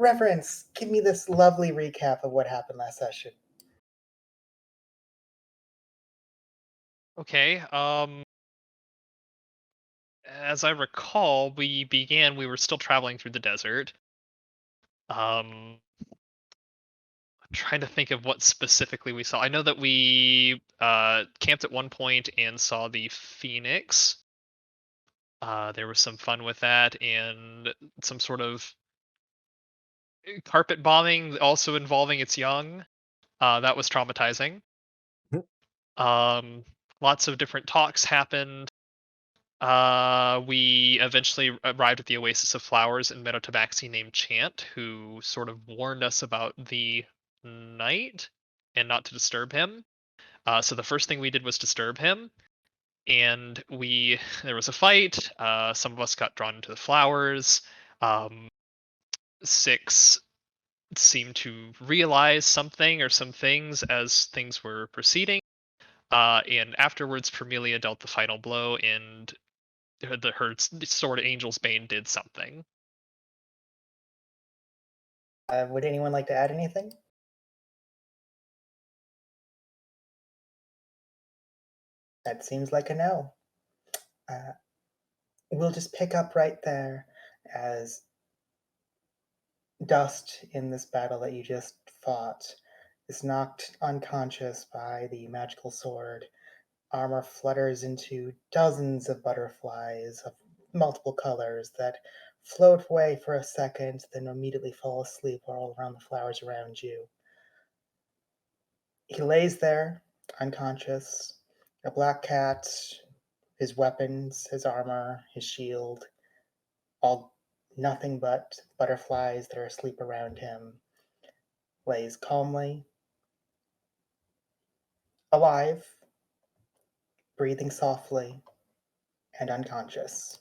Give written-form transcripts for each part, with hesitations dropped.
Reverence, give me this lovely recap of what happened last session. Okay. As I recall, we were still traveling through the desert. I'm trying to think of what specifically we saw. I know that we camped at one point and saw the phoenix. There was some fun with that and some sort of carpet bombing also involving its young. That was traumatizing. Mhm. Um, Lots of different talks happened. We eventually arrived at the Oasis of Flowers and met a tabaxi named Chant, who sort of warned us about the night and not to disturb him. So the first thing we did was disturb him, and we there was a fight. Some of us got drawn into the flowers. Um, Six seemed to realize something or some things as things were proceeding. And afterwards, Permelia dealt the final blow, and her sword Angel's Bane did something. Would anyone like to add anything? That seems like a no. Uh, we'll just pick up right there as Dust in this battle that you just fought is knocked unconscious by the magical sword. Armor flutters into dozens of butterflies of multiple colors that float away for a second, then immediately fall asleep all around the flowers around you. He lays there, unconscious, a black cat, his weapons, his armor, his shield, all nothing but butterflies that are asleep around him, lays calmly, alive, breathing softly, and unconscious.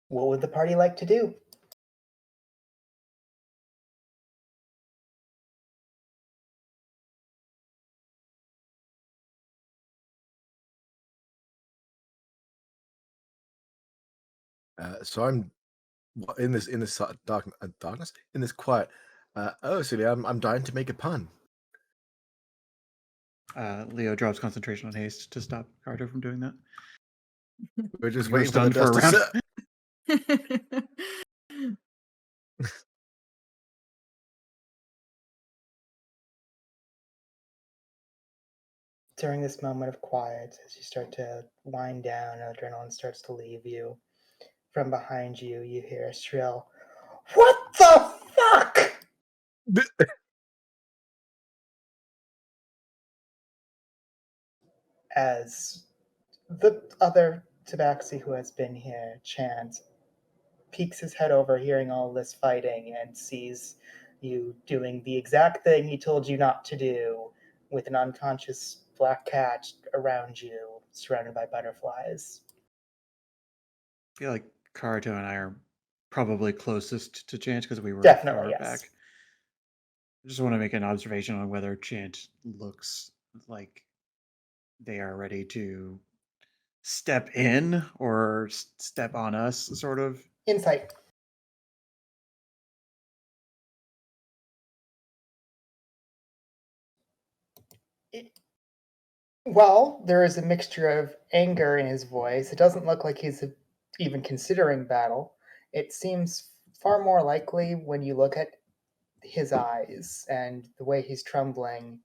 What would the party like to do? So I'm in this darkness in this quiet. Oh, Celia, I'm dying to make a pun. Leo drops concentration on haste to stop Carter from doing that. We're just He was waiting for the stunned for a dust to round. During this moment of quiet, as you start to wind down and adrenaline starts to leave you, from behind you, you hear a shrill, "What the fuck?" As the other tabaxi who has been here, Chant, peeks his head over hearing all this fighting and sees you doing the exact thing he told you not to do with an unconscious black cat around you, surrounded by butterflies. I feel like Karuto and I are probably closest to Chant because we were Definitely, far yes. back. I just want to make an observation on whether Chant looks like they are ready to step in or step on us, sort of. Insight. It, well, there is a mixture of anger in his voice. It doesn't look like he's even considering battle. It seems far more likely when you look at his eyes and the way he's trembling.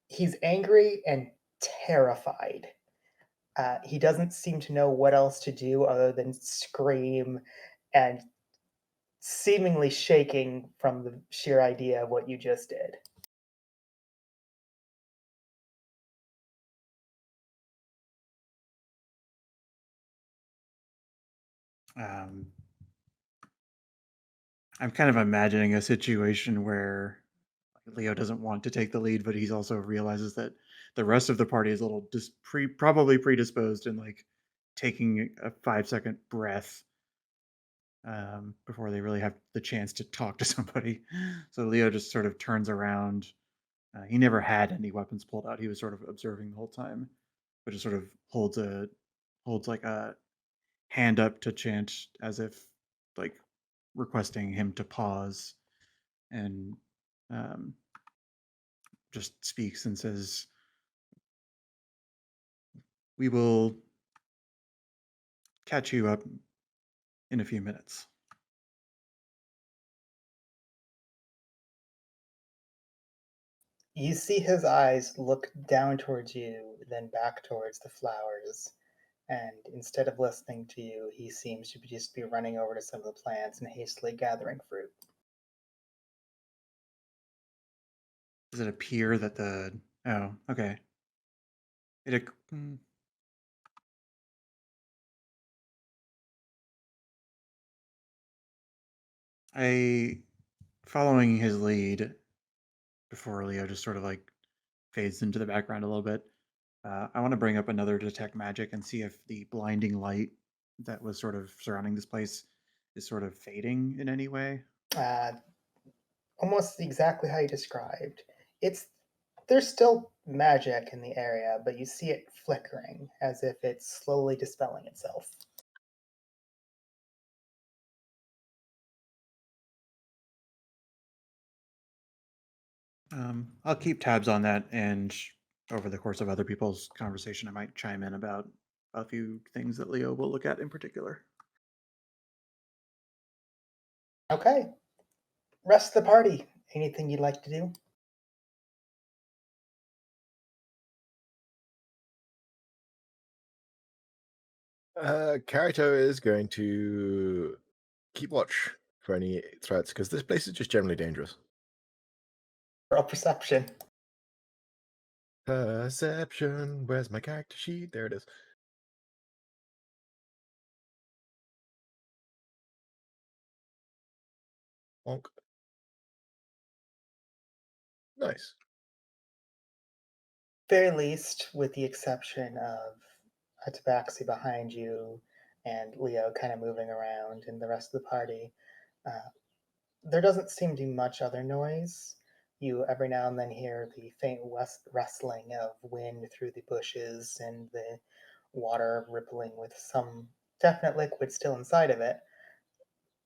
He's angry and terrified. He doesn't seem to know what else to do other than scream and seemingly shaking from the sheer idea of what you just did. Um, I'm kind of imagining a situation where Leo doesn't want to take the lead, but he's also realizes that the rest of the party is a little probably predisposed and like taking a 5-second breath before they really have the chance to talk to somebody. So Leo just sort of turns around. He never had any weapons pulled out. He was sort of observing the whole time, but just sort of holds like a hand up to Chant as if like requesting him to pause, and um, just speaks and says, "We will catch you up in a few minutes." You see his eyes look down towards you, then back towards the flowers, and instead of listening to you, he seems to just be running over to some of the plants and hastily gathering fruit. Does it appear that the oh okay it I following his lead before Leo just sort of like fades into the background a little bit. I want to bring up another detect magic and see if the blinding light that was sort of surrounding this place is sort of fading in any way. Uh, Almost exactly how you described. It's There's still magic in the area, but you see it flickering as if it's slowly dispelling itself. I'll keep tabs on that, and over the course of other people's conversation, I might chime in about a few things that Leo will look at in particular. Okay, rest of the party. Anything you'd like to do? Karito is going to keep watch for any threats because this place is just generally dangerous. Roll perception. Perception. Where's my character sheet? There it is. Bonk. Nice. Very least, with the exception of a tabaxi behind you and Leo kind of moving around and the rest of the party, uh, there doesn't seem to be much other noise. You every now and then hear the faint rustling of wind through the bushes and the water rippling with some definite liquid still inside of it,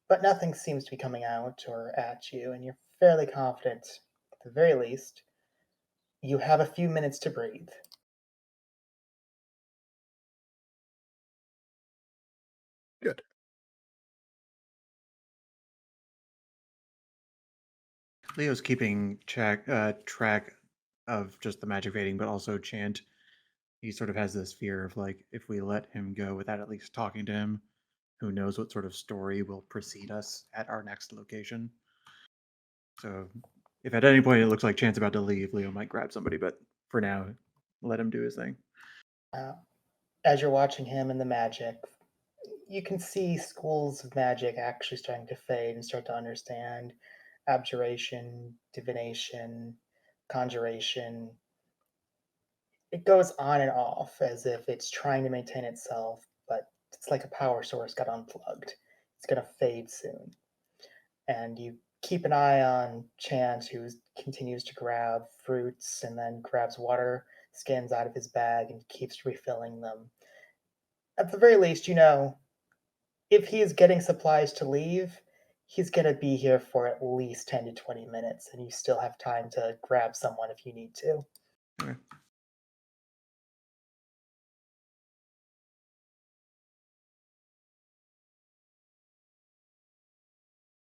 but nothing seems to be coming out or at you, and you're fairly confident, at the very least, you have a few minutes to breathe. Good. Leo's keeping track of just the magic fading, but also Chant. He sort of has this fear of like, if we let him go without at least talking to him, who knows what sort of story will precede us at our next location. So if at any point it looks like Chant's about to leave, Leo might grab somebody, but for now, let him do his thing. Uh, as you're watching him and the magic, you can see schools of magic actually starting to fade and start to understand abjuration, divination, conjuration. It goes on and off as if it's trying to maintain itself, but it's like a power source got unplugged. It's going to fade soon. And you keep an eye on Chant, who continues to grab fruits and then grabs water skins out of his bag and keeps refilling them. At the very least, you know, if he is getting supplies to leave, he's going to be here for at least 10 to 20 minutes, and you still have time to grab someone if you need to. Okay.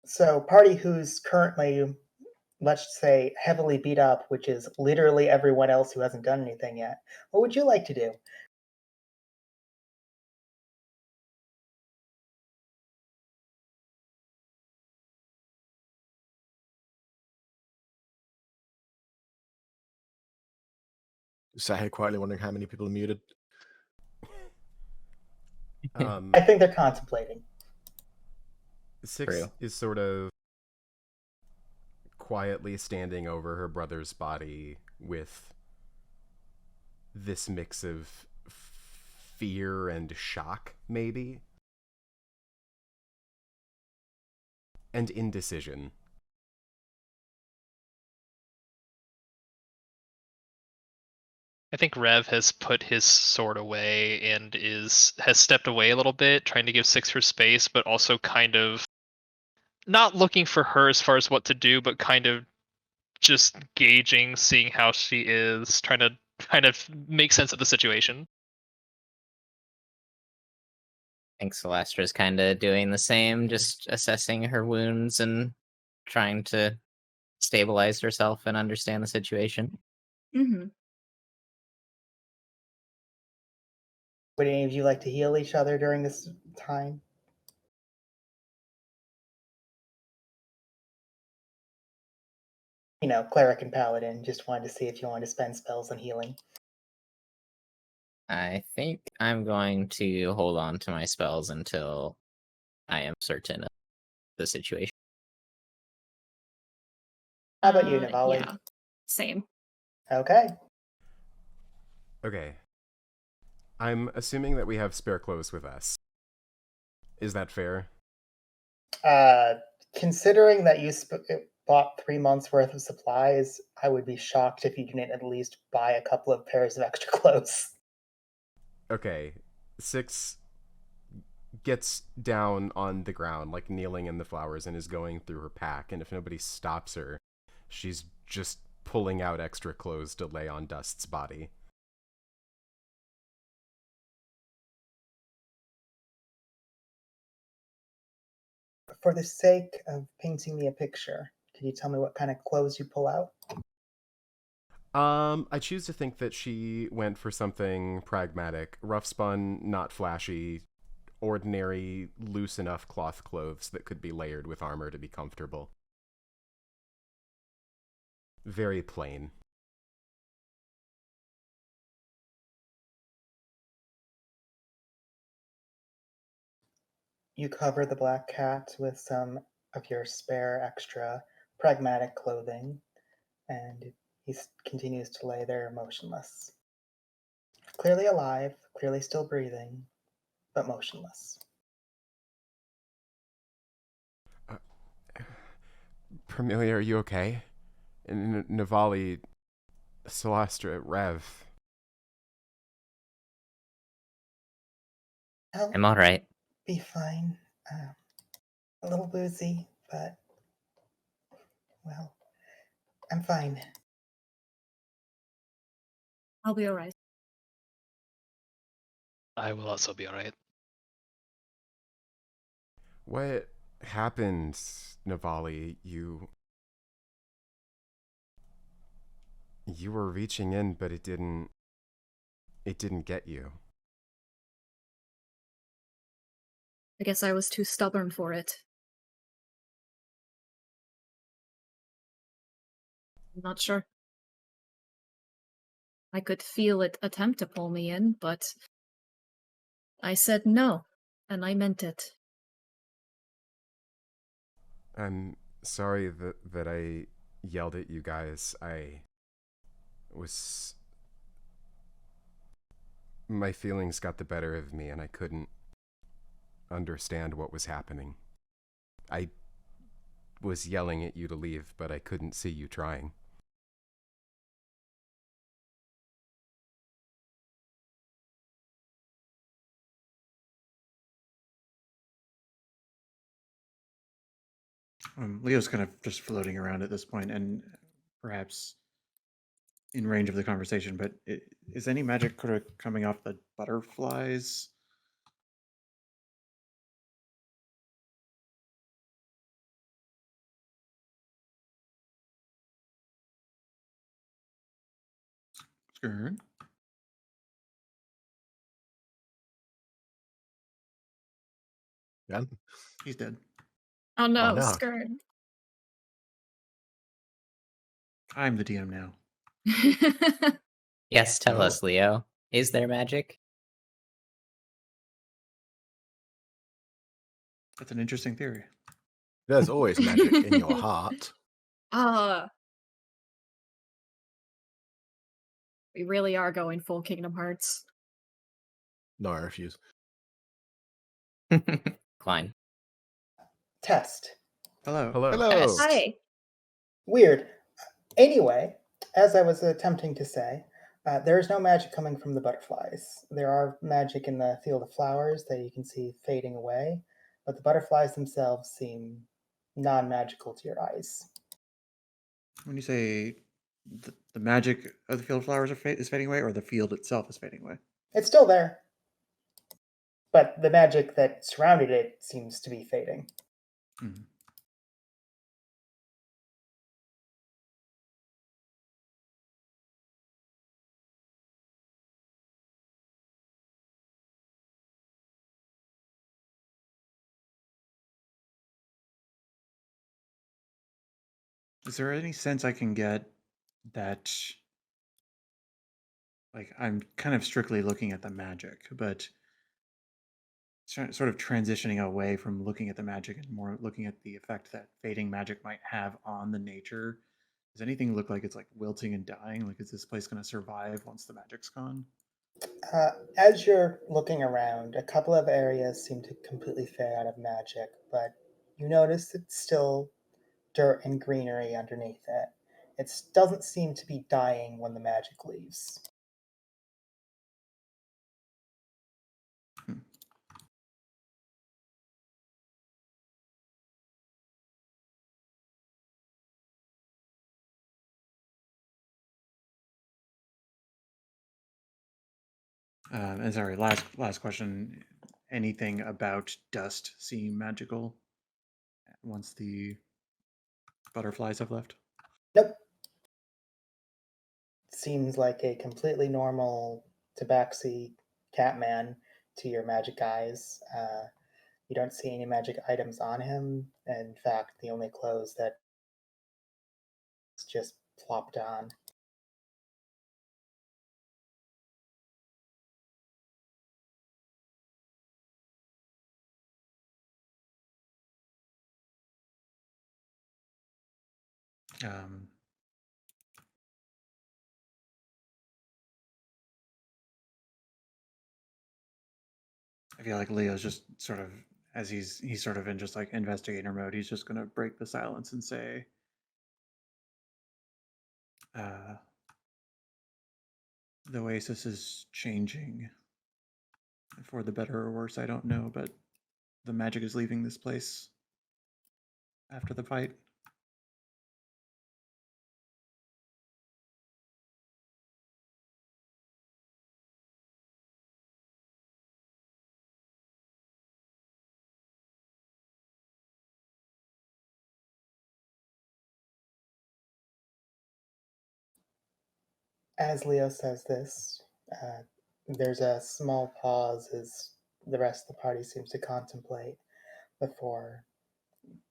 So, party who's currently, let's say, heavily beat up, which is literally everyone else who hasn't done anything yet, what would you like to do? Sat here quietly wondering how many people are muted. I think they're contemplating. Six Real. is sort of quietly standing over her brother's body with this mix of fear and shock, maybe, and indecision. I think Rev has put his sword away and has stepped away a little bit, trying to give Six her space, but also kind of not looking for her as far as what to do, but kind of just gauging, seeing how she is, trying to kind of make sense of the situation. I think Celestra's kind of doing the same, just assessing her wounds and trying to stabilize herself and understand the situation. Mm-hmm. Would any of you like to heal each other during this time? You know, cleric and paladin. Just wanted to see if you wanted to spend spells on healing. I think I'm going to hold on to my spells until I am certain of the situation. How about you, Navali? Yeah, same. Okay. Okay. I'm assuming that we have spare clothes with us. Is that fair? Considering that you bought 3 months worth of supplies, I would be shocked if you didn't at least buy a couple of pairs of extra clothes. Okay. Six gets down on the ground, like kneeling in the flowers, and is going through her pack, and if nobody stops her, she's just pulling out extra clothes to lay on Dust's body. For the sake of painting me a picture, can you tell me what kind of clothes you pull out? I choose to think that she went for something pragmatic, rough spun, not flashy, ordinary, loose enough cloth clothes that could be layered with armor to be comfortable. Very plain. You cover the black cat with some of your spare extra pragmatic clothing, and he continues to lay there motionless. Clearly alive, clearly still breathing, but motionless. Permilia, are you okay? Navali, Celestra, Rev. I'll I'm alright. be fine. A little woozy, but, well, I'm fine. I'll be alright. I will also be alright. What happened, Navali? You were reaching in, but it didn't get you. I guess I was too stubborn for it. I'm not sure. I could feel it attempt to pull me in, but I said no, and I meant it. I'm sorry that I yelled at you guys. My feelings got the better of me and I couldn't understand what was happening. I was yelling at you to leave, but I couldn't see you trying. Leo's kind of just floating around at this point and perhaps in range of the conversation, but is any magic sort of coming off the butterflies? Skern? Yeah. He's dead. Oh no, no. skirt. I'm the DM now. Yes, tell Oh. us, Leo. Is there magic? That's an interesting theory. There's always magic in your heart. We really are going full Kingdom Hearts. No, I refuse. Klein. Test. Hello. Hello. Test. Hi. Weird. Anyway, as I was attempting to say, There is no magic coming from the butterflies. There are magic in the field of flowers that you can see fading away, but the butterflies themselves seem non-magical to your eyes. When you say the magic of the field of flowers is fading away, or the field itself is fading away? It's still there, but the magic that surrounded it seems to be fading. Mhm. Is there any sense I can get that, like, I'm kind of strictly looking at the magic, but sort of transitioning away from looking at the magic and more looking at the effect that fading magic might have on the nature? Does anything look like it's like wilting and dying? Like, is this place going to survive once the magic's gone? As you're looking around, a couple of areas seem to completely fade out of magic, but you notice it's still dirt and greenery underneath it. It doesn't seem to be dying when the magic leaves. Hmm. And sorry, last question. Anything about dust seem magical once the butterflies have left? Nope. Seems like a completely normal tabaxi catman to your magic eyes. You don't see any magic items on him. In fact, the only clothes that's just plopped on. Um, I feel like Leo's just sort of, as he's sort of in just like investigator mode, he's just gonna break the silence and say, the Oasis is changing for the better or worse. I don't know, but the magic is leaving this place after the fight. As Leo says this, there's a small pause as the rest of the party seems to contemplate before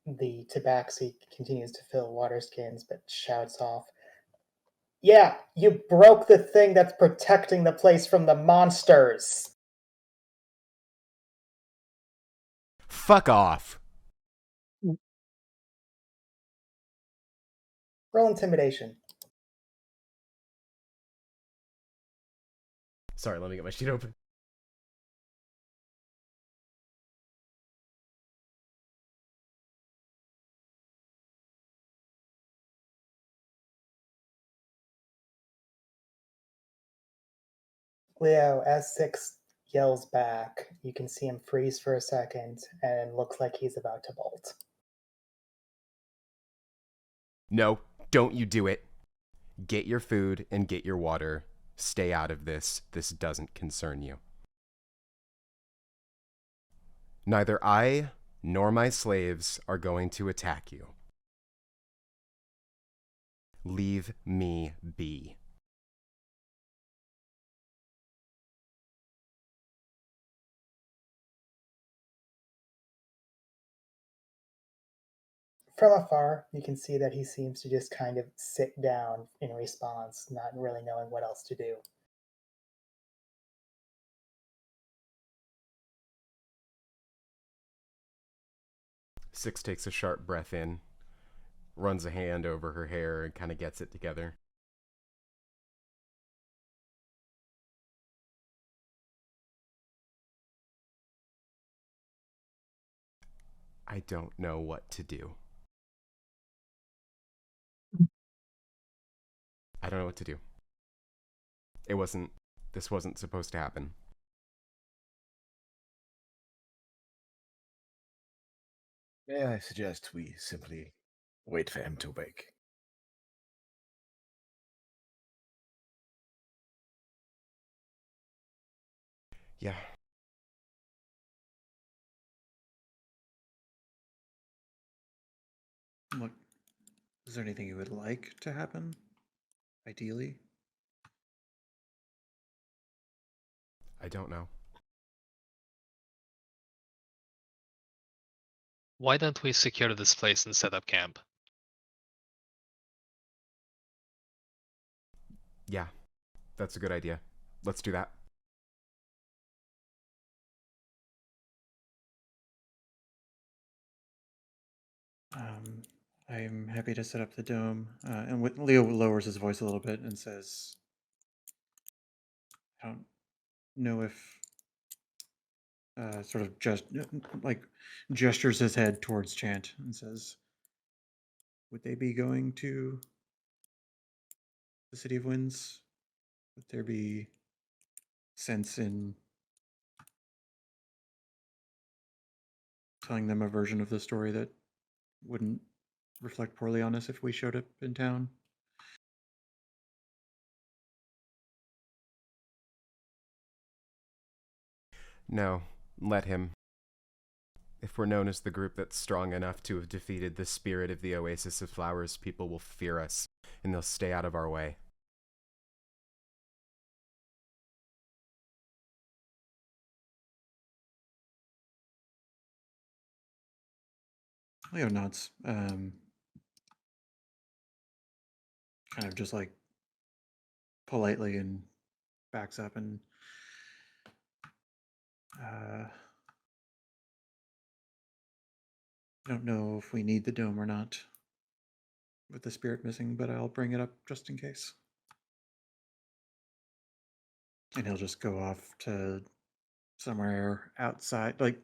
the tabaxi continues to fill water skins but shouts off, "Yeah, you broke the thing that's protecting the place from the monsters!" Fuck off. Roll intimidation. Sorry, let me get my sheet open. Leo, as Six yells back, you can see him freeze for a second and looks like he's about to bolt. No, don't you do it. Get your food and get your water. Stay out of this. This doesn't concern you. Neither I nor my slaves are going to attack you. Leave me be. From afar, you can see that he seems to just kind of sit down in response, not really knowing what else to do. Six takes a sharp breath in, runs a hand over her hair, and kind of gets it together. I don't know what to do. I don't know what to do. This wasn't supposed to happen. May I suggest we simply wait for him to wake? Yeah. Look, is there anything you would like to happen? Ideally? I don't know. Why don't we secure this place and set up camp? Yeah, that's a good idea. Let's do that. I'm happy to set up the dome. And Leo lowers his voice a little bit and says, I don't know if sort of just like gestures his head towards Chant and says, would they be going to the City of Winds? Would there be sense in telling them a version of the story that wouldn't reflect poorly on us if we showed up in town? No, let him. If we're known as the group that's strong enough to have defeated the spirit of the Oasis of Flowers, people will fear us, and they'll stay out of our way. Leo nods. Kind of just like politely and backs up and I don't know if we need the dome or not with the spirit missing, but I'll bring it up just in case. And he'll just go off to somewhere outside. Like,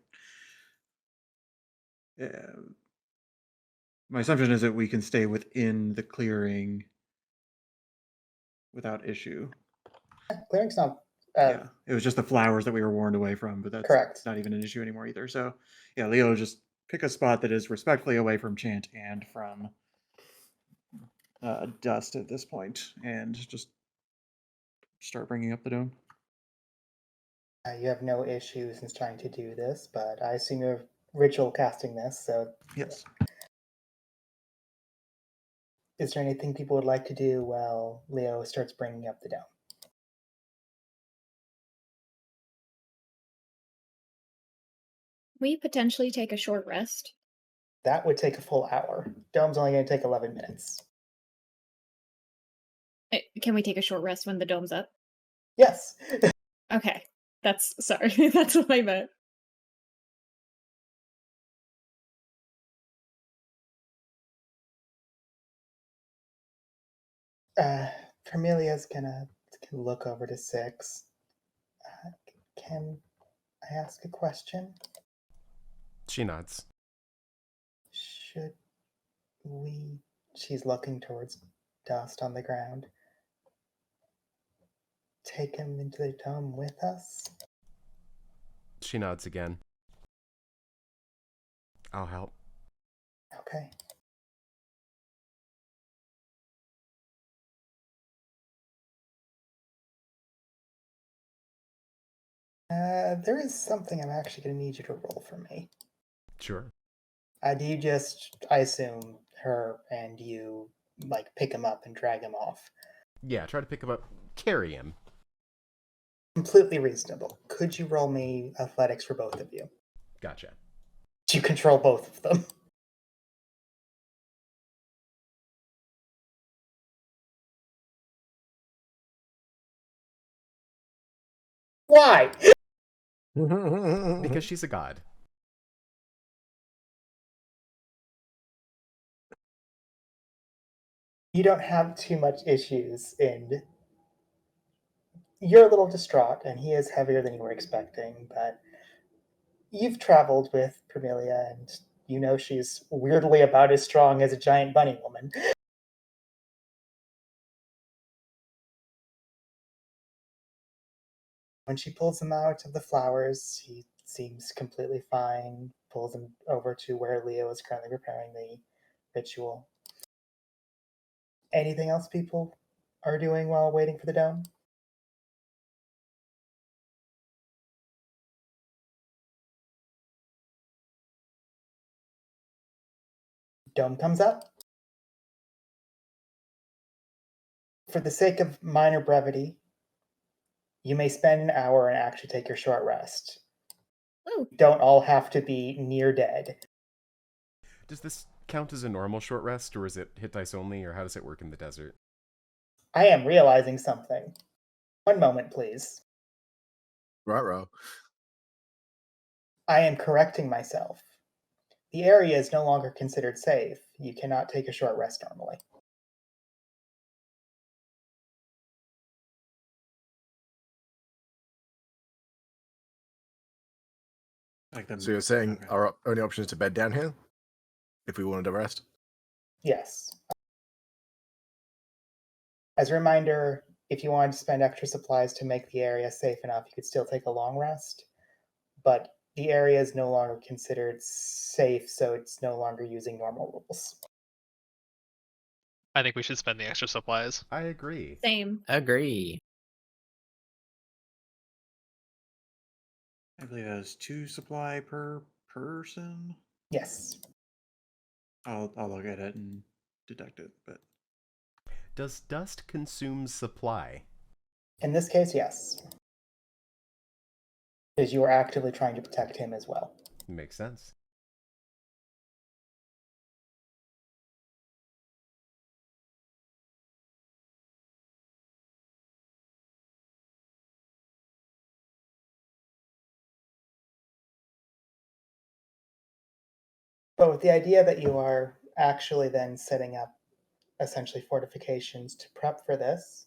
my assumption is that we can stay within the clearing without issue. Clearing's not. Yeah, it was just the flowers that we were warned away from, but that's Correct. not even an issue anymore either. So, yeah, Leo, just pick a spot that is respectfully away from Chant and from dust at this point, and just start bringing up the dome. You have no issues in trying to do this, but I assume you're ritual casting this, so Yes. is there anything people would like to do while Leo starts bringing up the dome? We potentially take a short rest. That would take a full hour. Dome's only going to take 11 minutes. Can we take a short rest when the dome's up? Yes. Okay. Sorry, that's what I meant. Permelia's gonna look over to Six. Can I ask a question? She nods. Should we... She's looking towards dust on the ground. Take him into the dome with us? She nods again. I'll help. Okay. There is something I'm actually going to need you to roll for me. Sure. Do you just, I assume, her and you, like, pick him up and drag him off? Yeah, try to pick him up. Carry him. Completely reasonable. Could you roll me athletics for both of you? Gotcha. Do you control both of them? Why? Because she's a god. You don't have too much issues in... You're a little distraught, and he is heavier than you were expecting, but you've traveled with Permelia, and you know she's weirdly about as strong as a giant bunny woman. When she pulls him out of the flowers, he seems completely fine, pulls him over to where Leo is currently preparing the ritual. Anything else people are doing while waiting for the dome? Dome comes up. For the sake of minor brevity, you may spend an hour and actually take your short rest. Oh, You don't all have to be near dead. Does this count as a normal short rest, or is it hit dice only, or how does it work in the desert? I am realizing something. One moment, please. Right. I am correcting myself. The area is no longer considered safe. You cannot take a short rest normally. Like them. So you're saying Okay. our only option is to bed down here if we wanted to rest? Yes. As a reminder, if you wanted to spend extra supplies to make the area safe enough, you could still take a long rest. But the area is no longer considered safe, so it's no longer using normal rules. I think we should spend the extra supplies. I agree. same. Agree. I believe it has 2 supply per person. Yes. I'll look at it and detect it, but Does dust consume supply? In this case, yes. Because you are actively trying to protect him as well. Makes sense. But with the idea that you are actually then setting up essentially fortifications to prep for this,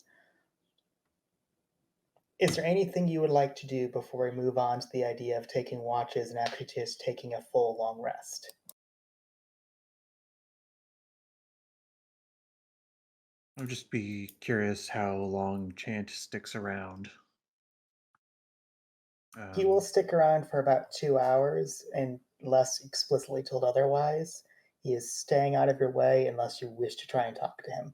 is there anything you would like to do before we move on to the idea of taking watches and actually just taking a full long rest? I'll just be curious how long Chant sticks around. He will stick around for about 2 hours, unless explicitly told otherwise. He is staying out of your way unless you wish to try and talk to him.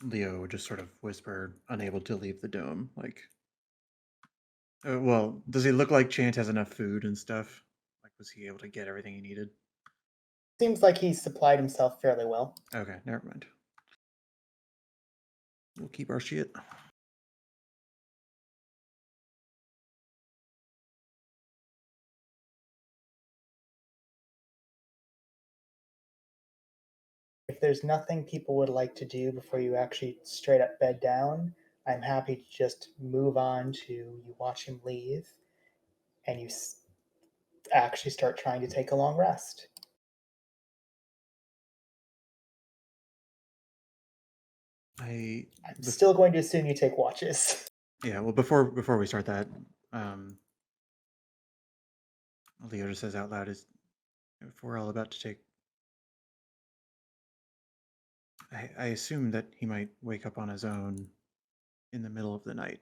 Leo would just sort of whisper, unable to leave the dome. Like, well, does he look like Chant has enough food and stuff? Like, was he able to get everything he needed? Seems like he's supplied himself fairly well. Okay, never mind. We'll keep our shit. If there's nothing people would like to do before you actually straight up bed down, I'm happy to just move on to you watch him leave and you actually start trying to take a long rest. I'm still going to assume you take watches. Yeah, well, before we start that, Leo just says out loud, "Is if we're all about to take." I assume that he might wake up on his own in the middle of the night.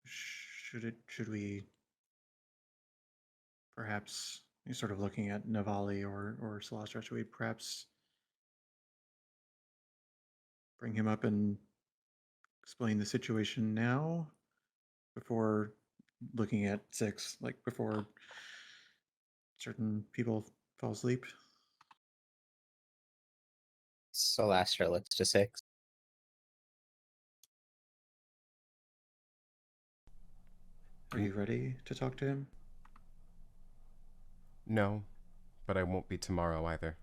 Should we perhaps, sort of looking at Navali or Celestra, should we perhaps bring him up and explain the situation now before looking at 6, like before certain people fall asleep? Solastra looks to 6. Are you ready to talk to him? No, but I won't be tomorrow either.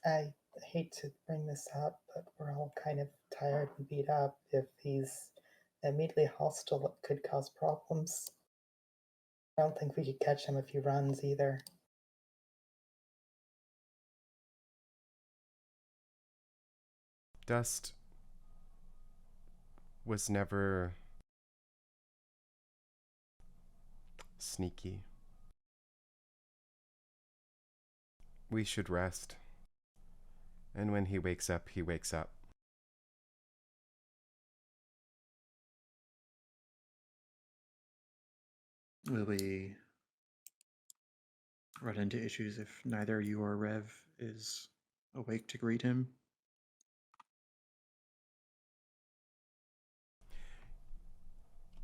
I hate to bring this up, but we're all kind of tired and beat up. If he's immediately hostile, it could cause problems. I don't think we could catch him if he runs either. Dust was never sneaky. We should rest. And when he wakes up, he wakes up. Will we run into issues if neither you or Rev is awake to greet him?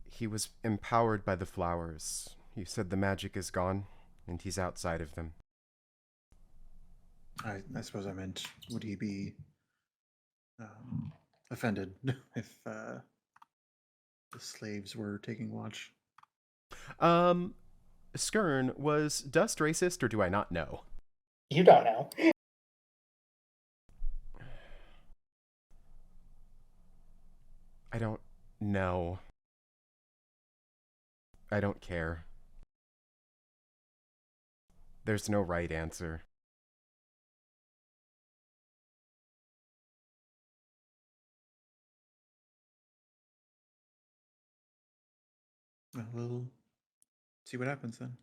He was empowered by the flowers. You said the magic is gone, and he's outside of them. I suppose I meant, would he be offended if the slaves were taking watch? Skern, was Dust racist, or do I not know? You don't know. I don't know. I don't care. There's no right answer. Well, we'll see what happens then.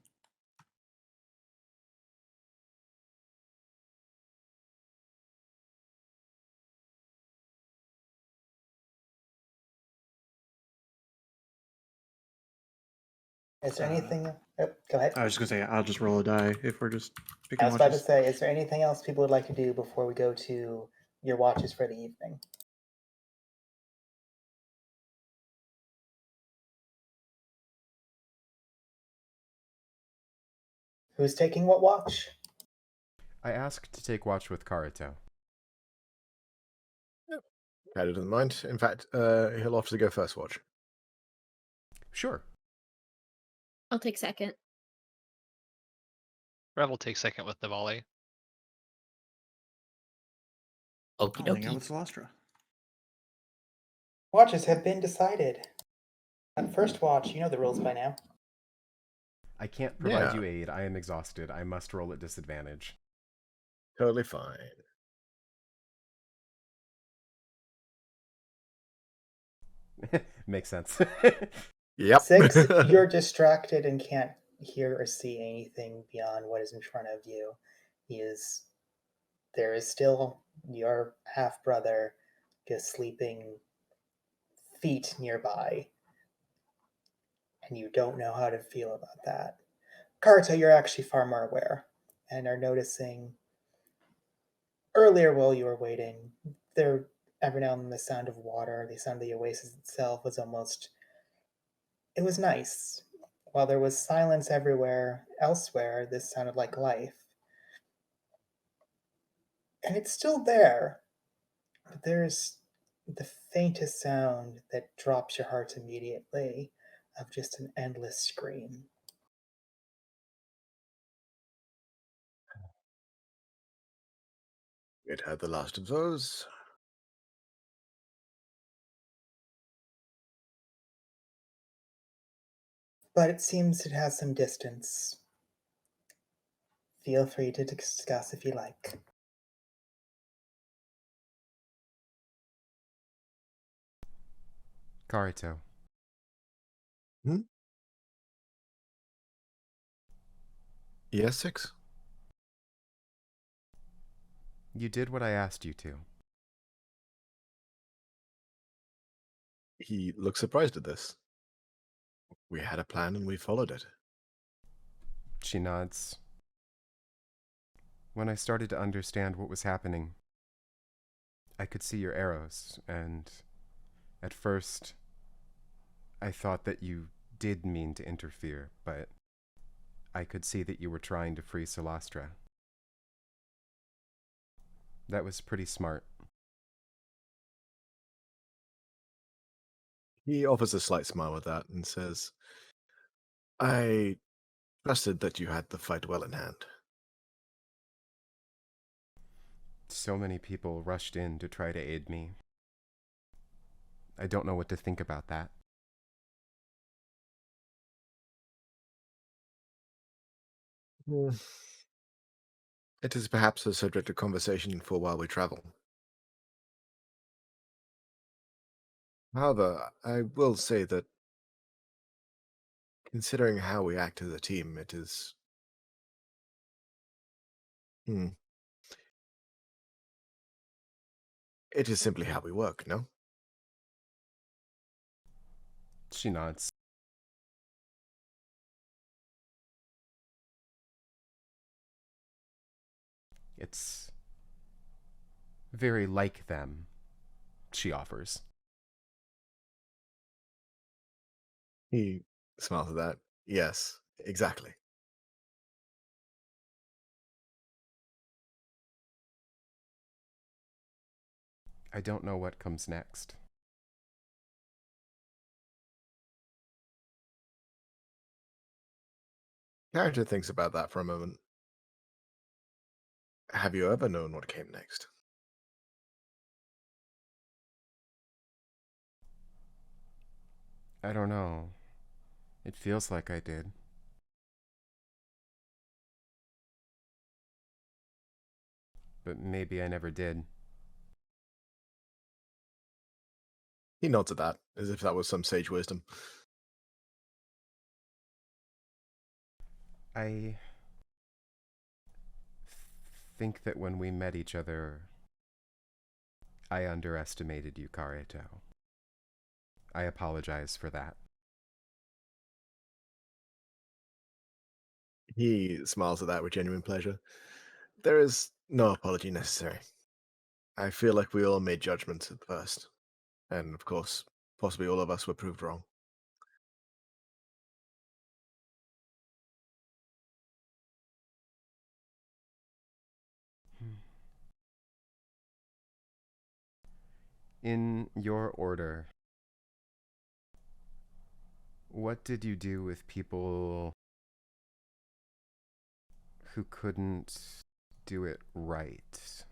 Is there anything? Oh, go ahead. I was just gonna say I'll just roll a die if we're just I picking was about to watches. say, is there anything else people would like to do before we go to your watches for the evening? Who's taking what watch? I asked to take watch with Karito. Kaido doesn't mind. In fact, he'll offer to go first watch. Sure. I'll take second. Rev will take second with Navali. Okie I'll hang out dokie. with Celastra. Watches have been decided. At first watch, you know the rules by now. I can't provide Yeah. you aid. I am exhausted. I must roll at disadvantage. Totally fine. Makes sense. Yep. 6, you're distracted and can't hear or see anything beyond what is in front of you. There is still your half brother just sleeping feet nearby. And you don't know how to feel about that. Karto, you're actually far more aware and are noticing earlier while you were waiting, there every now and then the sound of water, the sound of the oasis itself was it was nice. While there was silence everywhere elsewhere, this sounded like life. And it's still there, but there's the faintest sound that drops your heart immediately of just an endless scream. It had the last of those. But it seems it has some distance. Feel free to discuss if you like. Karito. Yes, 6. You did what I asked you to. He looks surprised at this. We had a plan and we followed it. She nods. When I started to understand what was happening, I could see your arrows, and at first, I thought that you did mean to interfere, but I could see that you were trying to free Celastra. That was pretty smart. He offers a slight smile with that and says, I trusted that you had the fight well in hand. So many people rushed in to try to aid me. I don't know what to think about that. It is perhaps a subject of conversation for while we travel. However, I will say that considering how we act as a team, it is... It is simply how we work, no? She nods. It's very like them, she offers. He smiles at that. Yes, exactly. I don't know what comes next. Character thinks about that for a moment. Have you ever known what came next? I don't know. It feels like I did. But maybe I never did. He nods at that, as if that was some sage wisdom. I think that when we met each other, I underestimated you, Kareto. I apologize for that. He smiles at that with genuine pleasure. There is no apology necessary. I feel like we all made judgments at first. And of course, possibly all of us were proved wrong. In your order, what did you do with people who couldn't do it right?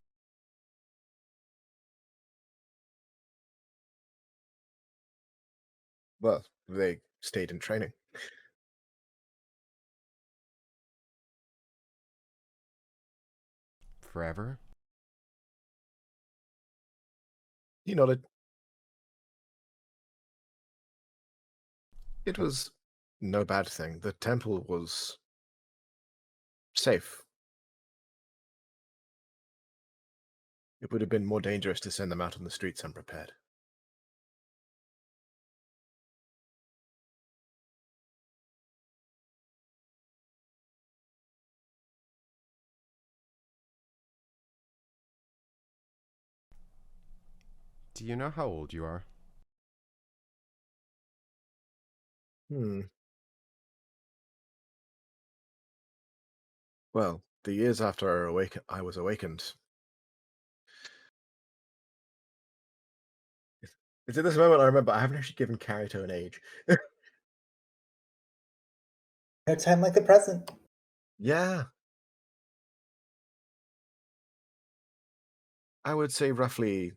Well, they stayed in training. Forever? He nodded. It was no bad thing. The temple was safe. It would have been more dangerous to send them out on the streets unprepared. Do you know how old you are? Hmm. Well, the years after I was awakened. It's at this moment I remember I haven't actually given Karito an age. No time like the present. Yeah, I would say roughly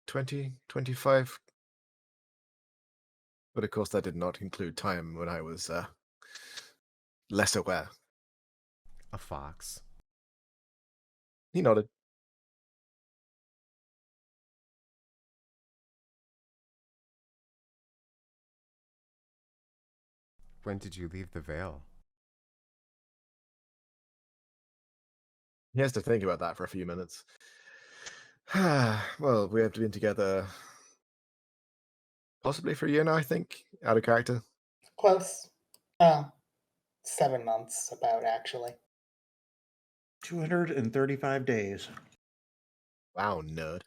20, 25. But of course, that did not include time when I was less aware. A fox. He nodded. When did you leave the Vale? He has to think about that for a few minutes. Well, we have been together possibly for a year now, I think, out of character. Close. 7 months, about actually. 235 days. Wow, nerd.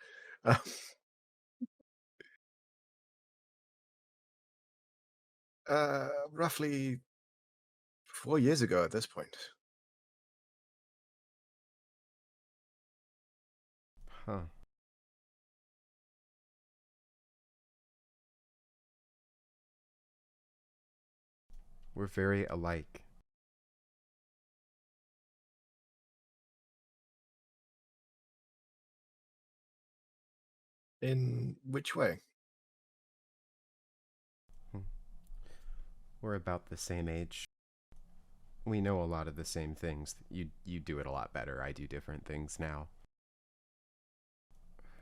Roughly 4 years ago at this point. Huh. We're very alike. In which way? Hmm. We're about the same age. We know a lot of the same things. You do it a lot better. I do different things now.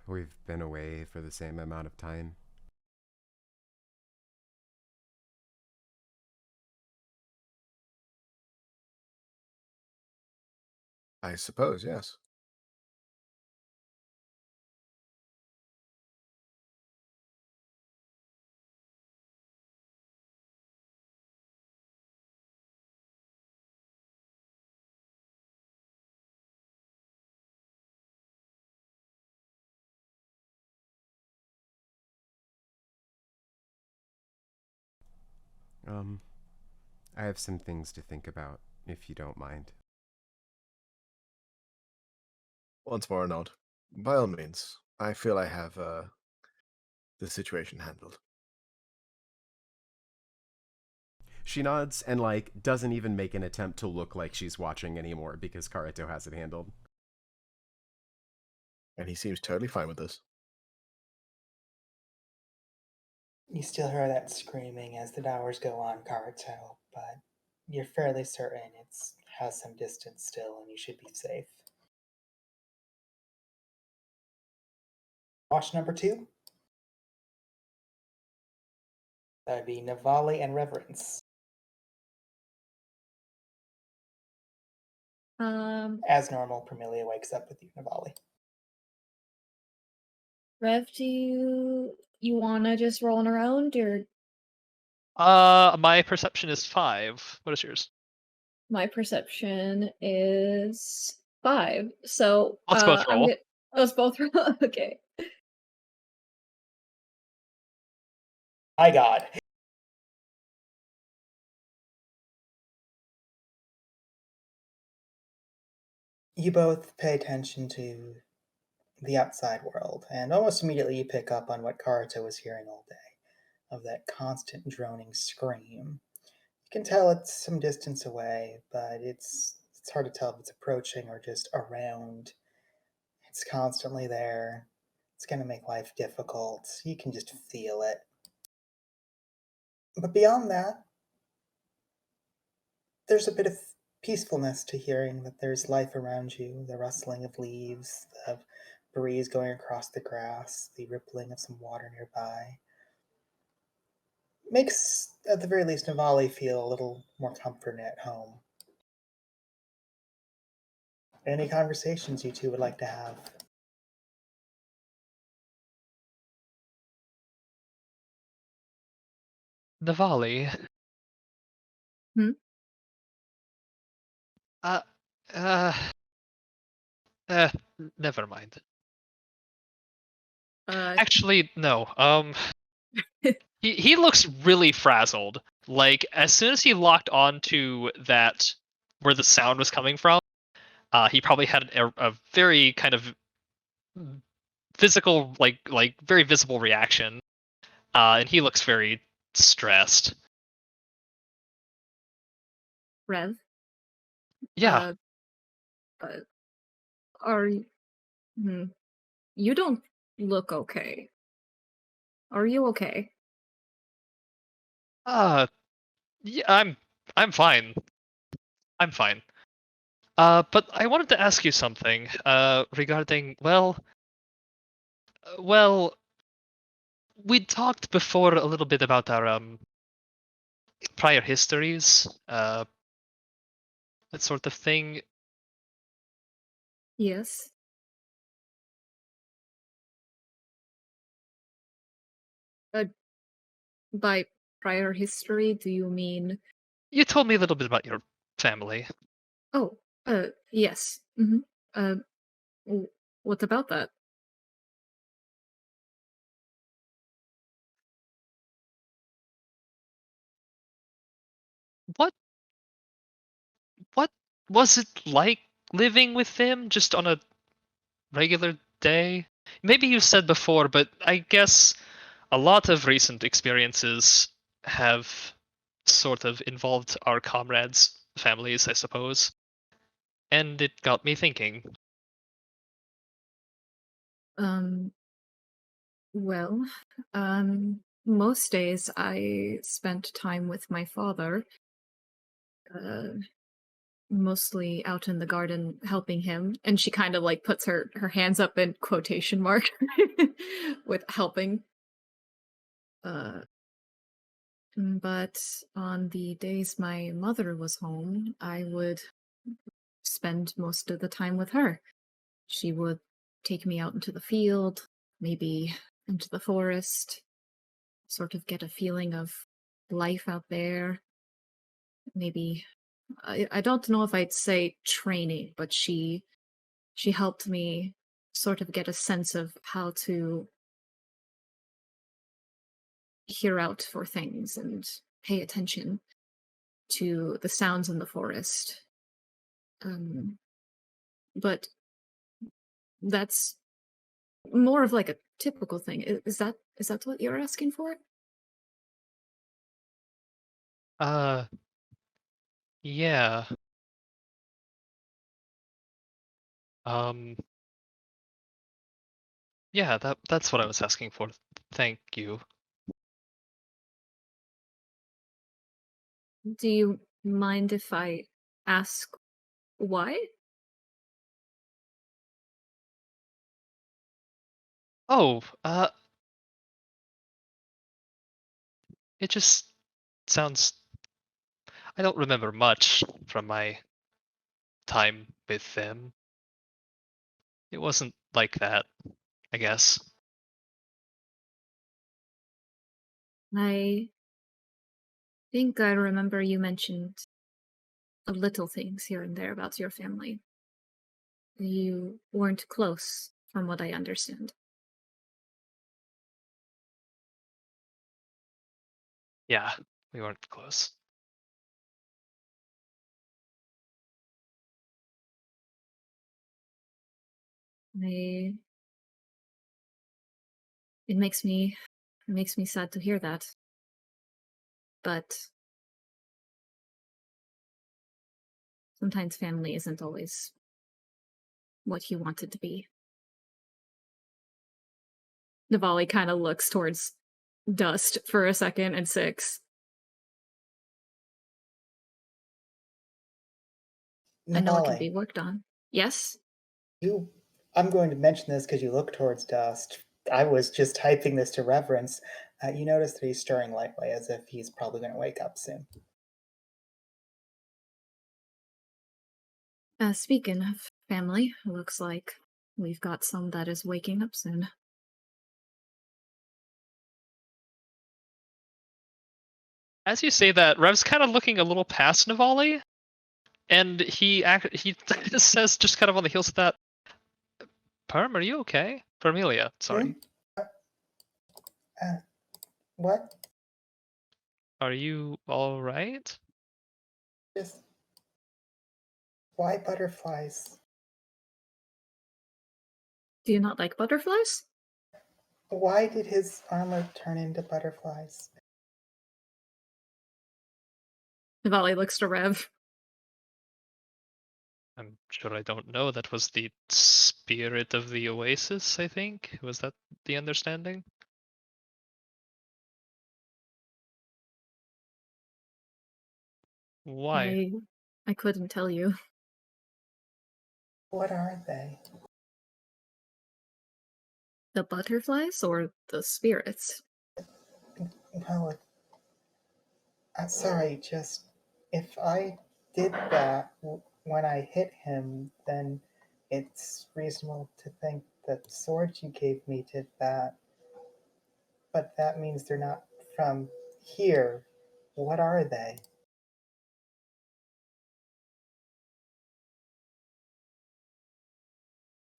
We've been away for the same amount of time. I suppose, yes. I have some things to think about, if you don't mind. Once more a nod. By all means, I feel I have the situation handled. She nods and, like, doesn't even make an attempt to look like she's watching anymore because Karuto has it handled. And he seems totally fine with this. You still hear that screaming as the hours go on, Karuto, but you're fairly certain it has some distance still and you should be safe. Watch number 2. That'd be Navali and Reverence. As normal, Permilia wakes up with you, Navali. Rev, do you wanna just roll around, or My perception is 5. What is yours? my perception is 5. So Let's both roll. Let's both roll. Okay. My God. You both pay attention to the outside world, and almost immediately you pick up on what Karuto was hearing all day, of that constant droning scream. You can tell it's some distance away, but it's hard to tell if it's approaching or just around. It's constantly there. It's going to make life difficult. You can just feel it. But beyond that, there's a bit of peacefulness to hearing that there's life around you, the rustling of leaves, the breeze going across the grass, the rippling of some water nearby. Makes, at the very least, Navali feel a little more comforted at home. Any conversations you two would like to have? Navali. Hmm? Uh, uh, uh, Never mind. Actually, no. He looks really frazzled. Like, as soon as he locked onto that where the sound was coming from, he probably had a very kind of physical, like very visible reaction, and he looks very stressed. Rev, Yeah. are you don't look okay. Are you okay? Yeah, I'm fine. I'm fine. But I wanted to ask you something, regarding, well, we talked before a little bit about our prior histories, that sort of thing. Yes. By prior history, do you mean? You told me a little bit about your family. Oh, yes. Mm-hmm. What about that? What what was it like living with them just on a regular day? Maybe you said before, but I guess a lot of recent experiences have sort of involved our comrades' families, I suppose. And it got me thinking. Um, well, most days I spent time with my father, uh, mostly out in the garden helping him. And she kind of like puts her hands up in quotation mark with helping. But on the days my mother was home, I would spend most of the time with her. She would take me out into the field, maybe into the forest, sort of get a feeling of life out there. Maybe I don't know if I'd say training, but she helped me sort of get a sense of how to hear out for things and pay attention to the sounds in the forest. But that's more of like a typical thing. Is that what you're asking for? Yeah. Um, yeah, that's what I was asking for. Thank you. Do you mind if I ask why? Oh, it just sounds. I don't remember much from my time with them. It wasn't like that, I guess. I think I remember you mentioned little things here and there about your family. You weren't close, from what I understand. Yeah, we weren't close. I it makes me sad to hear that. But sometimes family isn't always what you want it to be. Navali kind of looks towards Dust for a second and Six. I know it can be Navali, worked on. Yes? I'm going to mention this because you look towards Dust. I was just typing this to reference. You notice that he's stirring lightly, as if he's probably going to wake up soon. Speaking of family, looks like we've got some that is waking up soon. As you say that, Rev's kind of looking a little past Navali, and he says, just kind of on the heels of that, Perm, are you okay? Permelia, sorry. What? Are you all right? Just why butterflies? Do you not like butterflies? Why did his armor turn into butterflies? Navali looks to Rev. I'm sure I don't know. That was the spirit of the Oasis, I think. Was that the understanding? Why? I couldn't tell you. What are they? The butterflies or the spirits? Well, I'm sorry, just if I did that when I hit him, then it's reasonable to think that the sword you gave me did that. But that means they're not from here. What are they?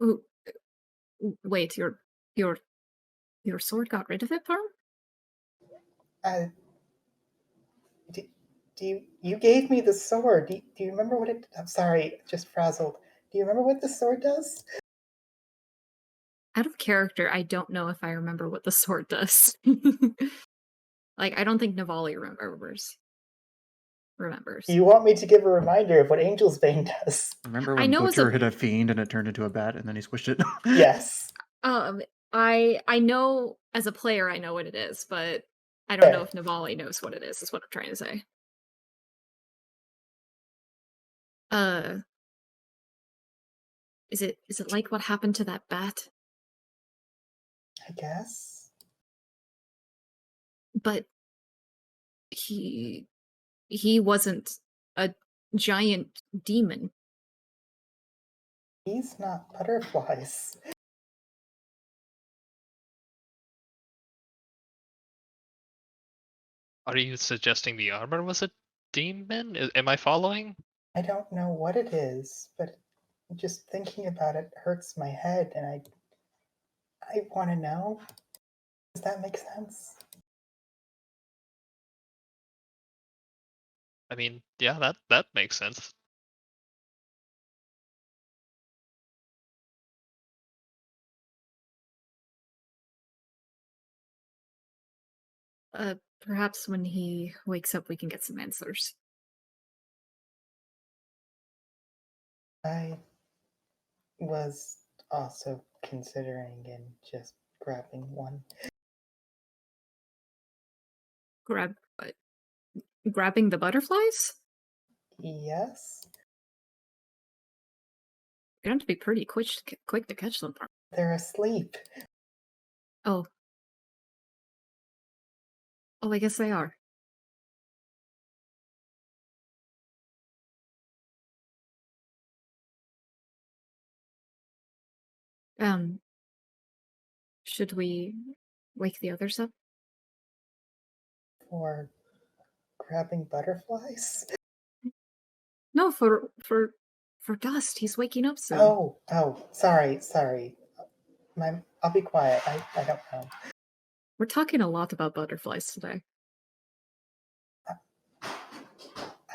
Ooh, wait, your sword got rid of it, Parm? Uh, you gave me the sword? Do you remember what it? I'm sorry, just frazzled. Do you remember what the sword does? Out of character, I don't know if I remember what the sword does. Like, I don't think Navali remembers. You want me to give a reminder of what Angel's Bane does? Remember I when know as Butcher a hit a fiend and it turned into a bat and then he squished it? Yes. I know as a player I know what it is, but I don't know if Navali knows what it is what I'm trying to say. Is it like what happened to that bat? I guess. But he wasn't a giant demon. He's not butterflies. Are you suggesting the armor was a demon? Am I following? I don't know what it is, but just thinking about it hurts my head, and I want to know. Does that make sense? I mean, yeah, that makes sense. Perhaps when he wakes up, we can get some answers. I was also considering in just grabbing one. Grabbing the butterflies? Yes, You're going to be pretty quick to catch them. they're asleep. Oh. Oh, I guess they are. Should we wake the others up? For grabbing butterflies? No, for Dust. He's waking up soon. Oh, sorry. I'll be quiet. I don't know. We're talking a lot about butterflies today.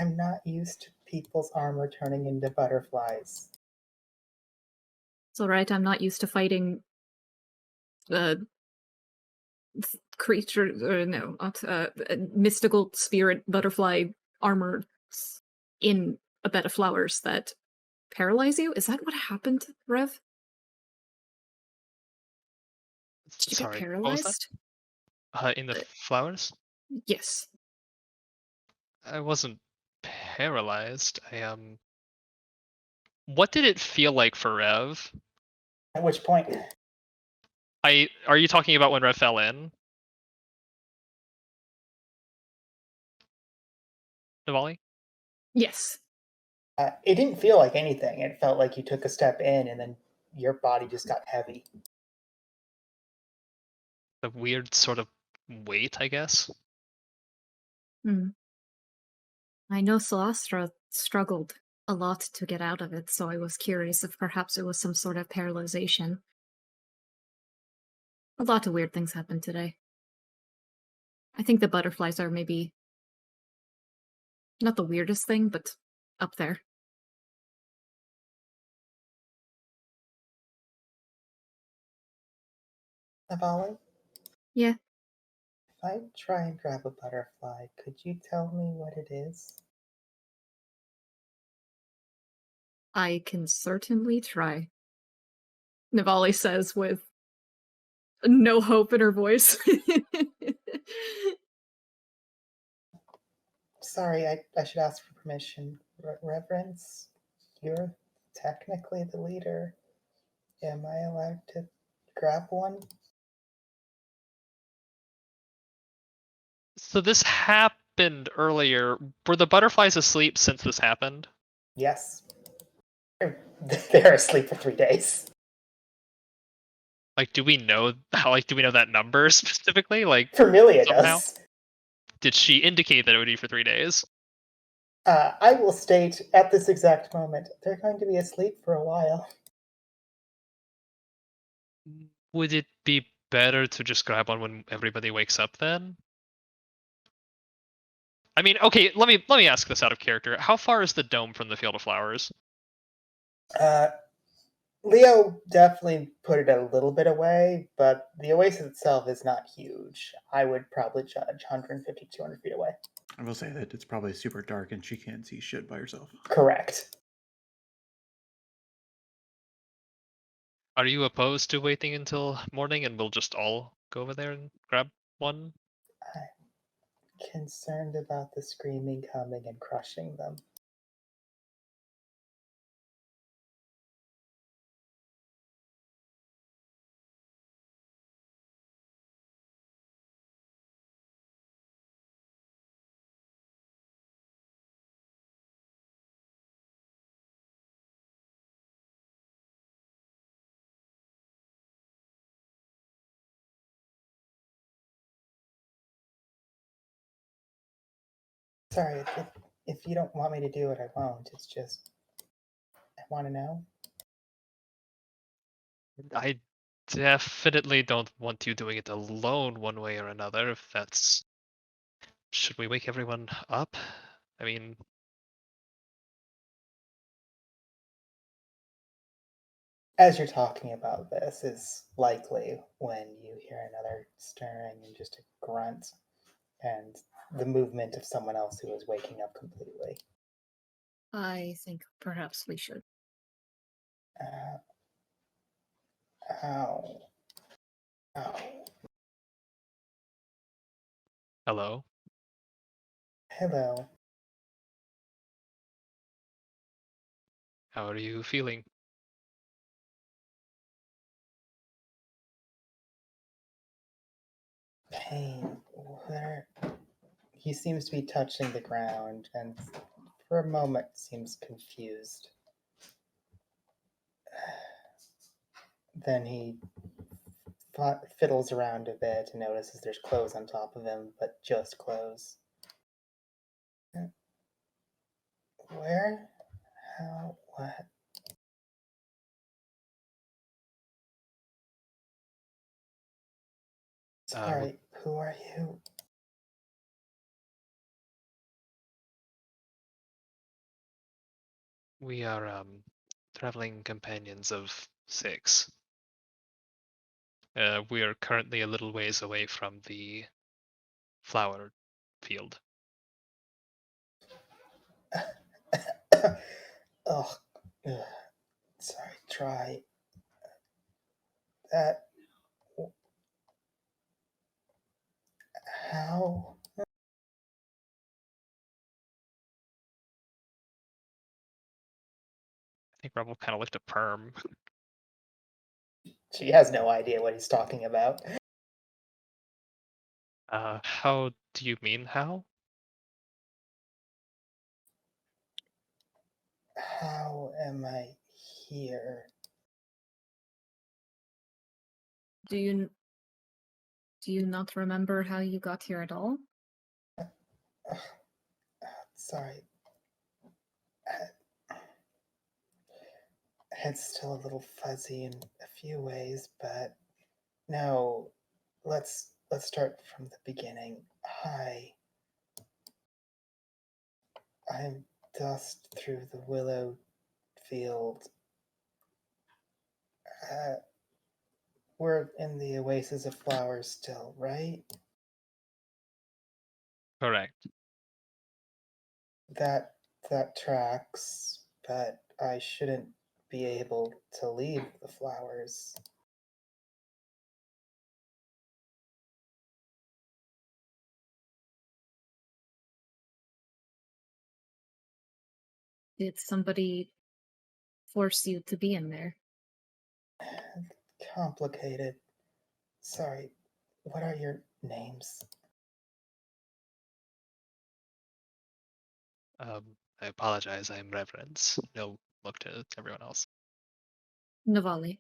I'm not used to people's armor turning into butterflies. It's alright, I'm not used to fighting creature mystical spirit butterfly armor in a bed of flowers that paralyze you. Is that what happened, Rev? Did you Sorry, get what was paralyzed? that? In the flowers? Yes. I wasn't paralyzed. What did it feel like for Rev? At which point? Are you talking about when Rev fell in? Navali? Yes. It didn't feel like anything. It felt like you took a step in and then your body just got heavy. The weird sort of weight, I guess. I know Celastra struggled a lot to get out of it, so I was curious if perhaps it was some sort of paralyzation. A lot of weird things happened today. I think the butterflies are maybe not the weirdest thing, but up there. Navali? Yeah. If I try and grab a butterfly, could you tell me what it is? I can certainly try. Navali says with no hope in her voice. Sorry, I should ask for permission. Reverence, you're technically the leader. Am I allowed to grab one? So this happened earlier. Were the butterflies asleep since this happened? Yes. They're asleep for 3 days. Like, do we know that number specifically? Like, Vermilia somehow? does. Did she indicate that it would be for 3 days? I will state at this exact moment, they're going to be asleep for a while. Would it be better to just grab one when everybody wakes up then? I mean, okay, let me ask this out of character. How far is the dome from the Field of Flowers? Leo definitely put it a little bit away, but the oasis itself is not huge. I would probably judge 150, 200 feet away. I will say that it's probably super dark and she can't see shit by herself. Correct. Are you opposed to waiting until morning and we'll just all go over there and grab one? I'm concerned about the screaming coming and crushing them. Sorry, if you don't want me to do it, I won't. It's just, I want to know. I definitely don't want you doing it alone one way or another, if that's... Should we wake everyone up? I mean, As you're talking about this is likely when you hear another stirring and just a grunt and the movement of someone else who is waking up completely. I think perhaps we should. Uh, ow. Ow. hello. Hello. How are you feeling? Pain. Where? He seems to be touching the ground and for a moment seems confused. Then he fiddles around a bit and notices there's clothes on top of him, but just clothes. Where? How? What? Sorry, who are you? We are traveling companions of 6. We are currently a little ways away from the flower field. Ugh. Ugh. Sorry, try that. How? I think Rebel kind of looked at Perm. She has no idea what he's talking about. How do you mean how? How am I here? Do you not remember how you got here at all? Ugh. Sorry. Head's still a little fuzzy in a few ways, but no. Let's start from the beginning. Hi. I'm dust through the willow field. Uh, we're in the Oasis of Flowers still, right? Correct. That tracks, but I shouldn't be able to leave the flowers. Did somebody force you to be in there? Complicated. Sorry. What are your names? I apologize. I'm Reverence. No, look to everyone else. Navali.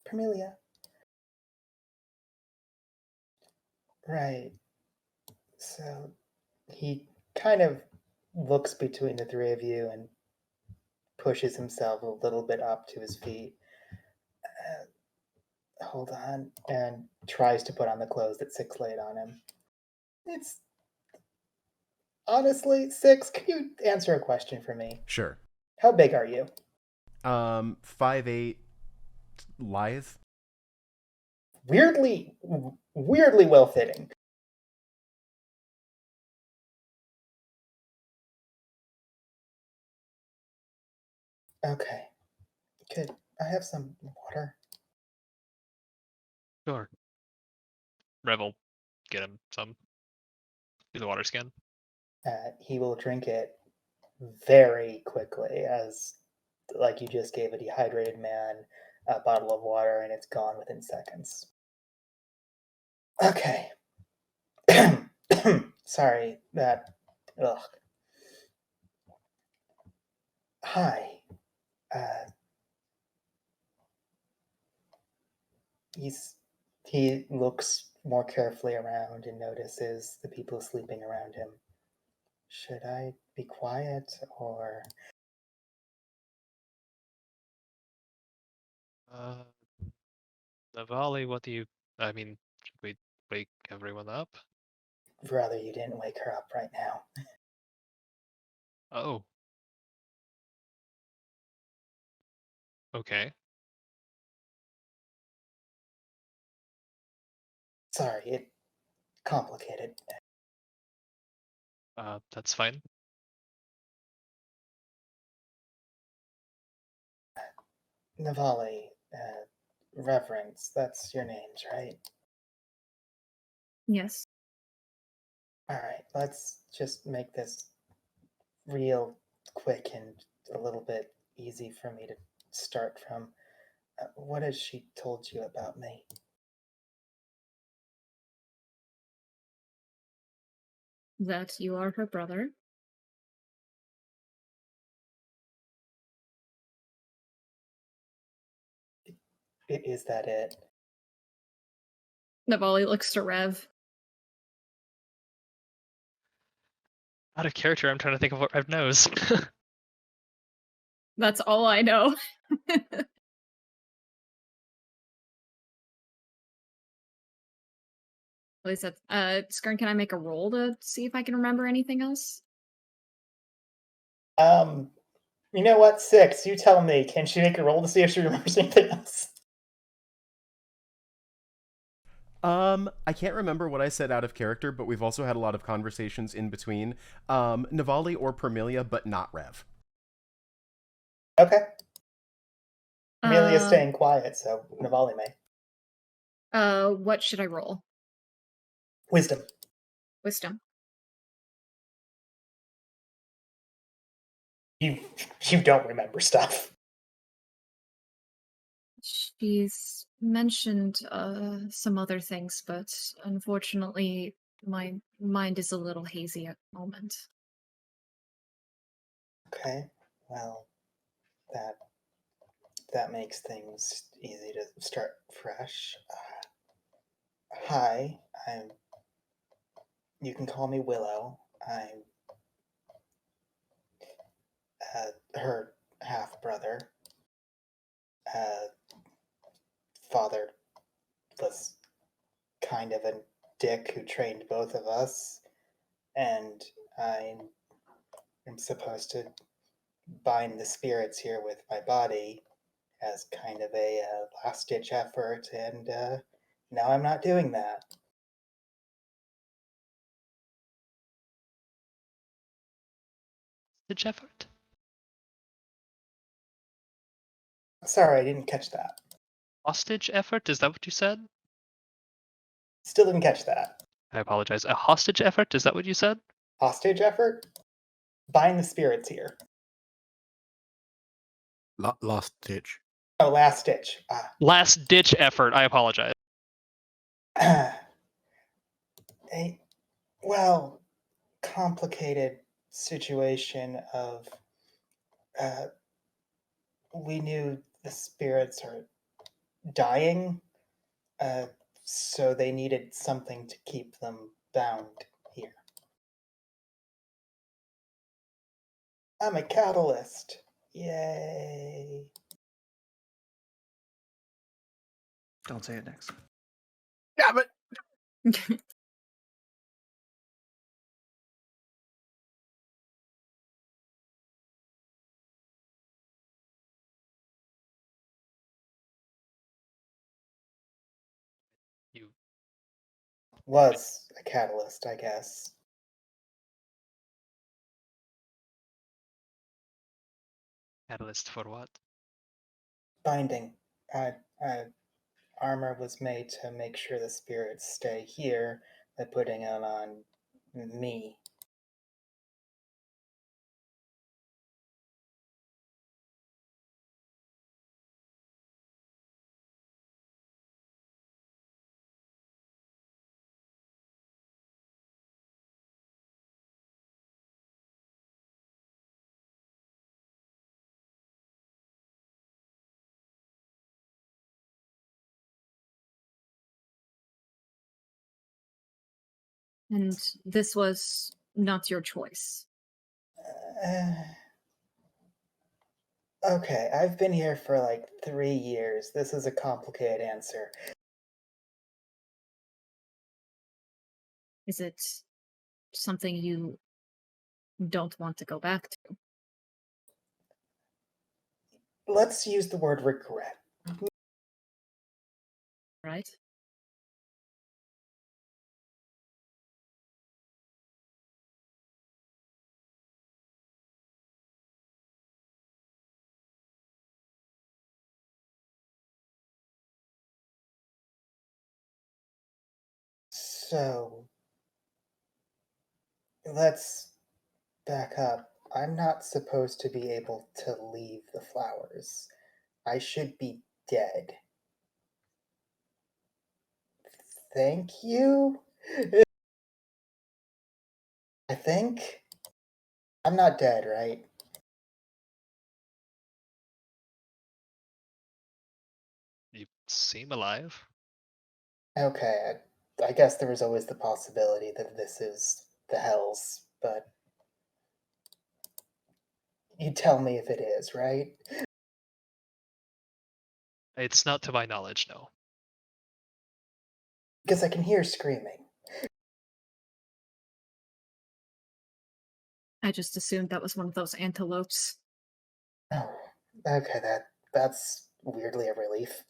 Permelia. Right. So he kind of looks between the three of you and pushes himself a little bit up to his feet. Hold on. And tries to put on the clothes that Six laid on him. It's honestly, Six, can you answer a question for me? Sure. How big are you? 5'8", lithe. Weirdly well fitting. Okay. Could I have some water? Sure. Revel, get him some. Do the water skin. He will drink it very quickly, as like you just gave a dehydrated man a bottle of water and it's gone within seconds. Okay. Sorry, that. Ugh. Hi. Uh, he looks more carefully around and notices the people sleeping around him. Should I be quiet or? Navali, what do you? I mean, should we wake everyone up? rather you didn't wake her up right now. Oh. Okay. Sorry, it complicated. That's fine. Navali, Reverence, that's your names, right? Yes. Alright, let's just make this real quick and a little bit easy for me to start from. What has she told you about me? That you are her brother. Is that it? Navali looks to Rev. Out of character, I'm trying to think of what Rev knows. That's all I know. At least that's Skern, can I make a roll to see if I can remember anything else? You know what? 6, you tell me. Can she make a roll to see if she remembers anything else? I can't remember what I said out of character, but we've also had a lot of conversations in between. Navali or Permilia, but not Rev. Okay. Amelia's Uh, staying quiet, so Navali may. What should I roll? Wisdom. Wisdom. You don't remember stuff. She's mentioned some other things, but unfortunately, my mind is a little hazy at the moment. Okay. Well, that makes things easy to start fresh. Hi, you can call me Willow. I'm her half brother. Father was kind of a dick who trained both of us, and I am supposed to bind the spirits here with my body as kind of a last-ditch effort, and now I'm not doing that. Ditch effort? Sorry, I didn't catch that. Hostage effort? Is that what you said? Still didn't catch that. I apologize. A hostage effort? Is that what you said? Hostage effort? Bind the spirits here. Last ditch. Oh, last ditch. Last ditch effort. I apologize. Well, complicated situation of we knew the spirits are dying, so they needed something to keep them bound here. I'm a catalyst. Yay. Don't say it next. Damn it! You Was a catalyst, I guess. catalyst for what? Binding. Armor was made to make sure the spirits stay here by putting it on me. And this was not your choice. Okay, I've been here for like 3 years. This is a complicated answer. Is it something you don't want to go back to, Let's use the word regret. right? So, let's back up. I'm not supposed to be able to leave the flowers. I should be dead. Thank you? I think. I'm not dead, right? You seem alive. Okay, I guess there was always the possibility that this is the hells, but you tell me if it is, right? It's not to my knowledge, no. Because I can hear screaming. I just assumed that was one of those antelopes. Oh, okay, that's weirdly a relief.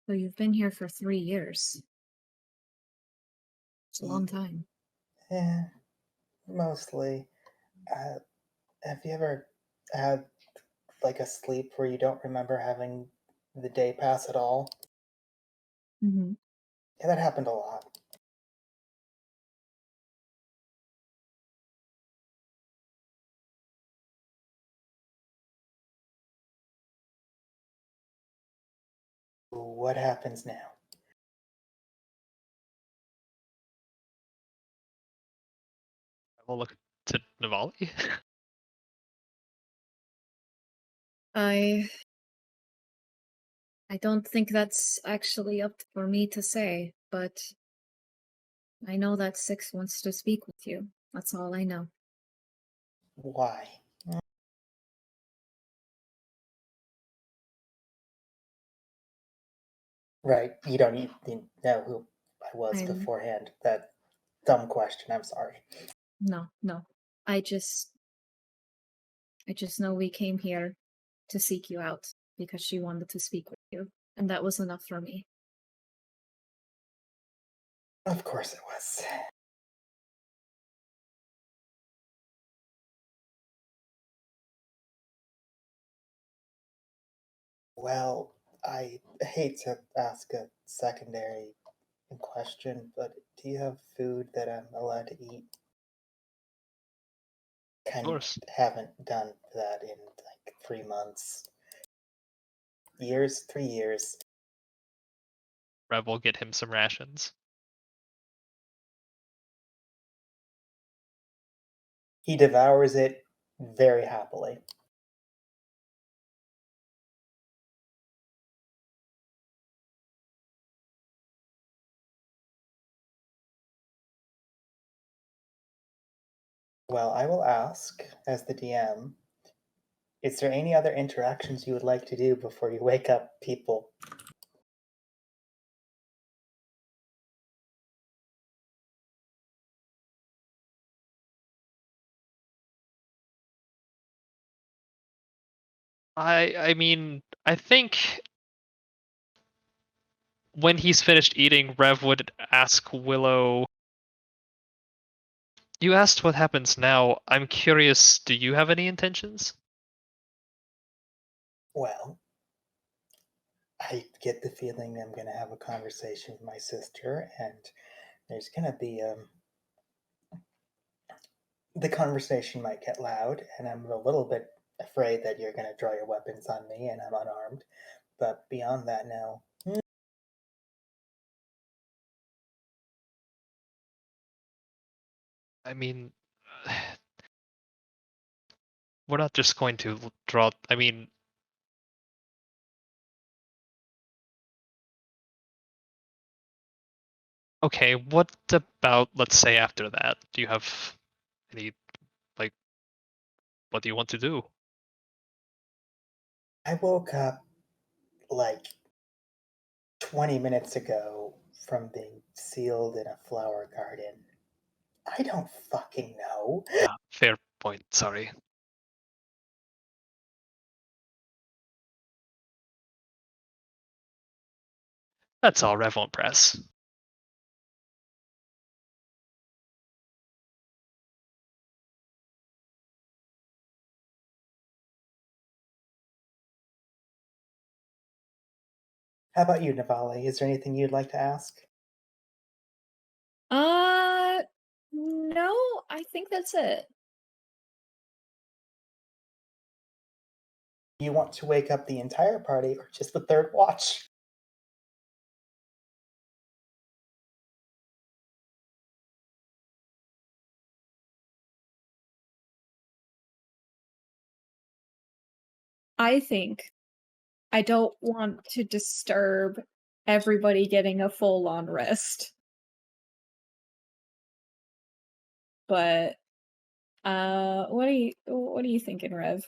So you've been here for 3 years. It's a long Ye- time. Yeah, mostly. Have you ever had like a sleep where you don't remember having the day pass at all? Mm-hmm. Yeah, that happened a lot. What happens now? We'll look to Navali. I don't think that's actually up for me to say, but I know that Six wants to speak with you. That's all I know. Why? Right, you don't even know who I was I'm beforehand. That dumb question, I'm sorry. no. I just know we came here to seek you out because she wanted to speak with you, and that was enough for me. Of course it was. Well, I hate to ask a secondary question, but do you have food that I'm allowed to eat? Of Kind course. of haven't done that in like 3 months. Years? 3 years. Rev will get him some rations. He devours it very happily. Well, I will ask, as the DM, is there any other interactions you would like to do before you wake up people? I mean, I think when he's finished eating, Rev would ask Willow. You asked what happens now. I'm curious, do you have any intentions? Well, I get the feeling I'm going to have a conversation with my sister, and there's going to be the conversation might get loud, and I'm a little bit afraid that you're going to draw your weapons on me and I'm unarmed. But beyond that, no. I mean, we're not just going to draw. I mean, okay, what about, let's say, after that? Do you have Any, like, what do you want to do? I woke up like 20 minutes ago from being sealed in a flower garden. I don't fucking know. Fair point. Sorry. That's all. Rev won't press. How about you, Navali? Is there anything you'd like to ask? No, I think that's it. You want to wake up the entire party or just the third watch? I think I don't want to disturb everybody getting a full-on rest. But what are you thinking, Rev?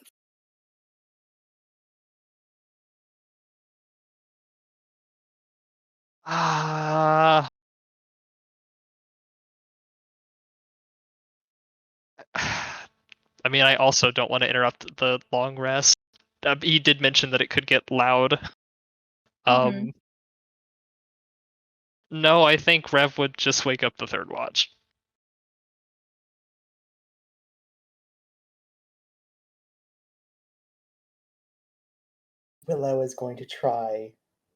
Ah. I mean, I also don't want to interrupt the long rest. He did mention that it could get loud. Mhm. No, I think Rev would just wake up the third watch. Willow is going to try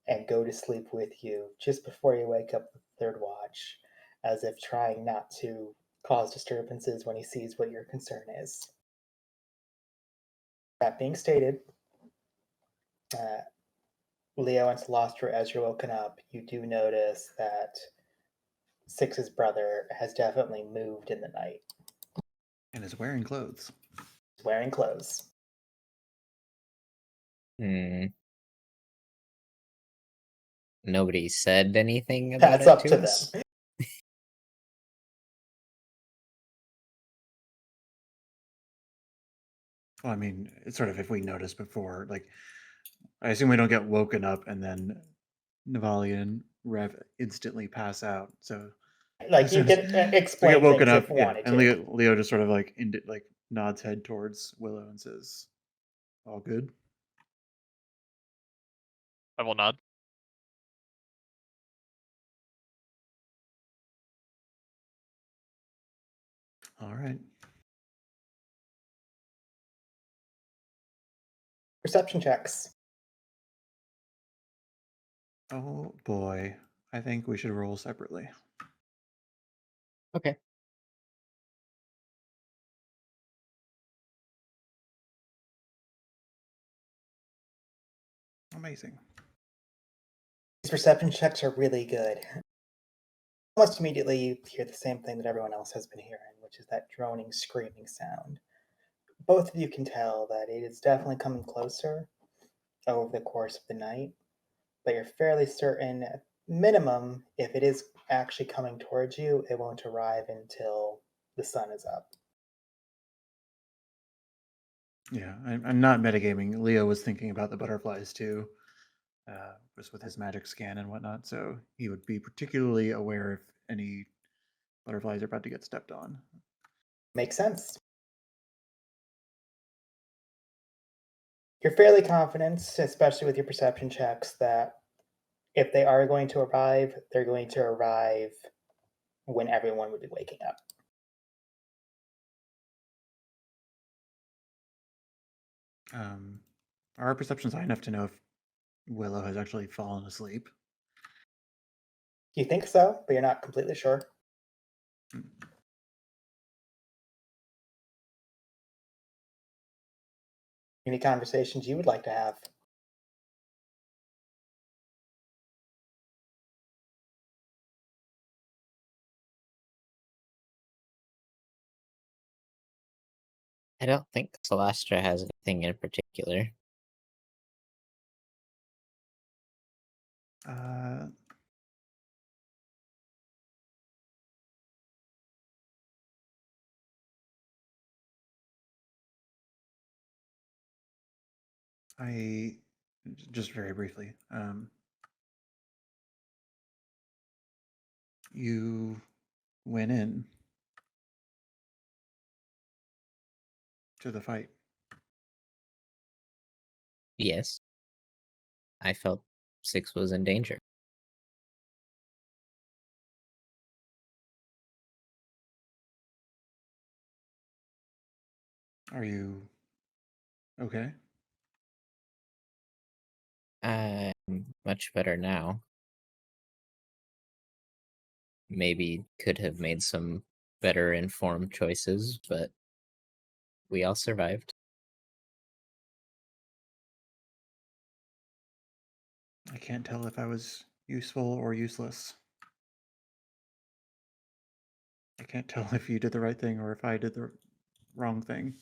and go to sleep with you just before you wake up the third watch, as if trying not to cause disturbances when he sees what your concern is. That being stated, Leo and Celestra, as you're woken up, you do notice that Six's brother has definitely moved in the night. And is wearing clothes. He's wearing clothes. Nobody said anything about That's it up to to us. them. Well, I mean, it's sort of if we notice before, like, I assume we don't get woken up and then Navali and Rev instantly pass out. So Like as you soon as could we explain get woken things up, if you yeah, wanted and to. Leo just sort of like nods head towards Willow and says, "All good." I will nod. All right. Perception checks. Oh boy, I think we should roll separately. Okay. Amazing. These perception checks are really good. Almost immediately, you hear the same thing that everyone else has been hearing, which is that droning, screaming sound. Both of you can tell that it is definitely coming closer over the course of the night, but you're fairly certain, at minimum, if it is actually coming towards you, it won't arrive until the sun is up. Yeah, I'm not metagaming. Leo was thinking about the butterflies too, just with his magic scan and whatnot. So he would be particularly aware if any butterflies are about to get stepped on. Makes sense. You're fairly confident, especially with your perception checks, that if they are going to arrive, they're going to arrive when everyone would be waking up. Are our perceptions high enough to know if Willow has actually fallen asleep? You think so, but you're not completely sure. Hmm. Any conversations you would like to have? I don't think Celestra has anything in particular. Uh, I just very briefly. You went in to the fight. Yes, I felt Six was in danger. Are you okay? I'm much better now. Maybe could have made some better informed choices, but we all survived. I can't tell if I was useful or useless. I can't tell if you did the right thing or if I did the wrong thing.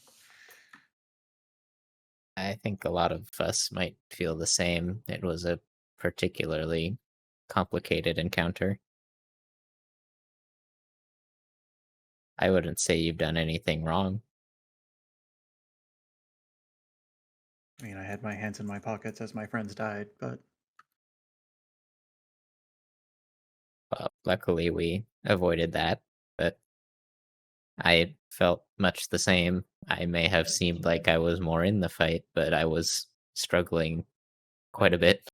I think a lot of us might feel the same. It was a particularly complicated encounter. I wouldn't say you've done anything wrong. I mean, I had my hands in my pockets as my friends died, but Luckily, we avoided that, but I felt much the same. I may have seemed like I was more in the fight, but I was struggling quite a bit.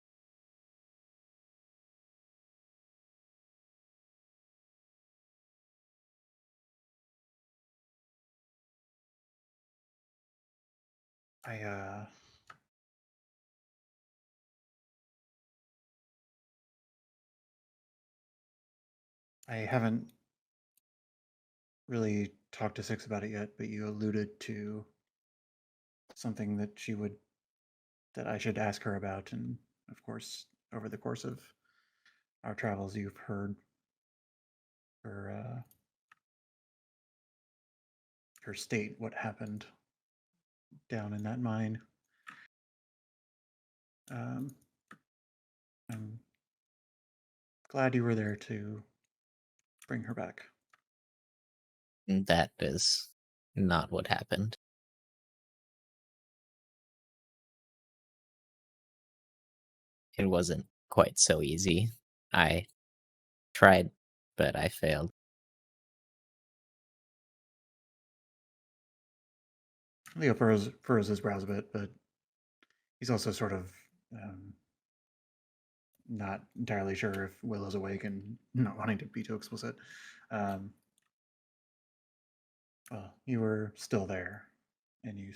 I haven't really talked to Six about it yet, but you alluded to something that that I should ask her about, and of course, over the course of our travels, you've heard her her state what happened down in that mine. I'm glad you were there to bring her back. That is not what happened. It wasn't quite so easy. I tried, but I failed. Leo furrows his brows a bit, but he's also sort of not entirely sure if Willow's awake and not wanting to be too explicit. Well, you were still there, and you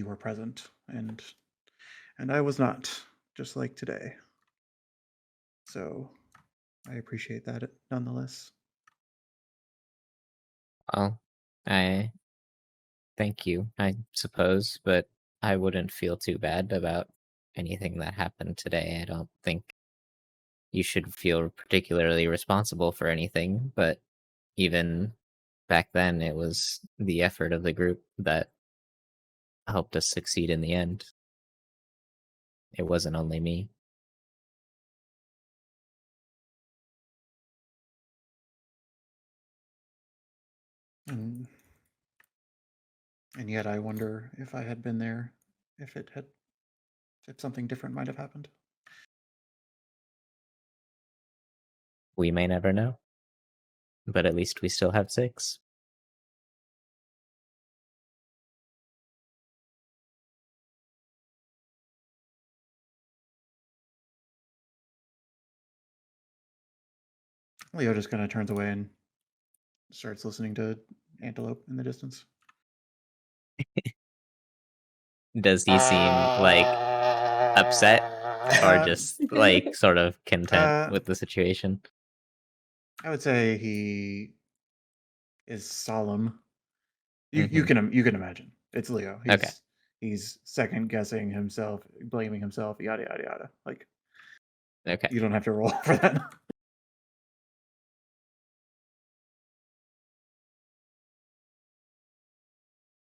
were present, and I was not, just like today. So I appreciate that nonetheless. Well, I thank you, I suppose, but I wouldn't feel too bad about anything that happened today. I don't think you should feel particularly responsible for anything, but even back then, it was the effort of the group that helped us succeed in the end. It wasn't only me. And yet I wonder if I had been there, if something different might have happened. We may never know, but at least we still have Six. Leo just kind of turns away and starts listening to Antelope in the distance. Does he seem like upset or just like sort of content with the situation? I would say he is solemn. You Mhm. you can imagine. It's Leo. Okay. He's second guessing himself, blaming himself, yada yada yada. Like Okay. you don't have to roll for that.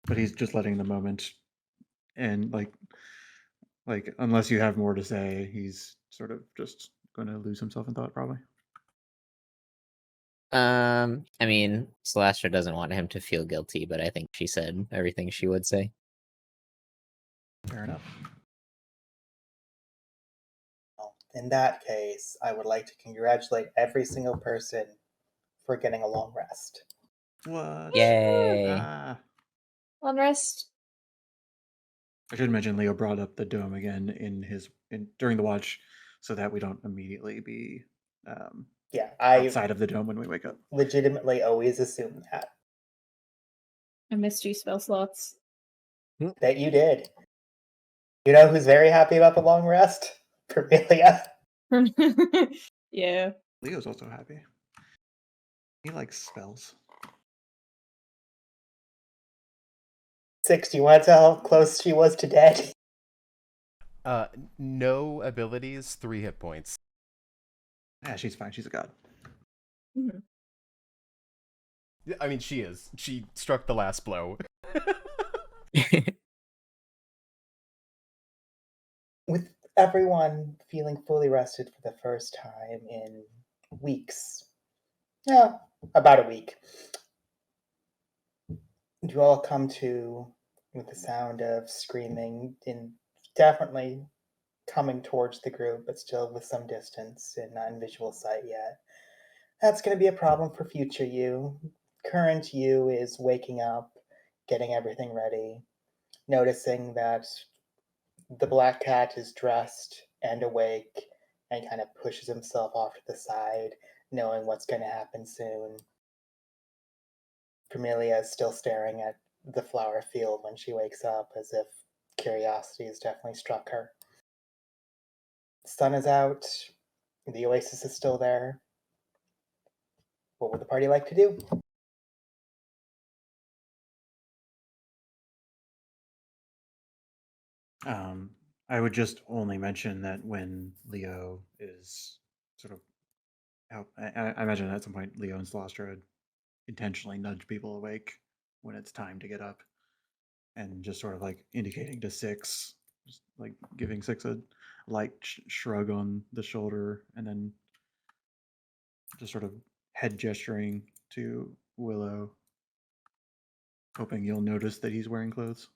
But he's just letting the moment, and like unless you have more to say, he's sort of just going to lose himself in thought, probably. I mean, Celestra doesn't want him to feel guilty, but I think she said everything she would say. Fair enough. Well, in that case, I would like to congratulate every single person for getting a long rest. What? Yay! Ah. Long rest. I should mention Leo brought up the dome again during the watch, so that we don't immediately be Yeah, I outside of the dome when we wake up. legitimately always assume that. I missed you, spell slots. That you did. You know who's very happy about the long rest? Permelia. Yeah. Leo's also happy. He likes spells. 6, do you want to tell how close she was to dead? No abilities, 3 hit points. Yeah, she's fine. She's a god. Mhm. I mean, she is. She struck the last blow. With everyone feeling fully rested for the first time in weeks. Yeah, about a week. You all come to with the sound of screaming in definitely coming towards the group, but still with some distance and not in visual sight yet. That's going to be a problem for future you. Current you is waking up, getting everything ready, noticing that the black cat is dressed and awake and kind of pushes himself off to the side, knowing what's going to happen soon. Camellia is still staring at the flower field when she wakes up, as if curiosity has definitely struck her. The sun is out, the oasis is still there. What would the party like to do? I would just only mention that when Leo is sort of out, I imagine at some point Leo and Celestra would intentionally nudge people awake when it's time to get up, and just sort of like indicating to Six, just like giving Six a light shrug on the shoulder, and then just sort of head gesturing to Willow, hoping you'll notice that he's wearing clothes.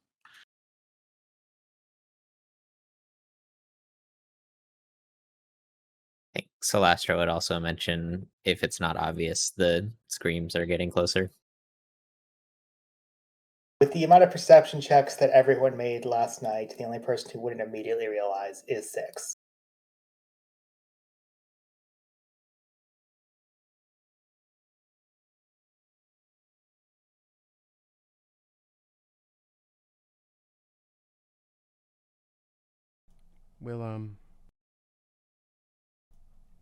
I think Celestra would also mention, if it's not obvious, the screams are getting closer. With the amount of perception checks that everyone made last night, the only person who wouldn't immediately realize is Six.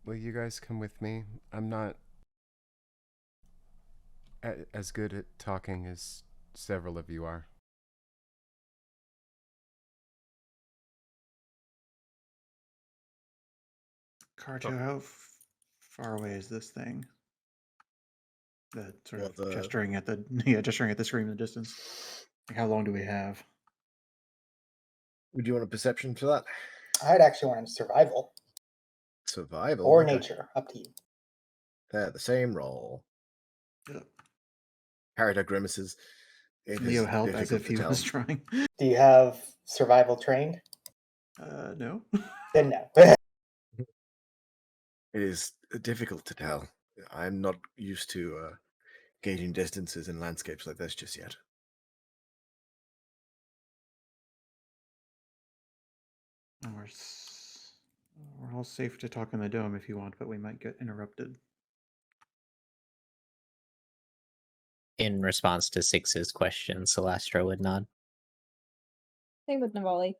Will you guys come with me? I'm not as good at talking as several of you are. Carto, how far away is this thing? That sort What, of gesturing at the gesturing at the screen in the distance. Like, how long do we have? Would you want a perception for that? I'd actually want survival Survival? or Okay. nature, up to you. They're the same roll. Yeah. Harita grimaces. It Leo is help as difficult if to he tell. was trying. Do you have survival trained? No. Then no. It is difficult to tell. I'm not used to gauging distances in landscapes like this just yet. We're all safe to talk in the dome if you want, but we might get interrupted. In response to Six's question, Celestra would nod. Same with Navali.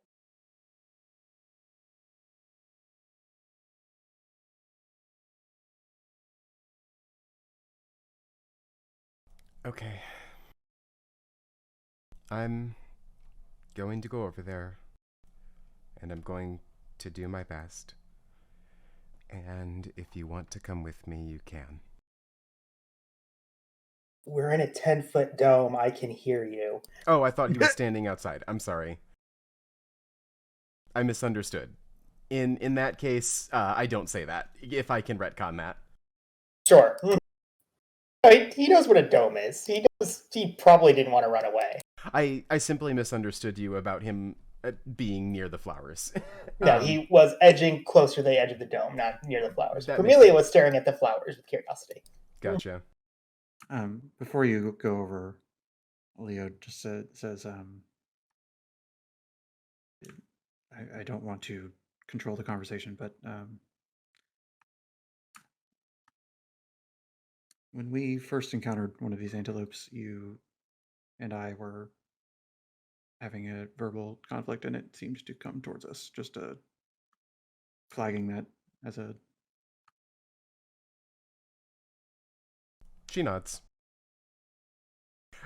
Okay. I'm going to go over there, and I'm going to do my best. And if you want to come with me, you can. We're in a 10-foot dome. I can hear you. Oh, I thought he was standing outside. I'm sorry. I misunderstood. In that case, I don't say that, if I can retcon that. Sure. He knows what a dome is. He probably didn't want to run away. I simply misunderstood you about him being near the flowers. No, he was edging closer to the edge of the dome, not near the flowers. That makes Cornelia sense. was staring at the flowers with curiosity. Gotcha. Before you go over, Leo just says, I don't want to control the conversation, but when we first encountered one of these antelopes, you and I were having a verbal conflict, and it seemed to come towards us. Just flagging that as a... She nods.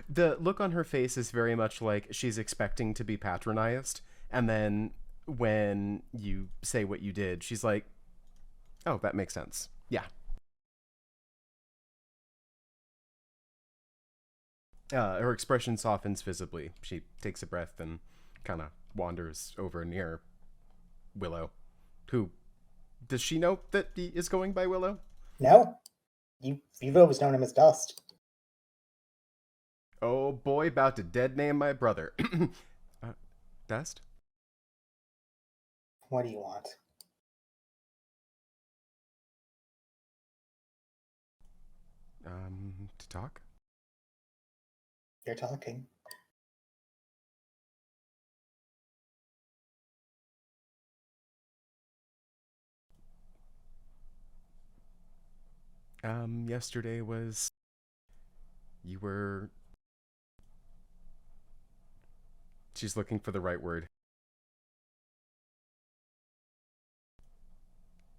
The look on her face is very much like she's expecting to be patronized, and then when you say what you did, she's like, oh, that makes sense. Yeah. Her expression softens visibly. She takes a breath and kind of wanders over near Willow, who... Does she know that he is going by Willow? No. You've always known him as Dust. Oh boy, about to dead name my brother. Dust? What do you want? To talk? You're talking. Yesterday was... You were... She's looking for the right word.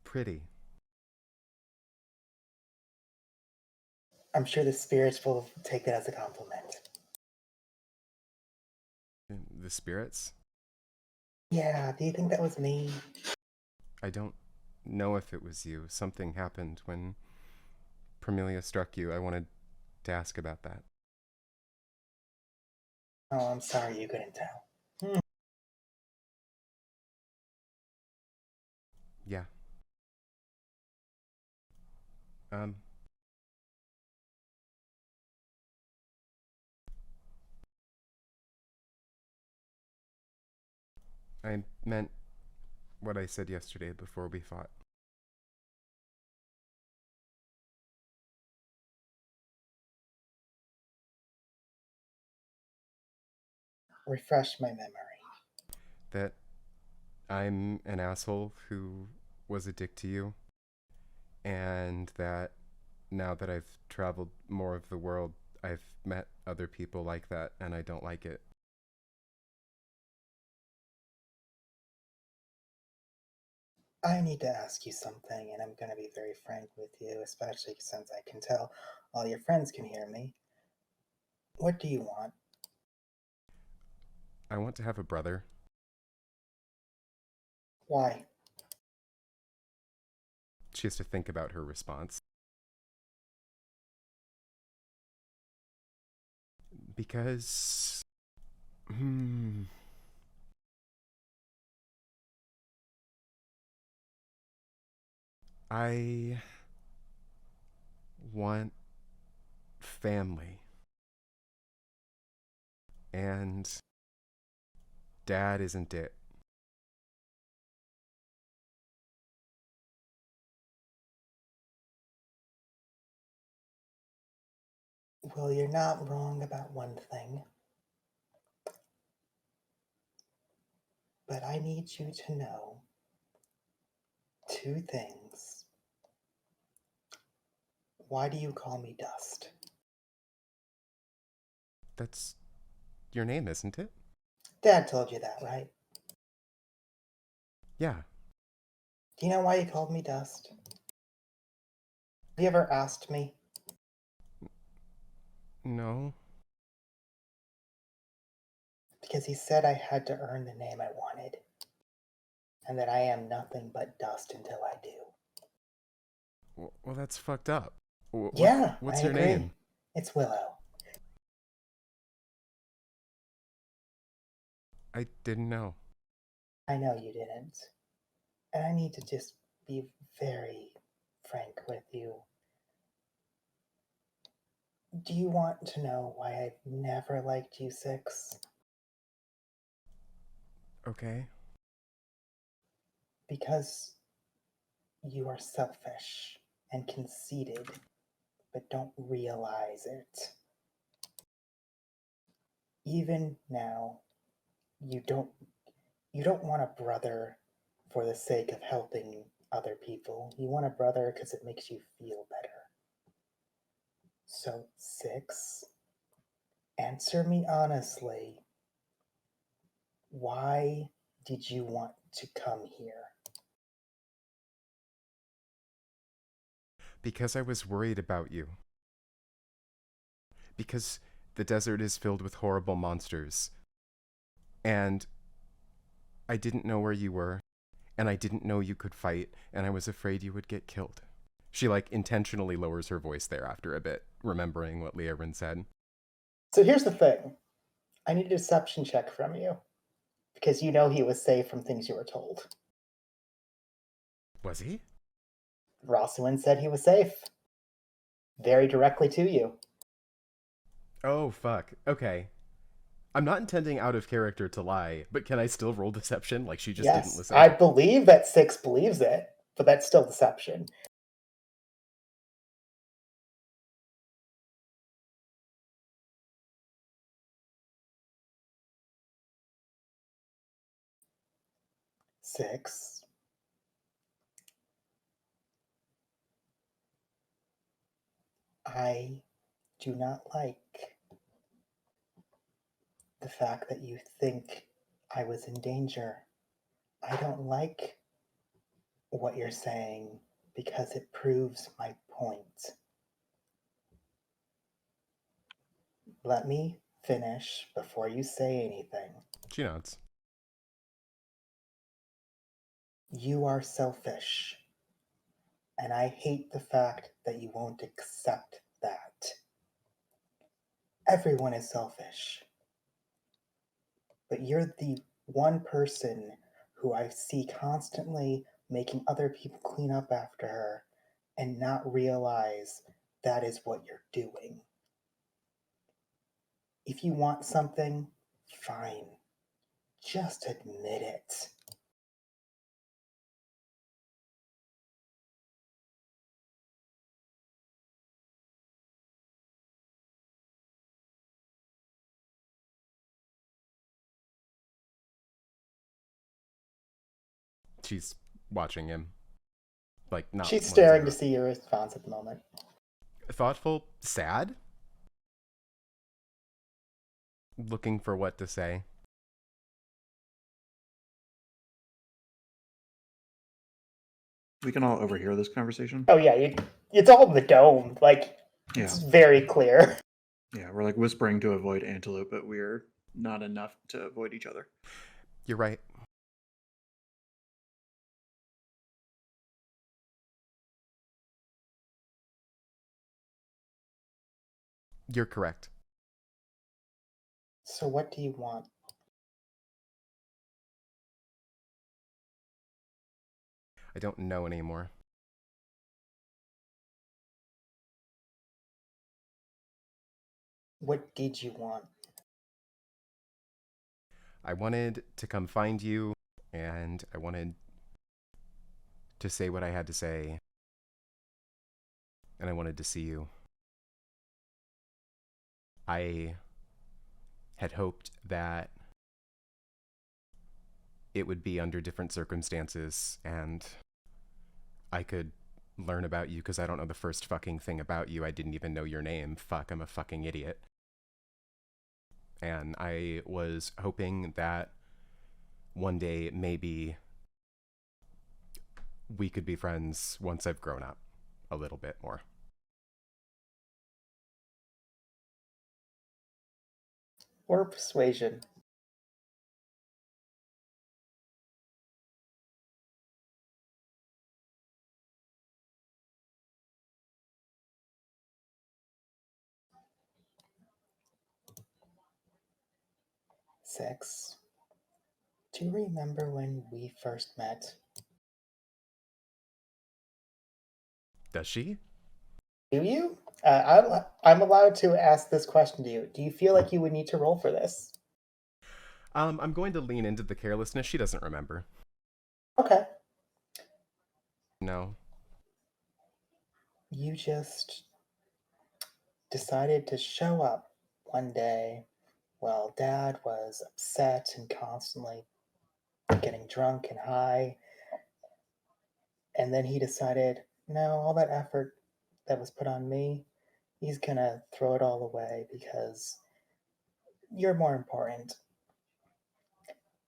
Pretty. I'm sure the spirits will take that as a compliment. The spirits? Yeah, do you think that was me? I don't know if it was you. Something happened when Promelia struck you. I wanted to ask about that. Oh, I'm sorry you couldn't tell. Yeah. I meant what I said yesterday before we fought. Refresh my memory. That I'm an asshole who was a dick to you, and that now that I've traveled more of the world, I've met other people like that, and I don't like it. I need to ask you something, and I'm going to be very frank with you, especially since I can tell all your friends can hear me. What do you want? I want to have a brother. Why? She has to think about her response. Because... I want family. And Dad isn't it. Well, you're not wrong about one thing. But I need you to know two things. Why do you call me Dust? That's your name, isn't it? Dad told you that, right? Yeah. Do you know why he called me Dust? Have you ever asked me? No. Because he said I had to earn the name I wanted. And that I am nothing but dust until I do. Well, that's fucked up. Yeah, what's I your agree. name? It's Willow. I didn't know. I know you didn't. And I need to just be very frank with you. Do you want to know why I've never liked you, Six? Okay. Because you are selfish and conceited, but don't realize it. Even now, you don't want a brother for the sake of helping other people. You want a brother because it makes you feel better. So, Six, answer me honestly. Why did you want to come here? Because I was worried about you. Because the desert is filled with horrible monsters. And I didn't know where you were. And I didn't know you could fight. And I was afraid you would get killed. She, intentionally lowers her voice there after a bit, remembering what Leorin said. So here's the thing. I need a deception check from you. Because you know he was safe from things you were told. Was he? Roslyn said he was safe. Very directly to you. Oh, fuck. Okay. I'm not intending out of character to lie, but can I still roll deception? She just didn't Yes, listen. I believe that Six believes it, but that's still deception. Six. I do not like the fact that you think I was in danger. I don't like what you're saying because it proves my point. Let me finish before you say anything. She nods. You are selfish. And I hate the fact that you won't accept that. Everyone is selfish. But you're the one person who I see constantly making other people clean up after her and not realize that is what you're doing. If you want something, fine. Just admit it. She's watching him. Not She's one staring zero. to see your response at the moment. Thoughtful, sad? Looking for what to say. We can all overhear this conversation. Oh yeah, it's all in the dome. It's very clear. Yeah, we're whispering to avoid Antelope, but we're not enough to avoid each other. You're right. You're correct. So what do you want? I don't know anymore. What did you want? I wanted to come find you, and I wanted to say what I had to say, and I wanted to see you. I had hoped that it would be under different circumstances, and I could learn about you, because I don't know the first fucking thing about you. I didn't even know your name. Fuck, I'm a fucking idiot. And I was hoping that one day maybe we could be friends once I've grown up a little bit more. Or persuasion. Six. Do you remember when we first met? Does she? Do you? I'm allowed to ask this question to you. Do you feel like you would need to roll for this? I'm going to lean into the carelessness. She doesn't remember. Okay. No. You just decided to show up one day while Dad was upset and constantly getting drunk and high. And then he decided, no, all that effort that was put on me, he's gonna throw it all away because you're more important.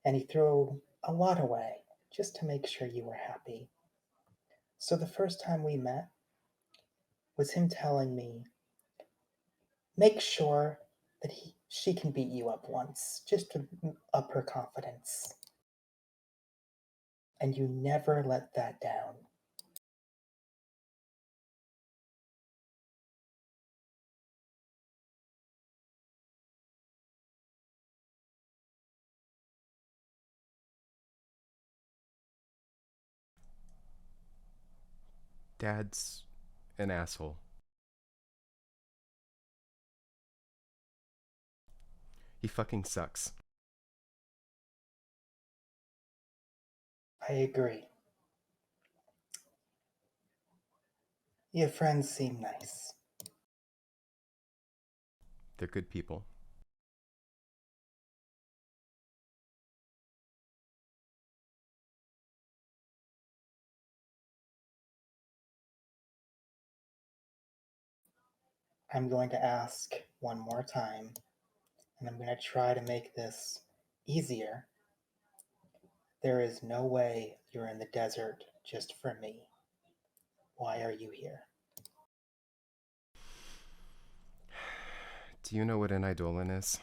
And he threw a lot away just to make sure you were happy. So the first time we met was him telling me, make sure that she can beat you up once, just to up her confidence. And you never let that down. Dad's an asshole. He fucking sucks. I agree. Your friends seem nice. They're good people. I'm going to ask one more time, and I'm going to try to make this easier. There is no way you're in the desert just for me. Why are you here? Do you know what an eidolon is?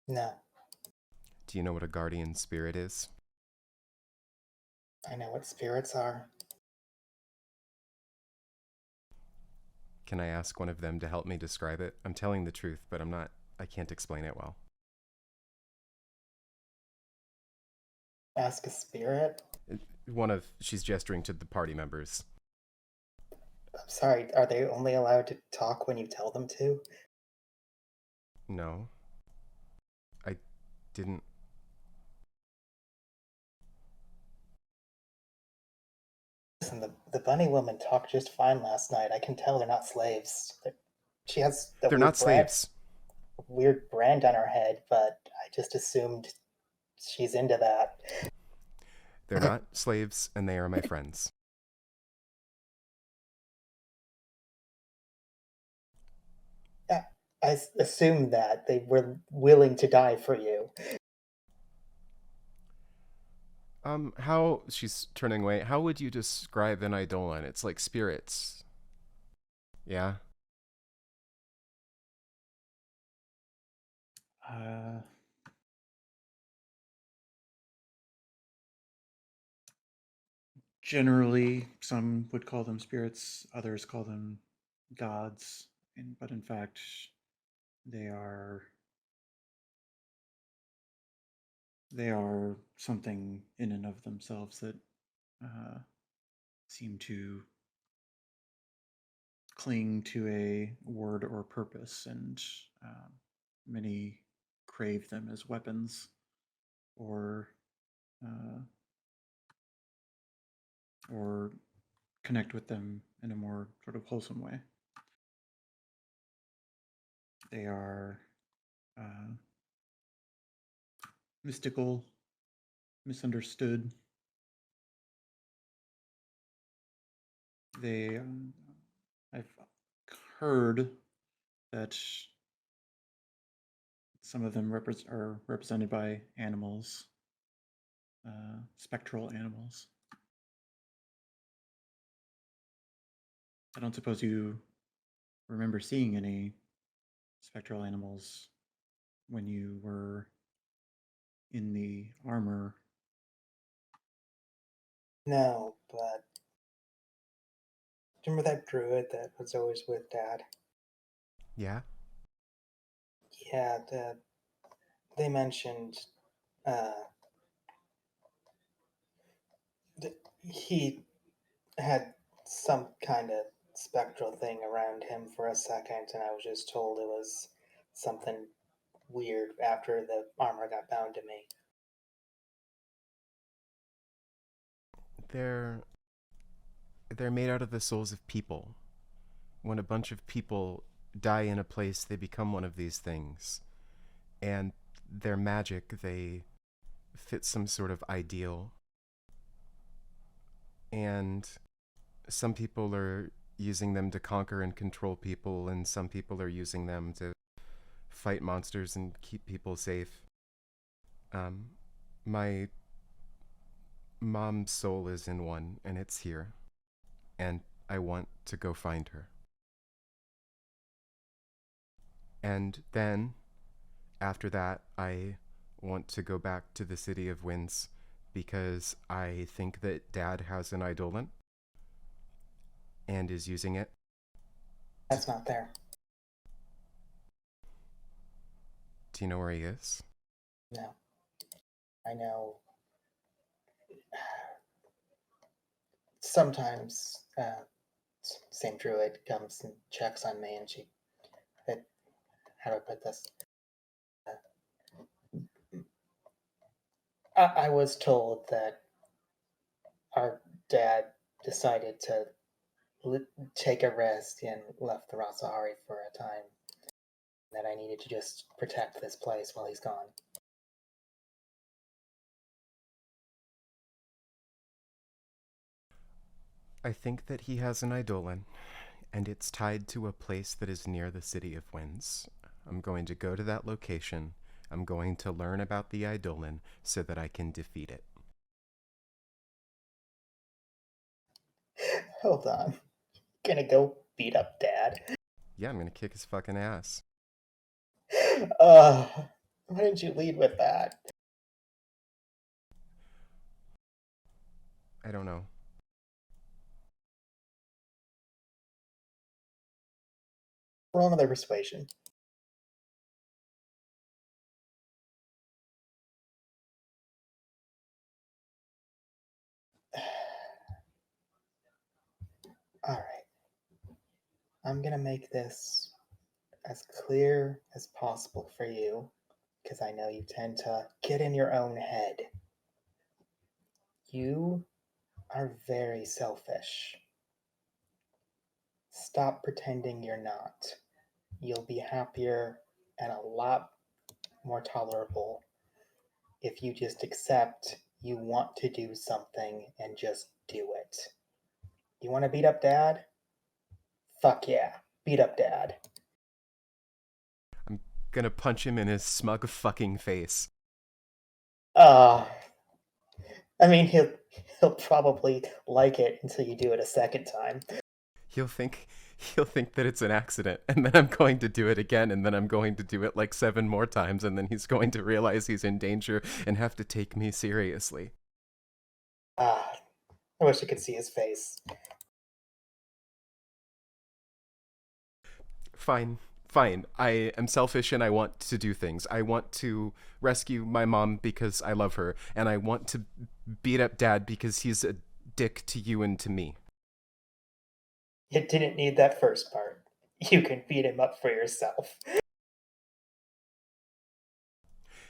No, Do you know what a guardian spirit is? I know what spirits are. Can I ask one of them to help me describe it? I'm telling the truth, but I can't explain it well. Ask a spirit? She's gesturing to the party members. I'm sorry, are they only allowed to talk when you tell them to? No. I didn't. Listen, the bunny woman talked just fine last night. I can tell they're not slaves. She has that They're not slaves. Weird brand on her head, but I just assumed she's into that. They're not slaves, and they are my friends. I assumed that they were willing to die for you. She's turning away. How would you describe an eidolon? It's like spirits. Yeah? Generally, some would call them spirits, others call them gods, but in fact, they are something in and of themselves that seem to cling to a word or purpose, and many crave them as weapons or uh, or connect with them in a more sort of wholesome way. They are mystical, misunderstood. I've heard that some of them are represented by animals, spectral animals. I don't suppose you remember seeing any spectral animals when you were in the armor. No, but remember that druid that was always with Dad? Yeah? Yeah, they mentioned he had some kind of spectral thing around him for a second, and I was just told it was something weird after the armor got bound to me. They're made out of the souls of people. When a bunch of people die in a place, they become one of these things. And they're magic. They fit some sort of ideal. And some people are using them to conquer and control people, and some people are using them to fight monsters and keep people safe. My mom's soul is in one, and it's here. And I want to go find her. And then, after that, I want to go back to the City of Winds because I think that Dad has an eidolon and is using it. That's not there. Do you know where he is? No. I know. Sometimes, same druid comes and checks on me, and how do I put this? I was told that our dad decided to take a rest and left the Rasahari for a time. That I needed to just protect this place while he's gone. I think that he has an eidolon, and it's tied to a place that is near the City of Winds. I'm going to go to that location. I'm going to learn about the eidolon so that I can defeat it. Hold on. Gonna go beat up Dad? Yeah, I'm gonna kick his fucking ass. Why didn't you lead with that? I don't know. Roll another persuasion. Alright. I'm gonna make this as clear as possible for you, because I know you tend to get in your own head. You are very selfish. Stop pretending you're not. You'll be happier and a lot more tolerable if you just accept you want to do something and just do it. You want to beat up Dad? Fuck yeah, beat up Dad. I'm gonna punch him in his smug fucking face. I mean, he'll probably like it until you do it a second time. He'll think that it's an accident, and then I'm going to do it again, and then I'm going to do it like 7 more times, and then he's going to realize he's in danger and have to take me seriously. I wish I could see his face. Fine. I am selfish and I want to do things. I want to rescue my mom because I love her, and I want to beat up Dad because he's a dick to you and to me. You didn't need that first part. You can beat him up for yourself.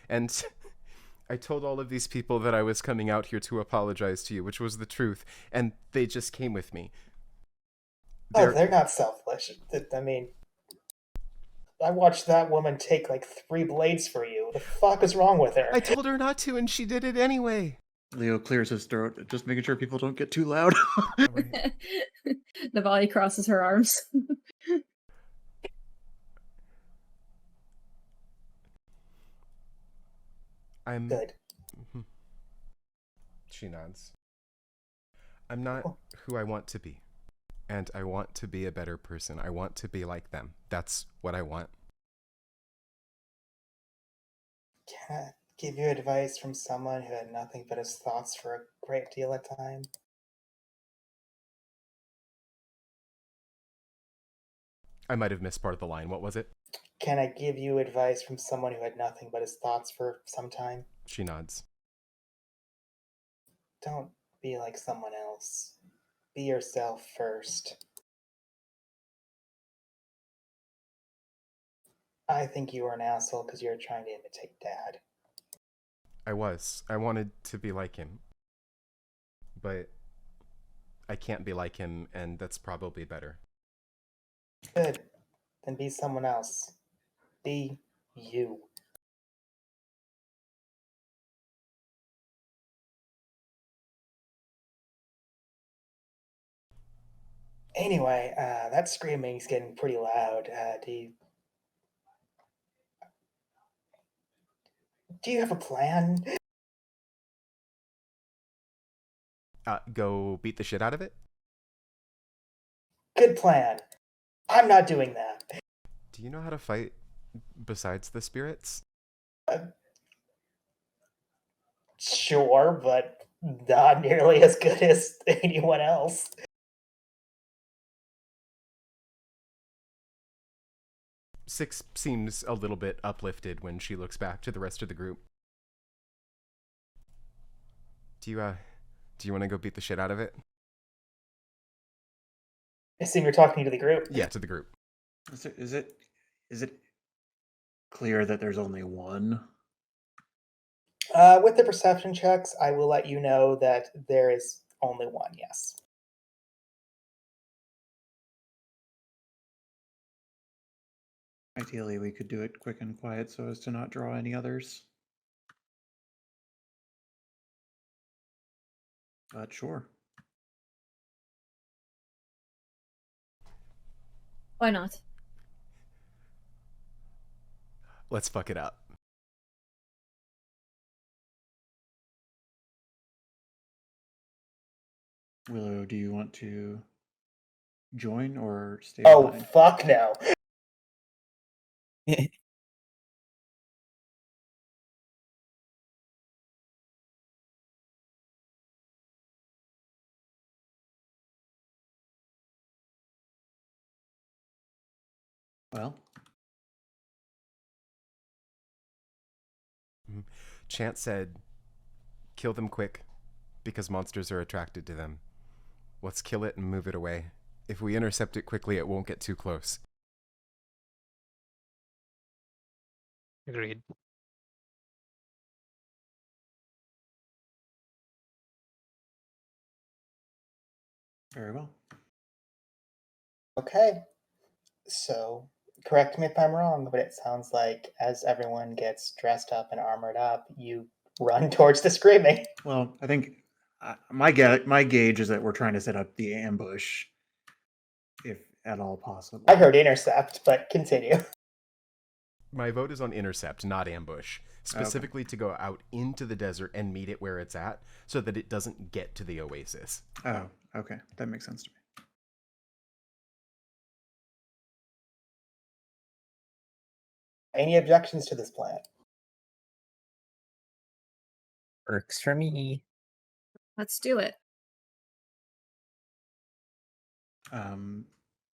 And I told all of these people that I was coming out here to apologize to you, which was the truth, and they just came with me. They're not selfish. I mean, I watched that woman take like 3 blades for you. The fuck is wrong with her? I told her not to, and she did it anyway. Leo clears his throat, just making sure people don't get too loud. Navali crosses her arms. I'm good. She nods. I'm not who I want to be. And I want to be a better person. I want to be like them. That's what I want. Can I give you advice from someone who had nothing but his thoughts for a great deal of time? I might have missed part of the line. What was it? Can I give you advice from someone who had nothing but his thoughts for some time? She nods. Don't be like someone else. Be yourself first. I think you were an asshole because you were trying to imitate Dad. I was. I wanted to be like him. But I can't be like him, and that's probably better. Good. Then be someone else. Be you. Anyway, that screaming's getting pretty loud. Do you have a plan? Go beat the shit out of it? Good plan. I'm not doing that. Do you know how to fight besides the spirits? Sure, but not nearly as good as anyone else. Six seems a little bit uplifted when she looks back to the rest of the group. Do you want to go beat the shit out of it? I assume you're talking to the group. Yeah, to the group. Is it clear that there's only one? With the perception checks, I will let you know that there is only one, yes. Ideally, we could do it quick and quiet so as to not draw any others. But sure. Why not? Let's fuck it up. Willow, do you want to join or stay Oh, behind? fuck no. Well, Chance said, kill them quick, because monsters are attracted to them. Let's kill it and move it away. If we intercept it quickly, it won't get too close. Agreed. very well. Okay. So, correct me if I'm wrong, but it sounds like as everyone gets dressed up and armored up, you run towards the screaming. Well, I think my gauge is that we're trying to set up the ambush, if at all possible. I heard intercept, but continue. My vote is on intercept, not ambush. Specifically to go out into the desert and meet it where it's at, so that it doesn't get to the oasis. Oh, okay. That makes sense to me. Any objections to this plan? Works for me. Let's do it.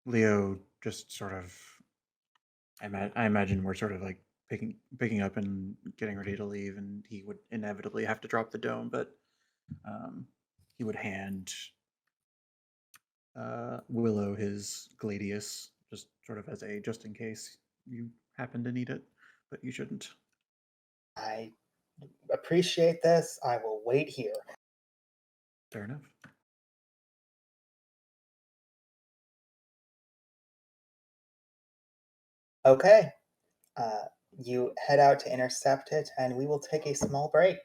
Leo just sort of. I imagine we're sort of like picking up and getting ready to leave, and he would inevitably have to drop the dome, but he would hand Willow his gladius, just sort of as a just in case you happen to need it, but you shouldn't. I appreciate this. I will wait here. Fair enough. Okay. You head out to intercept it, and we will take a small break.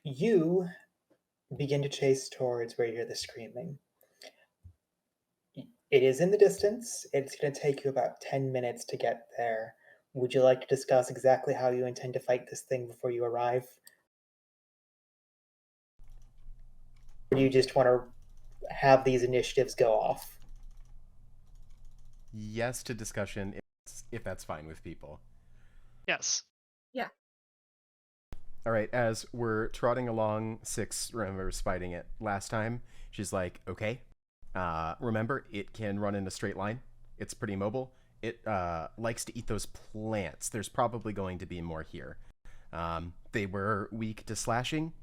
You begin to chase towards where you hear the screaming. It is in the distance. It's going to take you about 10 minutes to get there. Would you like to discuss exactly how you intend to fight this thing before you arrive? Or do you just want to have these initiatives go off? Yes to discussion, if that's fine with people. Yes. All right, as we're trotting along, Six remembers fighting it last time. She's like, okay, remember, it can run in a straight line. It's pretty mobile. It likes to eat those plants. There's probably going to be more here. They were weak to slashing,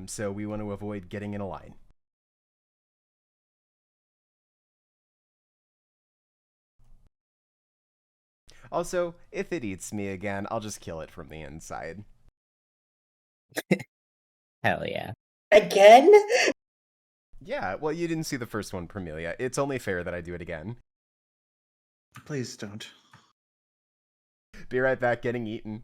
so we want to avoid getting in a line. Also, if it eats me again, I'll just kill it from the inside. Hell yeah. Again? Yeah, well, you didn't see the first one, Permelia. It's only fair that I do it again. Please don't. Be right back, getting eaten.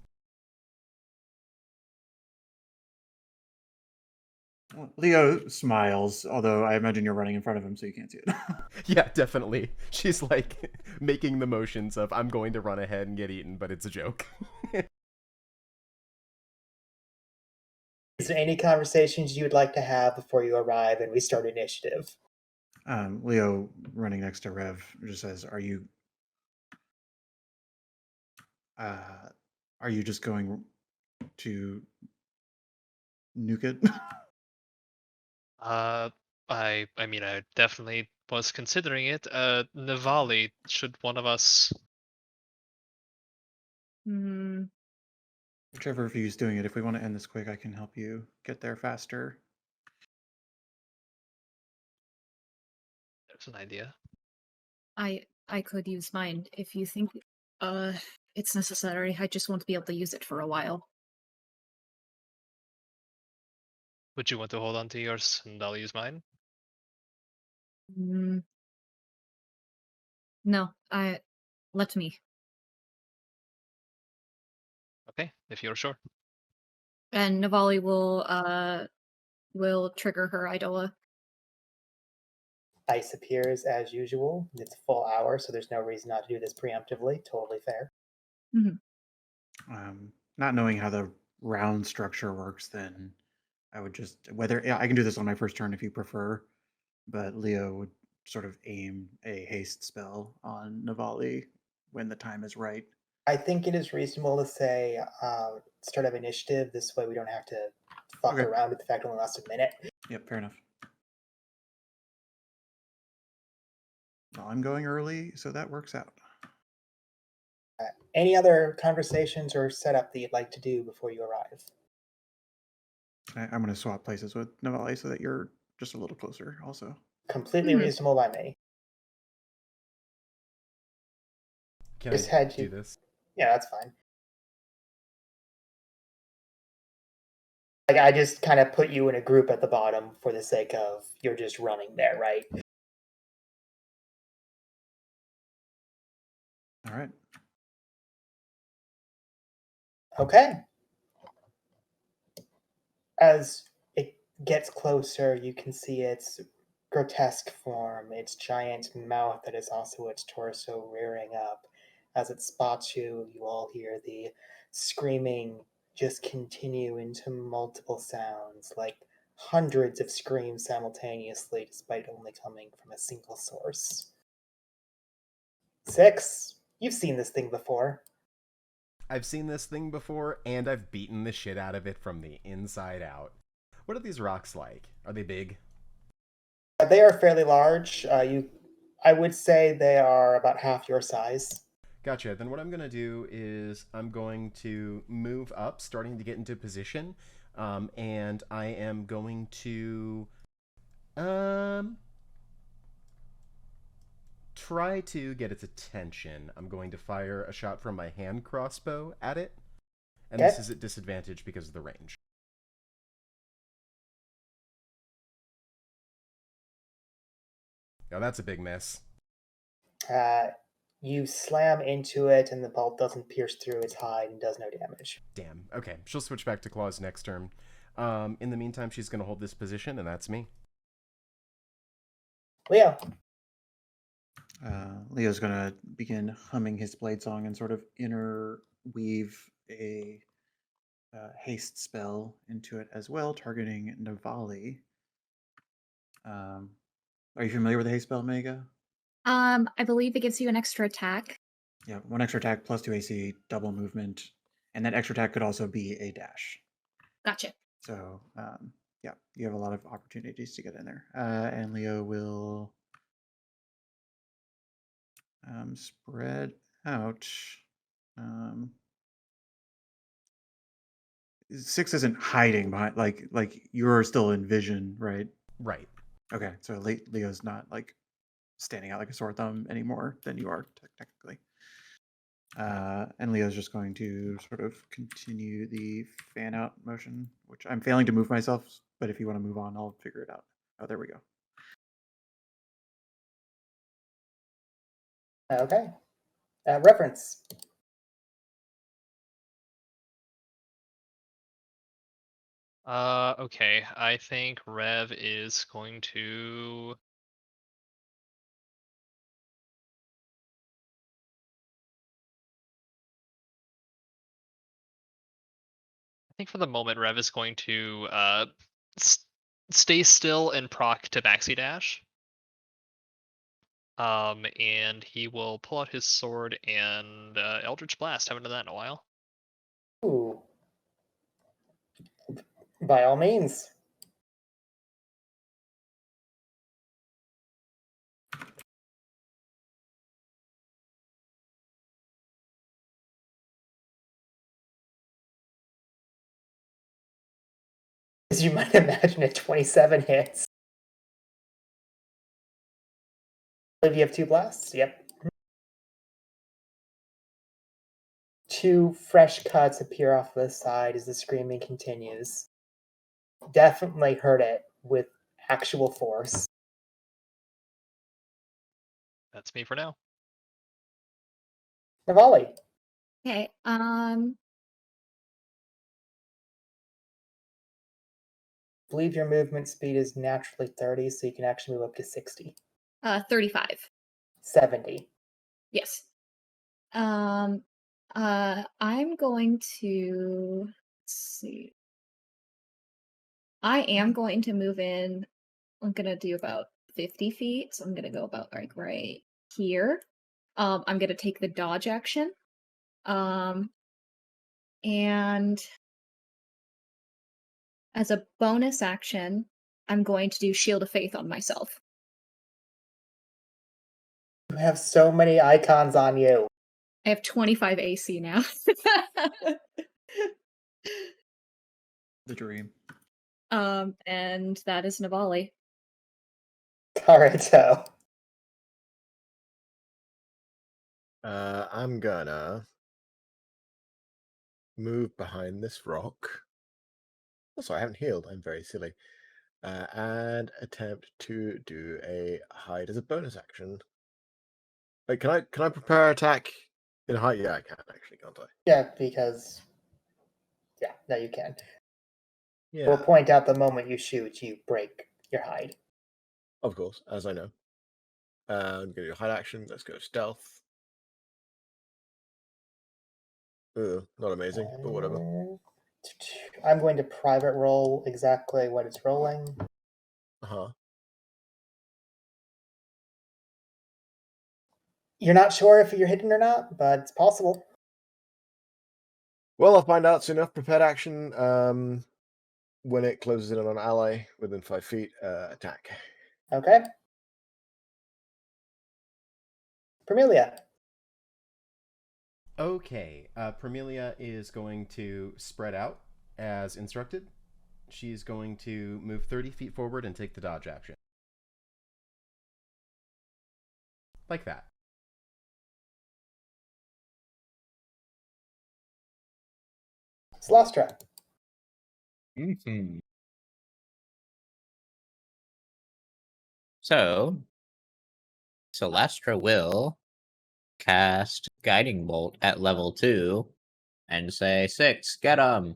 Well, Leo smiles, although I imagine you're running in front of him so you can't see it. Yeah, definitely. She's like making the motions of I'm going to run ahead and get eaten, but it's a joke. Is there any conversations you would like to have before you arrive and we start initiative? Leo, running next to Rev, just says, Are you just going to nuke it?" I mean, I definitely was considering it. Navali, should one of us? Hmm. Whichever of you is doing it, if we want to end this quick, I can help you get there faster. There's an idea. I could use mine if you think it's necessary. I just won't be able to use it for a while. Would you want to hold on to yours and I'll use mine? Mm, no, let me. Okay, if you're sure. And Navali will trigger her Idola. Ice appears as usual. It's a full hour, so there's no reason not to do this preemptively. Totally fair. Not knowing how the round structure works, then I would just I can do this on my first turn if you prefer, but Leo would sort of aim a haste spell on Navali when the time is right. I think it is reasonable to say start of initiative. This way we don't have to fuck Okay. around with the fact it only lasts a minute. Yep, fair enough. Well, I'm going early, so that works out. Any other conversations or setup that you'd like to do before you arrive? I'm going to swap places with Navali so that you're just a little closer also. Completely reasonable by me. Can Just I had do you. this? Yeah, that's fine. Like I just kind of put you in a group at the bottom for the sake of you're just running there, right? All right. Okay. As it gets closer, you can see its grotesque form, its giant mouth that is also its torso rearing up. As it spots you, you all hear the screaming just continue into multiple sounds, like hundreds of screams simultaneously, despite only coming from a single source. 6. You've seen this thing before. I've seen this thing before, and I've beaten the shit out of it from the inside out. What are these rocks like? Are they big? They are fairly large. I would say they are about half your size. Gotcha. Then what I'm going to do is I'm going to move up, starting to get into position, and I am going to try to get its attention. I'm going to fire a shot from my hand crossbow at it, and Okay. this is at disadvantage because of the range. Oh, that's a big miss. You slam into it, and the bolt doesn't pierce through its hide and does no damage. Damn. Okay, she'll switch back to claws next turn. In the meantime, she's going to hold this position, and that's me. Leo. Leo's going to begin humming his blade song and sort of interweave a haste spell into it as well, targeting Navali. Are you familiar with the haste spell, Mega? I believe it gives you an extra attack. Yeah, 1 extra attack, +2 AC, double movement, and that extra attack could also be a dash. Gotcha. So, yeah, you have a lot of opportunities to get in there. And Leo will spread out. 6 isn't hiding behind, like you're still in vision, right? Right. Okay, so Leo's not like standing out like a sore thumb anymore than you are technically. And Leo's just going to sort of continue the fan out motion, which I'm failing to move myself, but if you want to move on, I'll figure it out. Oh, there we go. Okay. Reference. Okay. I think Rev is going to. I think for the moment, Rev is going to stay still and proc to Tabaxi Dash. And he will pull out his sword and Eldritch Blast. Haven't done that in a while. Ooh. By all means. As you might imagine, at 27 hits. I believe you have 2 blasts? Yep. 2 fresh cuts appear off the side as the screaming continues. Definitely hurt it with actual force. That's me for now. Navali. Okay. I believe your movement speed is naturally 30, so you can actually move up to 60. 35. 70. Yes. I'm going to let's see. I am going to move in. I'm gonna do about 50 feet, so I'm gonna go about like right here. I'm gonna take the dodge action. And as a bonus action, I'm going to do Shield of Faith on myself. You have so many icons on you. I have 25 AC now. The dream. And that is Navali. Karuto. I'm gonna move behind this rock. Also, I haven't healed. I'm very silly. And attempt to do a hide as a bonus action. Wait, can I prepare attack in hide? Yeah, I can actually, can't I? Yeah, because... Yeah, no, you can. Yeah, We'll point out the moment you shoot, you break your hide. of course, as I know. I'm gonna do a hide action. Let's go stealth. Ugh, not amazing, but whatever. I'm going to private roll exactly what it's rolling. Uh-huh. You're not sure if you're hidden or not, but it's possible. Well, I'll find out soon enough. Prepared action. When it closes in on an ally within 5 feet, attack. Okay. Permelia. Okay. Permelia is going to spread out as instructed. She's going to move 30 feet forward and take the dodge action. Like that. Celestra. So, Celestra will cast Guiding Bolt at level 2 and say, 6, get him.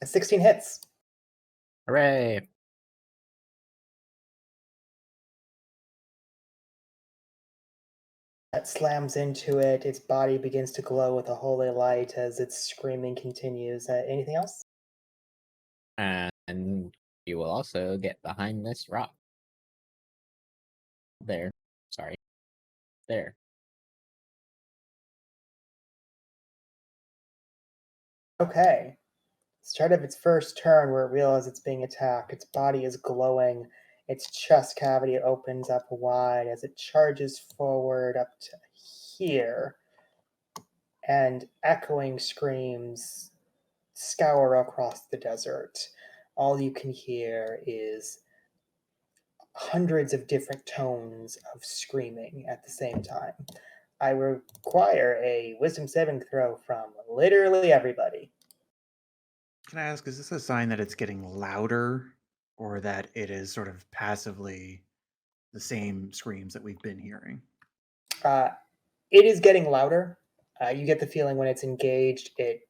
16 hits. Hooray. That slams into it. Its body begins to glow with a holy light as its screaming continues. Anything else? And you will also get behind this rock. There. Sorry. There. Okay. Start of its first turn where it realizes it's being attacked. Its body is glowing Its chest cavity opens up wide as it charges forward up to here, and echoing screams scour across the desert. All you can hear is hundreds of different tones of screaming at the same time. I require a wisdom saving throw from literally everybody. Can I ask, is this a sign that it's getting louder or that it is sort of passively the same screams that we've been hearing? It is getting louder. You get the feeling when it's engaged, it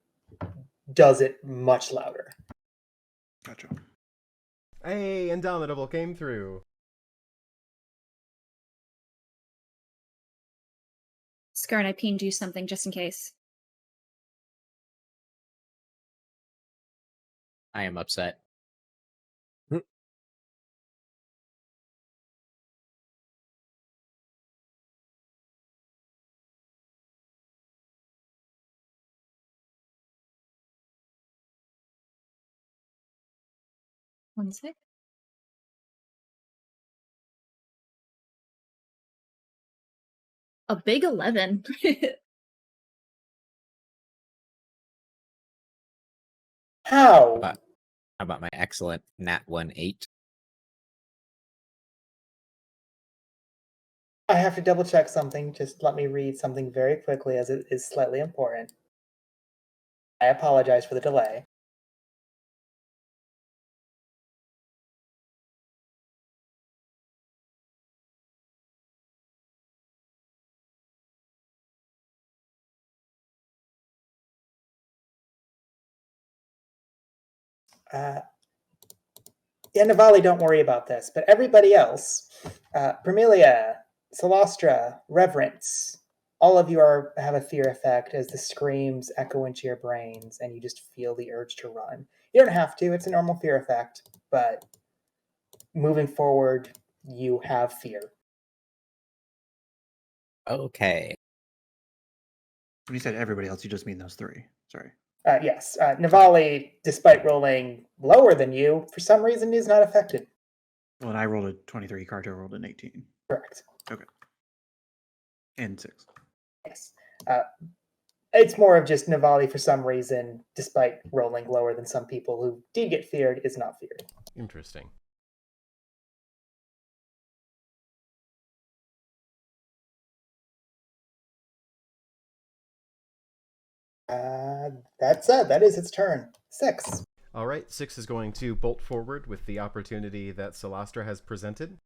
does it much louder. Gotcha. Hey, Indomitable came through. Scarn, I pinged you something just in case. I am upset. One sec. A big 11. How? How about my excellent nat 1-8? I have to double check something. Just let me read something very quickly as it is slightly important. I apologize for the delay. Yeah, Navali, don't worry about this. But everybody else, Vermilia, Celestra, Reverence, all of you have a fear effect as the screams echo into your brains and you just feel the urge to run. You don't have to, it's a normal fear effect, but moving forward, you have fear. Okay. When you said everybody else, you just mean those three. Sorry. Yes, Navali, despite rolling lower than you, for some reason is not affected. Well, and I rolled a 23, Carto rolled an 18. Correct. Okay. And 6. Yes. It's more of just Navali, for some reason, despite rolling lower than some people who did get feared, is not feared. Interesting. That said, that is its turn. 6. All right, 6 is going to bolt forward with the opportunity that Celastra has presented.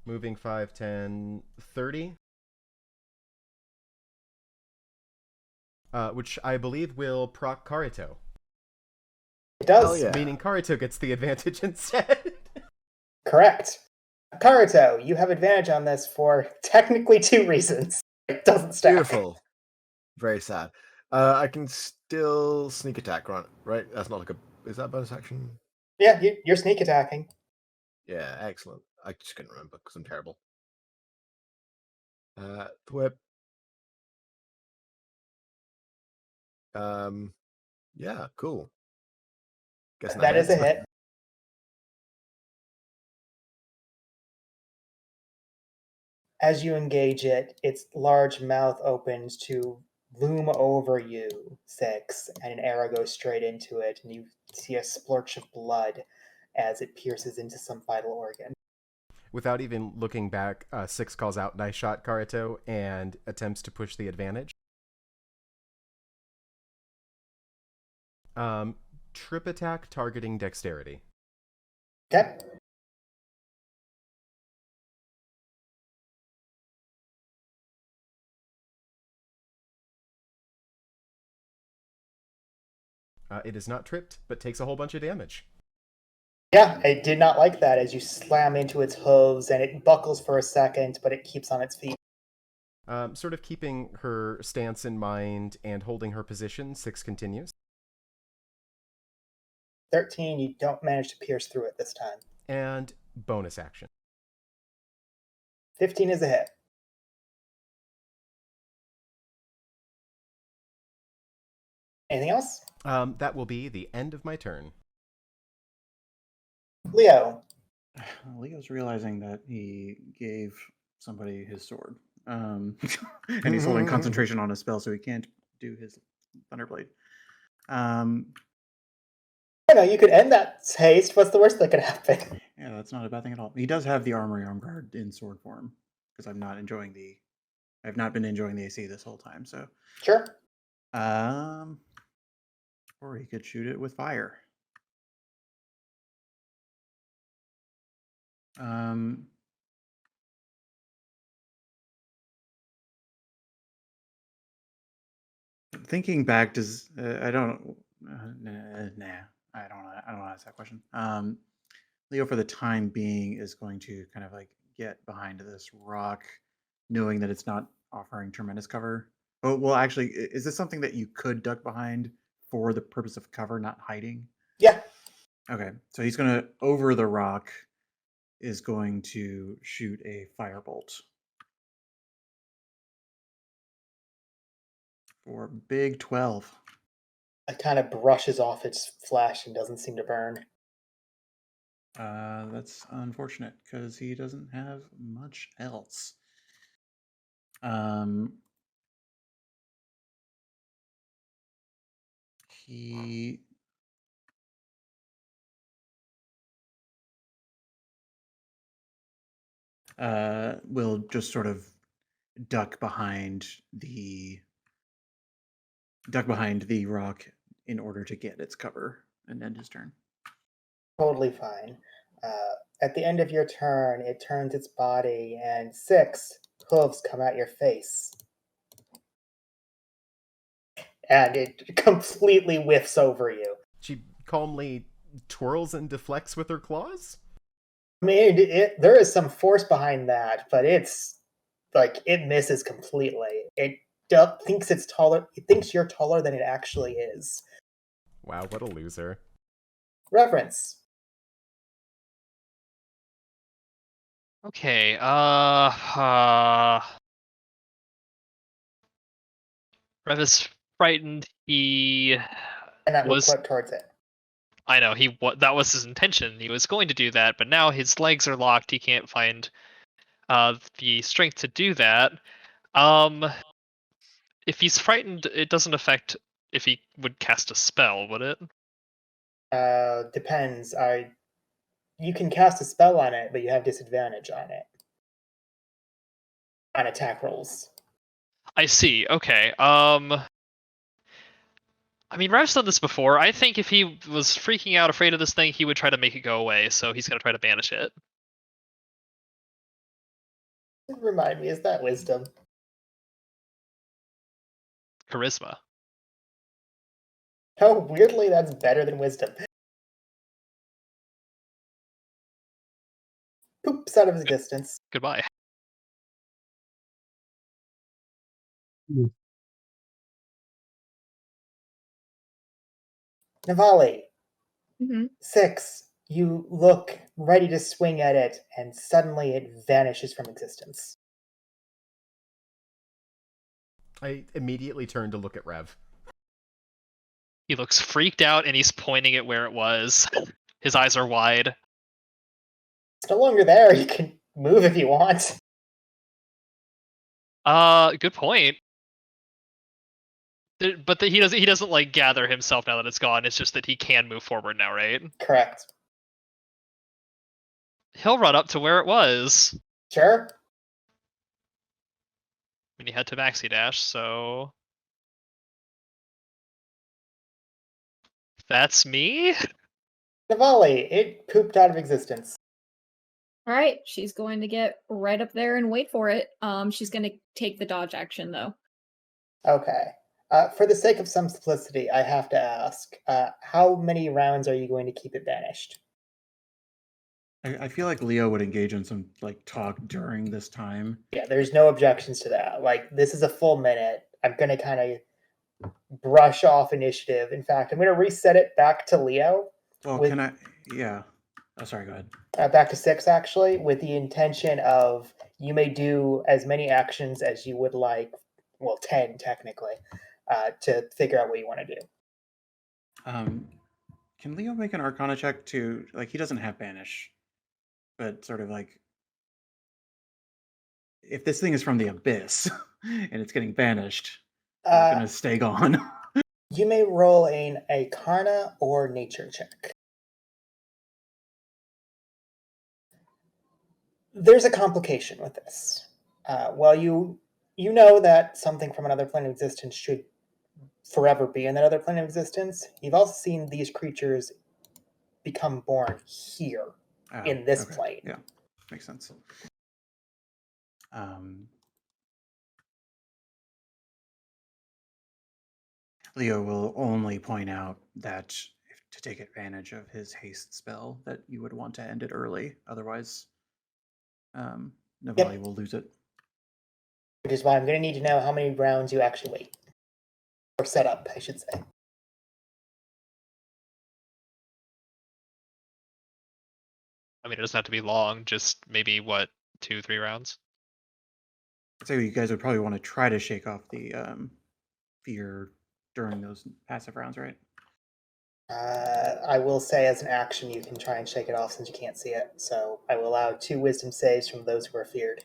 Moving 5, 10, 30. Which I believe will proc Karito. It does. yeah. Meaning Karito gets the advantage instead. Correct. Karuto, you have advantage on this for technically 2 reasons. It doesn't stack. Beautiful. Very sad. I can still sneak attack, right? That's not like a... Is that a bonus action? Yeah, you're sneak attacking. Yeah, excellent. I just couldn't remember because I'm terrible. Whip. Yeah, cool. Guessing That is a hits. hit. As you engage it, its large mouth opens to loom over you, 6, and an arrow goes straight into it, and you see a splurch of blood as it pierces into some vital organ. Without even looking back, 6 calls out nice shot Karito and attempts to push the advantage. Trip attack targeting dexterity. Okay. It is not tripped, but takes a whole bunch of damage. Yeah, it did not like that as you slam into its hooves, and it buckles for a second, but it keeps on its feet. Sort of keeping her stance in mind and holding her position, 6 continues. 13, you don't manage to pierce through it this time. And bonus action. 15 is a hit. Anything else? That will be the end of my turn. Leo, Leo's realizing that he gave somebody his sword. And he's holding concentration on a spell, so he can't do his Thunderblade. I know, you could end that haste. What's the worst that could happen? Yeah, that's not a bad thing at all. He does have the armory arm guard in sword form, because I've not been enjoying the AC this whole time, so. Sure. Or he could shoot it with fire. Thinking back, does I don't nah, I don't want to ask that question. Leo, for the time being, is going to kind of like get behind this rock, knowing that it's not offering tremendous cover. Oh well, actually, is this something that you could duck behind for the purpose of cover, not hiding? Yeah. Okay, so he's going to over the rock is going to shoot a firebolt for big 12. It kind of brushes off its flesh and doesn't seem to burn. That's unfortunate because he doesn't have much else. He will just sort of duck behind the rock in order to get its cover and end his turn. Totally fine. At the end of your turn, it turns its body, and 6 hooves come out your face. And it completely whiffs over you. She calmly twirls and deflects with her claws? I mean, there is some force behind that, but it's like it misses completely. It thinks it's taller. It thinks you're taller than it actually is. Wow, what a loser. Reverence. Okay, Rev is frightened. He And that will was. clip towards it. I know that was his intention. He was going to do that, but now his legs are locked. He can't find the strength to do that. If he's frightened, it doesn't affect if he would cast a spell, would it? Depends. You can cast a spell on it, but you have disadvantage on it. On attack rolls. I see. Okay. I mean, Rev's done this before. I think if he was freaking out, afraid of this thing, he would try to make it go away. So he's gonna try to banish it. Remind me, is that wisdom? Charisma. Oh, weirdly, that's better than wisdom. Poops out of existence. Goodbye. Navali. Mm-hmm. 6. You look ready to swing at it, and suddenly it vanishes from existence. I immediately turn to look at Rev. He looks freaked out and he's pointing at where it was. His eyes are wide. It's no longer there. You can move if you want. Good point. But he doesn't like gather himself now that it's gone. It's just that he can move forward now, right? Correct. He'll run up to where it was. Sure. I mean, he had to maxi dash, so that's me. Navali, it pooped out of existence. All right, she's going to get right up there and wait for it. She's going to take the dodge action though. Okay. For the sake of some simplicity, I have to ask, how many rounds are you going to keep it banished? I feel like Leo would engage in some like talk during this time. Yeah, there's no objections to that. Like, this is a full minute. I'm going to kind of brush off initiative. In fact, I'm going to reset it back to Leo. Well, can I? Yeah. Oh, sorry, go ahead. Back to 6, actually, with the intention of you may do as many actions as you would like, well, 10 technically, to figure out what you want to do. Can Leo make an Arcana check to, like, he doesn't have Banish. but sort of like if this thing is from the abyss and it's getting banished, it's not gonna stay gone. You may roll an Arcana or Nature check. There's a complication with this. Well, you know that something from another plane of existence should forever be in that other plane of existence. You've also seen these creatures become born here in this plane. Yeah, makes sense. Leo will only point out that to take advantage of his haste spell, that you would want to end it early. Otherwise, Navali will lose it. Which is why I'm going to need to know how many rounds you actually wait. Or set up, I should say. I mean, it doesn't have to be long, just maybe, 2-3 rounds? I'd say you guys would probably want to try to shake off the fear during those passive rounds, right? I will say as an action you can try and shake it off since you can't see it. So I will allow 2 wisdom saves from those who are feared.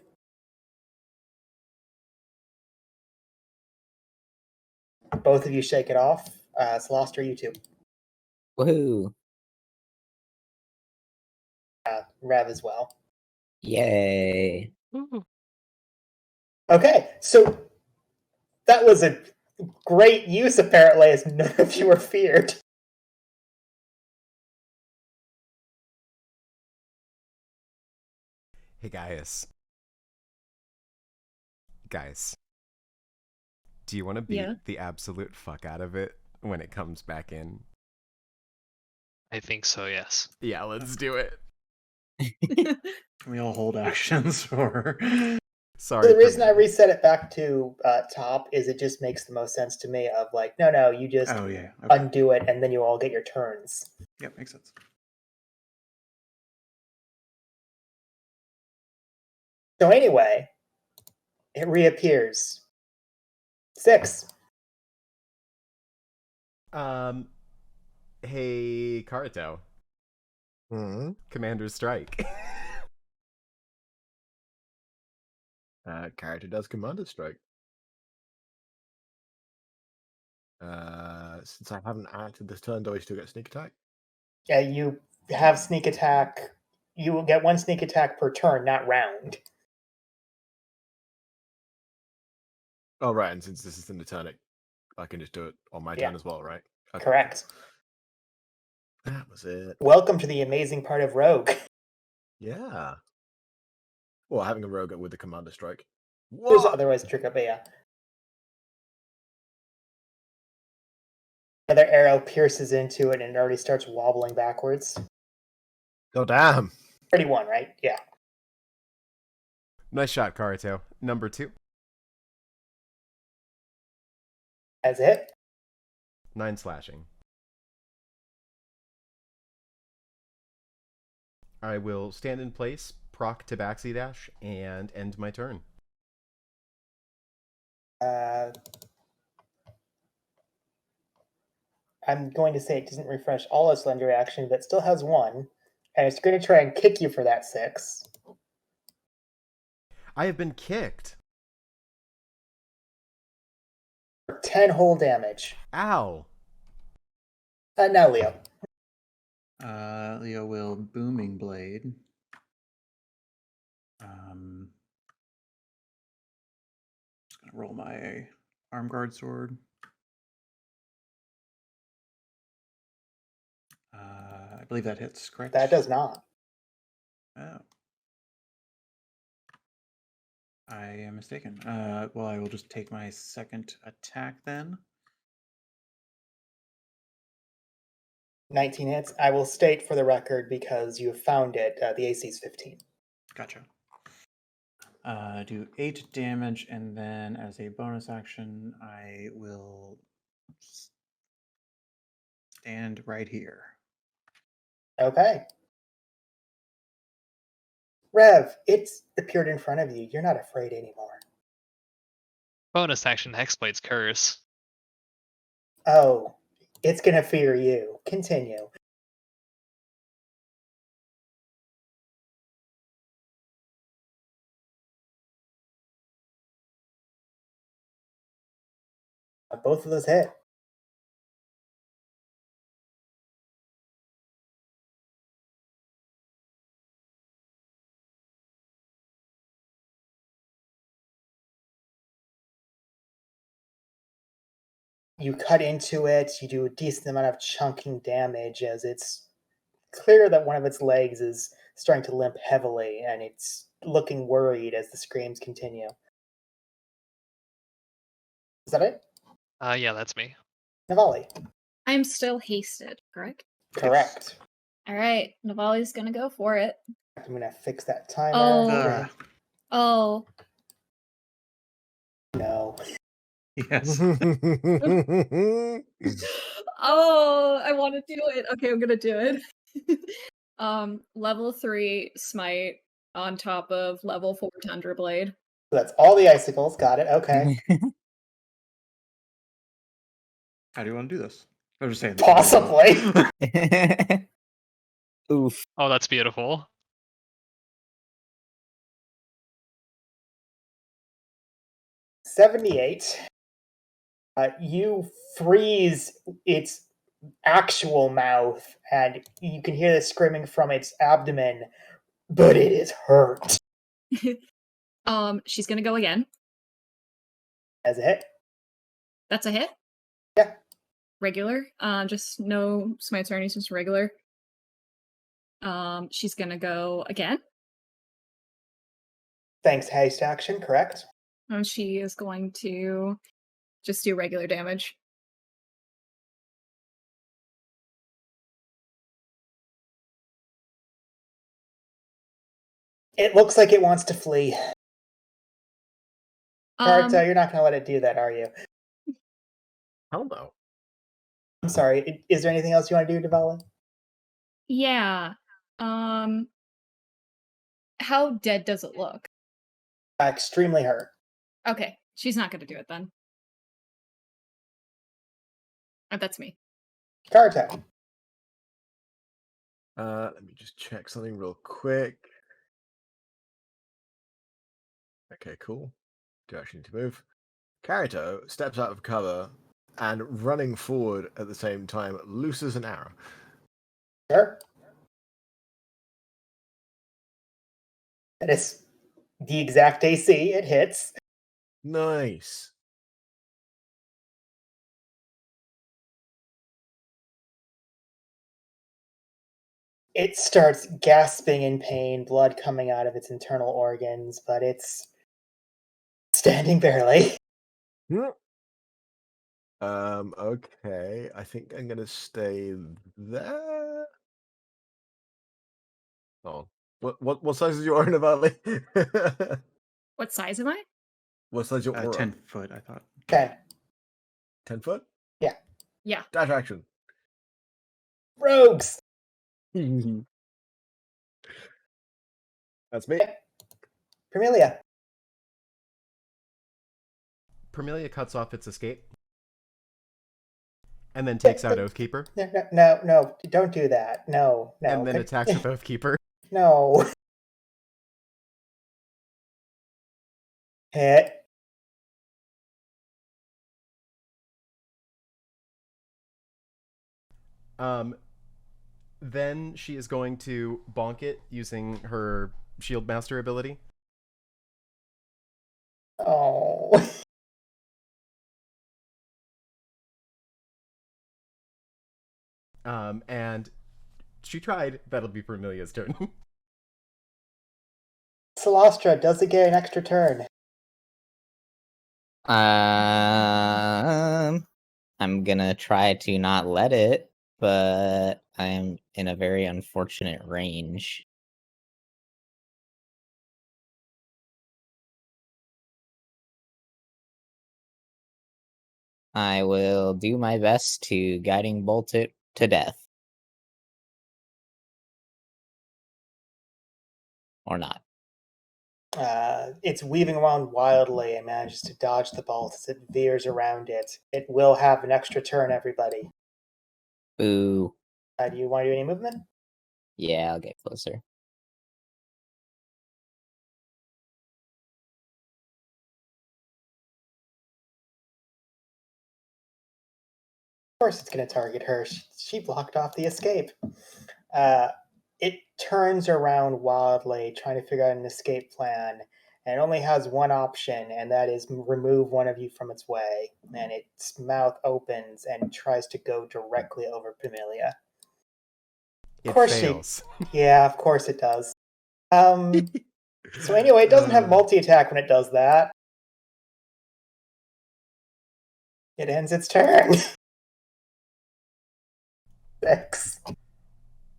Both of you shake it off. Celostra, you too. Woohoo! Rev as well. Yay! Okay, so that was a great use apparently, as none of you were feared. Hey, guys. Guys. Do you want to beat the absolute fuck out of it when it comes back in? I think so, yes. Yeah, let's do it. Can we all hold actions or? Sorry. So the reason I reset it back to top is it just makes the most sense to me. Of like, no, you just undo it and then you all get your turns. Yep, makes sense. So anyway, it reappears. 6. Hey, Karuto. Commander's Strike. Character does Commander's Strike. Since I haven't acted this turn, do I still get sneak attack? Yeah, you have sneak attack. You will get 1 sneak attack per turn, not round. Oh, right, and since this is in the turn, I can just do it on my turn as well, right? Okay. Correct. That was it. Welcome to the amazing part of Rogue. Yeah. Well, having a rogue with the Commander Strike. There's other ways to trick it, but yeah. Another arrow pierces into it and it already starts wobbling backwards. Oh, damn. 31, right? Yeah. Nice shot, Karuto. Number 2. That's it. 9 slashing. I will stand in place, proc Tabaxi Dash, and end my turn. I'm going to say it doesn't refresh all its legendary action, but still has 1. And it's going to try and kick you for that 6. I have been kicked. 10 whole damage. Ow. Now Leo. Leo will Booming Blade. Just gonna roll my Arm Guard Sword. I believe that hits, correct? That does not. Oh. I am mistaken. Well, I will just take my second attack then. 19 hits. I will state for the record, because you found it, the AC is 15. Gotcha. Do 8 damage, and then as a bonus action, I will stand right here. Okay. Rev, it's appeared in front of you. You're not afraid anymore. Bonus action, Hexblade's Curse. Oh, it's going to fear you. Continue. Both of those hit. You cut into it, you do a decent amount of chunking damage as it's clear that one of its legs is starting to limp heavily and it's looking worried as the screams continue. Is that it? Yeah, that's me. Navali. I'm still hasted, correct? Correct. All right, Navali's gonna go for it. I'm gonna fix that timer. Oh. Oh, No. Yes. oh, I want to do it. Okay, I'm gonna do it. Level 3 smite on top of level 4 tundra blade. That's all the icicles. Got it. Okay. How do you want to do this? I'm just saying. Possibly. Oof. Oh, that's beautiful. $78. You freeze its actual mouth, and you can hear the screaming from its abdomen, but it is hurt. She's gonna go again. As a hit. That's a hit? Yeah. Regular. Just no smites or anything, just regular. She's gonna go again. Thanks, haste action, correct? And she is going to just do regular damage. It looks like it wants to flee. Karta, you're not going to let it do that, are you? Hell no. I'm sorry. Is there anything else you want to do, Devala? Yeah. How dead does it look? Extremely hurt. Okay, she's not gonna do it then. That's me. Karta. Let me just check something real quick. Okay, cool. Do actually need to move. Karito steps out of cover and, running forward at the same time, looses an arrow. Sure. That is the exact AC. It hits. Nice. It starts gasping in pain, blood coming out of its internal organs, but it's standing barely. Okay. I think I'm gonna stay there. Oh. What size is your aura, Valley? What size am I? What size is your aura? 10 foot, I thought. 10. 10 foot? Yeah. Yeah. Dash action. Rogues! That's me. Permelia. Permelia cuts off its escape and then takes out Oathkeeper. No, don't do that. No. And then attacks with Oathkeeper. No. Hit. Then she is going to bonk it using her Shield Master ability. Oh. And she tried. That'll be Permelia's turn. Celestra, does it get an extra turn? I'm gonna try to not let it, but I'm in a very unfortunate range. I will do my best to guiding bolt it to death. Or not. It's weaving around wildly and manages to dodge the bolt as it veers around it. It will have an extra turn, everybody. Boo. Do you want to do any movement? Yeah, I'll get closer. course it's going to target her. She blocked off the escape. It turns around wildly, trying to figure out an escape plan, and it only has one option, and that is remove one of you from its way. And its mouth opens and tries to go directly over Pamelia. It course fails. Yeah, of course it does. So anyway, it doesn't have multi-attack when it does that. It ends its turn. 6.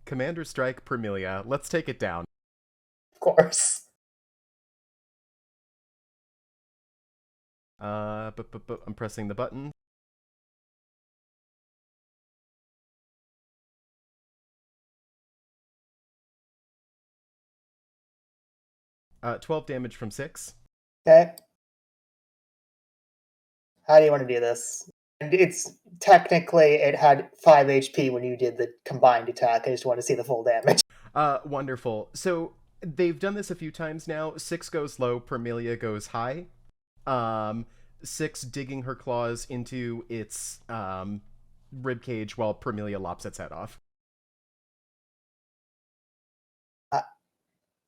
Commander Strike Permilia. Let's take it down. Of course. I'm pressing the button. Uh, 12 damage from 6. Okay. How do you want to do this? And it's technically it had 5 HP when you did the combined attack. I just want to see the full damage. Wonderful. So they've done this a few times now. 6 goes low, Permilia goes high. 6 digging her claws into its rib cage while Permilia lops its head off.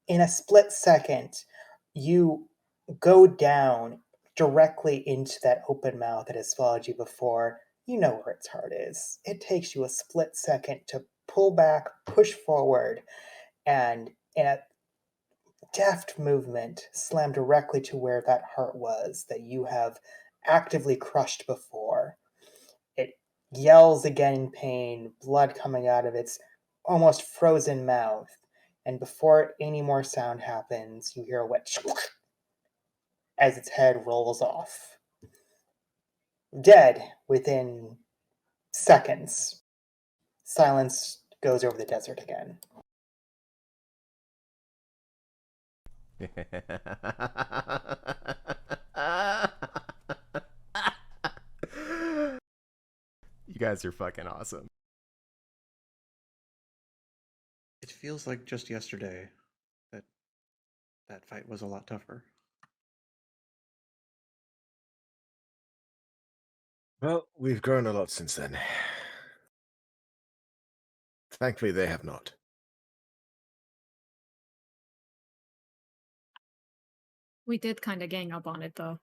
In a split second, you go down directly into that open mouth that has swallowed you before. You know where its heart is. It takes you a split second to pull back, push forward, and in a deft movement, slam directly to where that heart was that you have actively crushed before. It yells again in pain, blood coming out of its almost frozen mouth. And before any more sound happens, you hear a wet as its head rolls off. Dead within seconds. Silence goes over the desert again. You guys are fucking awesome. It feels like just yesterday that fight was a lot tougher. Well, we've grown a lot since then. Thankfully, they have not. We did kind of gang up on it, though.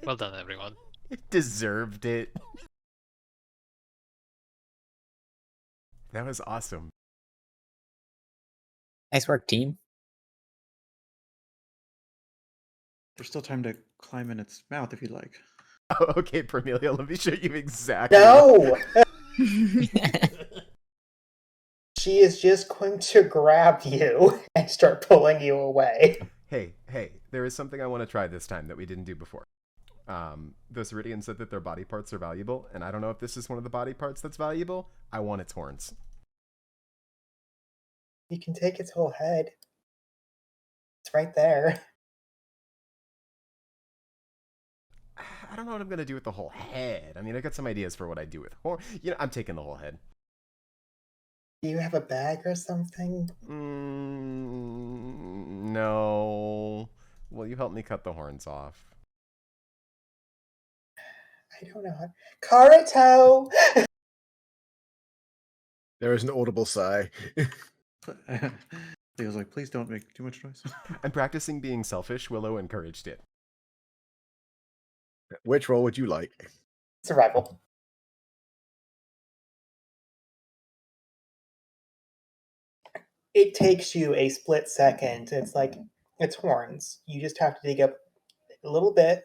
Well done, everyone. It deserved it. That was awesome. Nice work, team. There's still time to climb in its mouth if you'd like. Oh, okay, Permilia, let me show you exactly. No! She is just going to grab you and start pulling you away. Hey, there is something I want to try this time that we didn't do before. Those Iridians said that their body parts are valuable, and I don't know if this is one of the body parts that's valuable. I want its horns. You can take its whole head. It's right there. I don't know what I'm going to do with the whole head. I mean, I got some ideas for what I do with horn. You know, I'm taking the whole head. Do you have a bag or something? No. Will you help me cut the horns off? I don't know. Carito! There is an audible sigh. Leo's like, please don't make too much noise. I'm practicing being selfish. Willow encouraged it. Which roll would you like? Survival. It takes you a split second. It's like it's horns. You just have to dig up a little bit,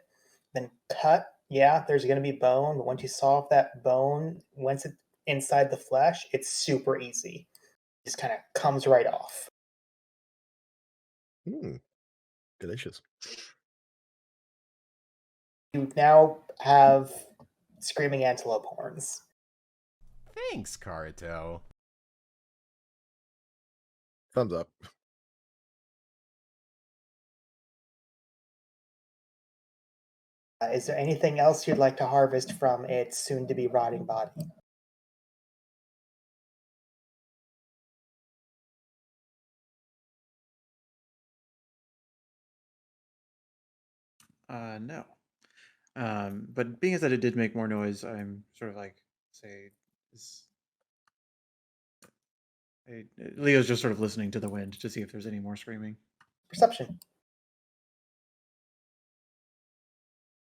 then cut. Yeah, there's going to be bone, but once you saw off that bone, once it's inside the flesh, it's super easy. It just kind of comes right off. Delicious. You now have screaming antelope horns. Thanks, Carito. Thumbs up. Is there anything else you'd like to harvest from its soon-to-be rotting body? No. But being as that it did make more noise, I'm sort of like, say, is, Leo's just sort of listening to the wind to see if there's any more screaming. Perception.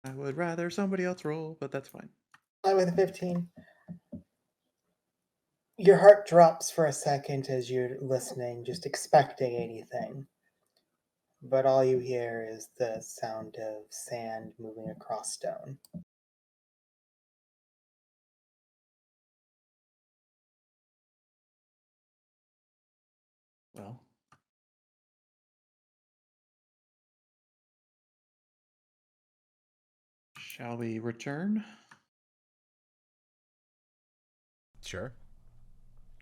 I would rather somebody else roll, but that's fine. With a 15. Your heart drops for a second as you're listening, just expecting anything. But all you hear is the sound of sand moving across stone. Well, shall we return? Sure.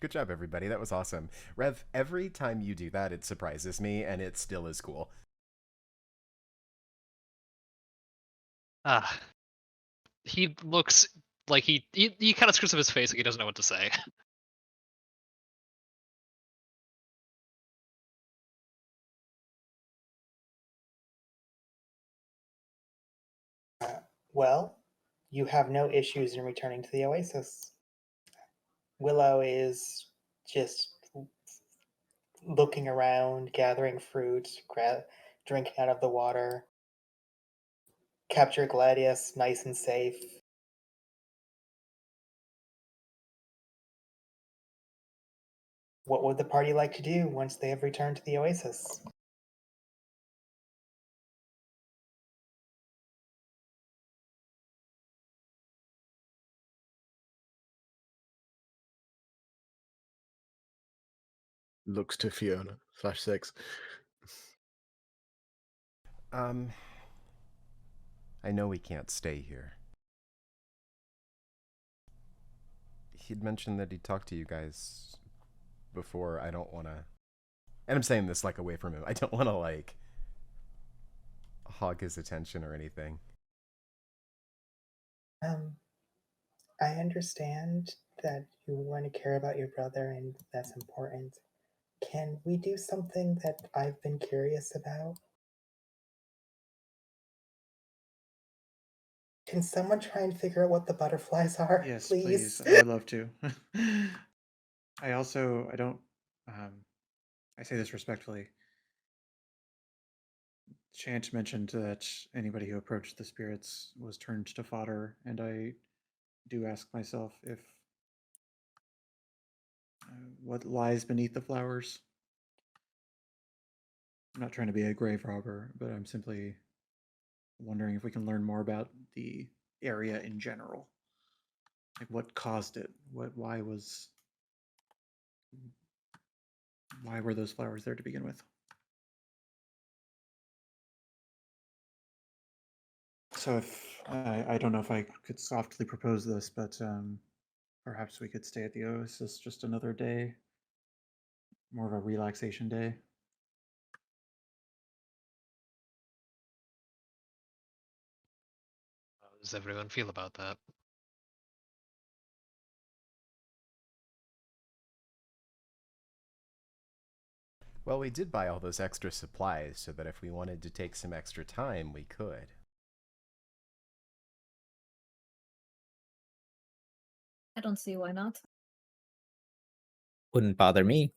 Good job, everybody. That was awesome. Rev, every time you do that, it surprises me, and it still is cool. He looks like he kind of screws up his face like he doesn't know what to say. Well, you have no issues in returning to the Oasis. Willow is just looking around, gathering fruit, drinking out of the water. Capture Gladius, nice and safe. What would the party like to do once they have returned to the Oasis? Looks to Fiona. /6. I know we can't stay here. He'd mentioned that he'd talked to you guys before. I don't want to... And I'm saying this, like, away from him. I don't want to, like, hog his attention or anything. I understand that you want to care about your brother and that's important. Can we do something that I've been curious about? Can someone try and figure out what the butterflies are? Yes, please. I would love to. I don't, I say this respectfully. Chant mentioned that anybody who approached the spirits was turned to fodder, and I do ask myself if what lies beneath the flowers. I'm not trying to be a grave robber, but I'm simply wondering if we can learn more about the area in general. Like what caused it? Why were those flowers there to begin with? So if I don't know if I could softly propose this, but perhaps we could stay at the Oasis just another day, more of a relaxation day. How does everyone feel about that? Well, we did buy all those extra supplies so that if we wanted to take some extra time, we could. I don't see why not. Wouldn't bother me.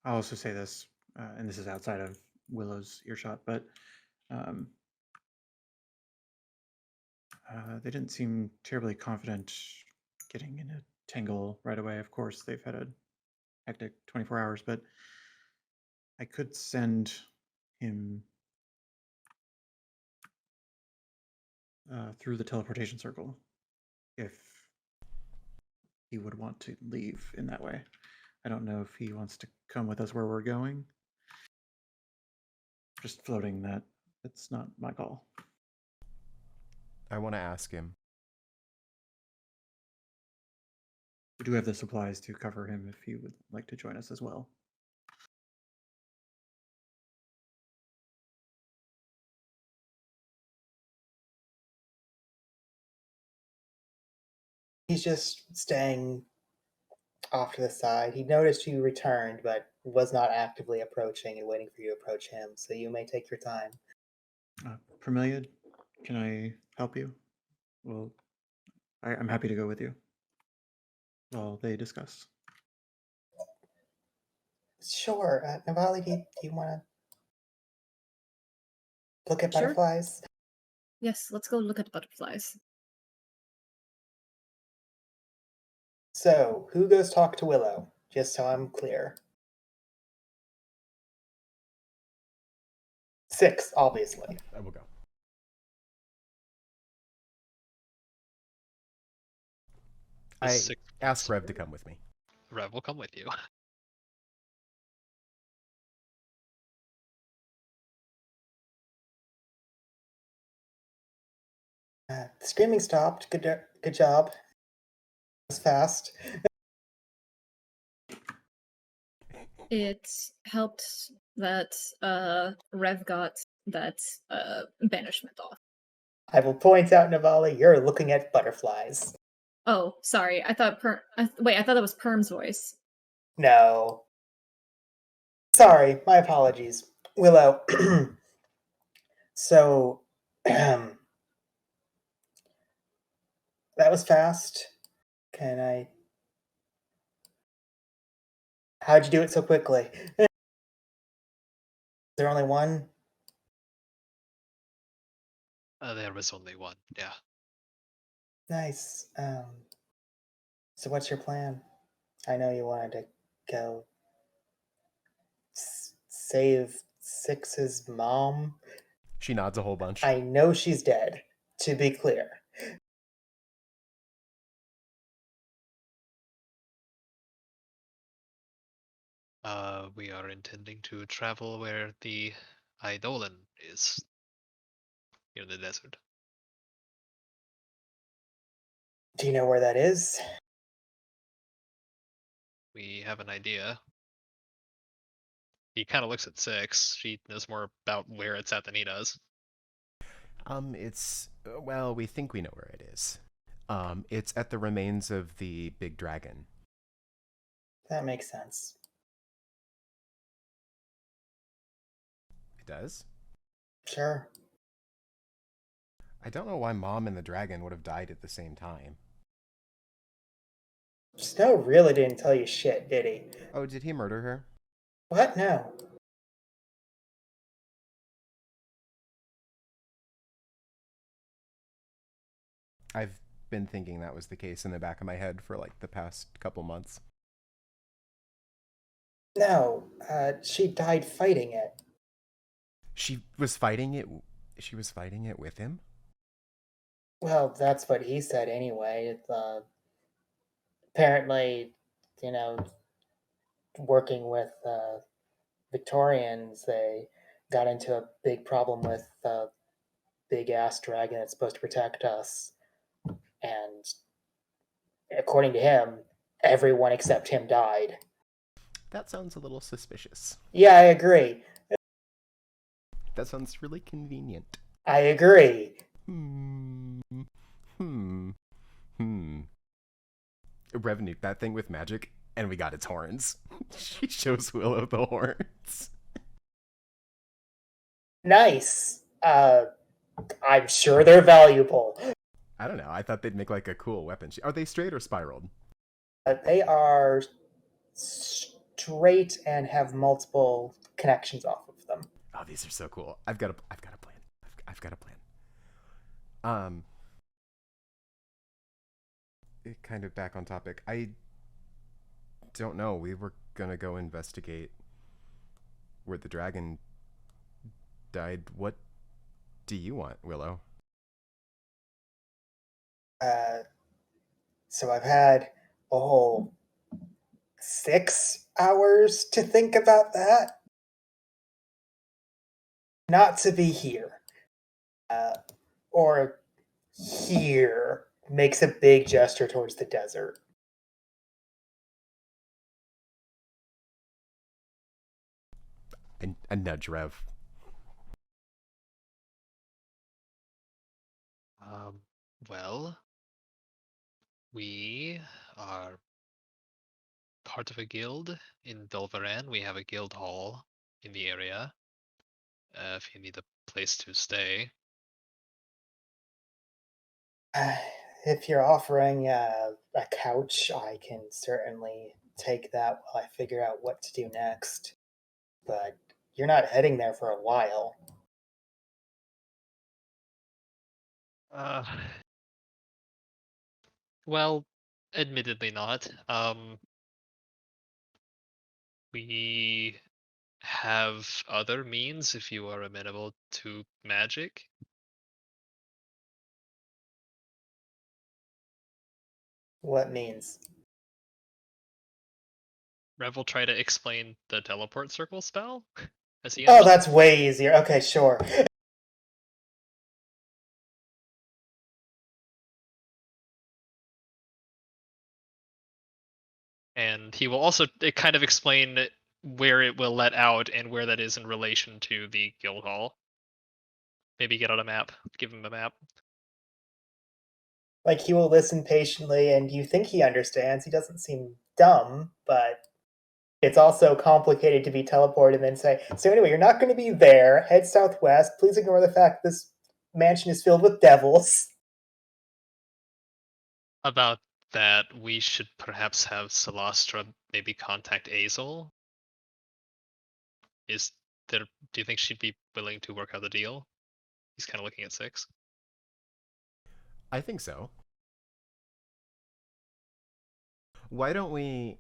I'll also say this, and this is outside of Willow's earshot, but they didn't seem terribly confident getting in a tangle right away. Of course, they've had a hectic 24 hours, but I could send him through the teleportation circle if he would want to leave in that way. I don't know if he wants to come with us where we're going. Just floating that. It's not my call. I want to ask him. We do have the supplies to cover him if he would like to join us as well. He's just staying off to the side. He noticed you returned, but was not actively approaching and waiting for you to approach him, so you may take your time. Permiliad, can I help you? Well, I'm happy to go with you. Well, they discuss. Sure. Navali, do you want to look at Sure. butterflies? Yes, let's go look at butterflies. So, who goes talk to Willow? Just so I'm clear. 6, obviously. I will go. The I six ask Rev to come with me. Rev will come with you. The screaming stopped. Good job. It was fast. It helped that Rev got that banishment off. I will point out, Navali, you're looking at butterflies. Oh, sorry. I thought wait, I thought that was Perm's voice. No. Sorry, my apologies. Willow. So, that was fast. Can I... How'd you do it so quickly? Is there only one? There was only one. Yeah. Nice. So what's your plan? I know you wanted to go save Six's mom. She nods a whole bunch. I know she's dead, to be clear. We are intending to travel where the Eidolon is. In the desert. Do you know where that is? We have an idea. He kind of looks at 6. She knows more about where it's at than he does. It's well, we think we know where it is. It's at the remains of the big dragon. That makes sense. It does? Sure. I don't know why Mom and the dragon would have died at the same time. Snow really didn't tell you shit, did he? Oh, did he murder her? What? No. I've been thinking that was the case in the back of my head for like the past couple months. No. She died fighting it. She was fighting it. She was fighting it with him? Well, that's what he said anyway. Apparently, working with Victorians, they got into a big problem with a big ass dragon that's supposed to protect us. And according to him, everyone except him died. That sounds a little suspicious. Yeah, I agree. That sounds really convenient. I agree. Revenue, that thing with magic, and we got its horns. She shows Willow the horns. Nice. I'm sure they're valuable. I don't know. I thought they'd make like a cool weapon. Are they straight or spiraled? They are straight and have multiple connections off of them. Oh, these are so cool. I've got a plan. I've got a plan. Kind of back on topic. I don't know. We were gonna go investigate where the dragon died. What do you want, Willow? So I've had a whole 6 hours to think about that. Not to be here. Or here. Makes a big gesture towards the desert. A nudge Rev. Well, we are part of a guild in Belveran. We have a guild hall in the area. If you need a place to stay. If you're offering a couch, I can certainly take that while I figure out what to do next. But you're not heading there for a while. Well, admittedly not. We have other means if you are amenable to magic. What means? Rev will try to explain the teleport circle spell as he Oh, that's way easier. Okay, sure. And he will also kind of explain where it will let out and where that is in relation to the guild hall. Maybe get out a map. Give him a map. Like, he will listen patiently, and you think he understands. He doesn't seem dumb, but it's also complicated to be teleported and then say, so anyway, you're not going to be there. Head southwest. Please ignore the fact this mansion is filled with devils. About that, we should perhaps have Celastra maybe contact Azel. Do you think she'd be willing to work out the deal? He's kind of looking at 6. I think so. Why don't we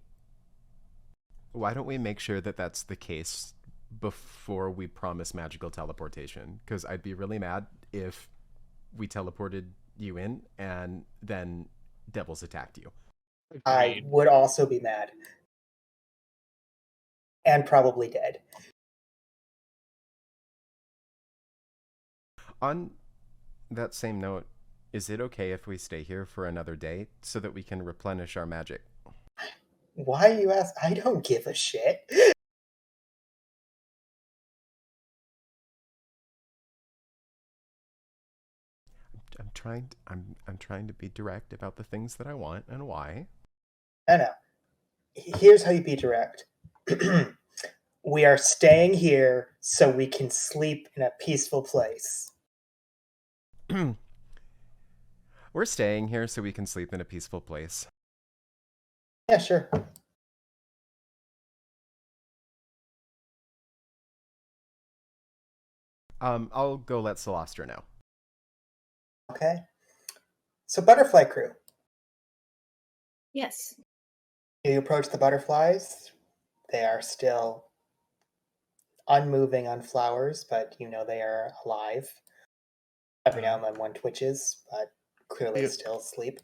make sure that that's the case before we promise magical teleportation? Because I'd be really mad if we teleported you in and then devils attacked you. I would also be mad. And probably dead. On that same note, is it okay if we stay here for another day so that we can replenish our magic? Why you ask? I don't give a shit. I'm trying to be direct about the things that I want and why. I know. Here's how you be direct. We are staying here so we can sleep in a peaceful place. We're staying here so we can sleep in a peaceful place. Yeah, sure. I'll go let Celastra know. Okay. So, Butterfly Crew. Yes. You approach the butterflies. They are still unmoving on flowers, but you know they are alive. Every now and then one twitches, but clearly still asleep.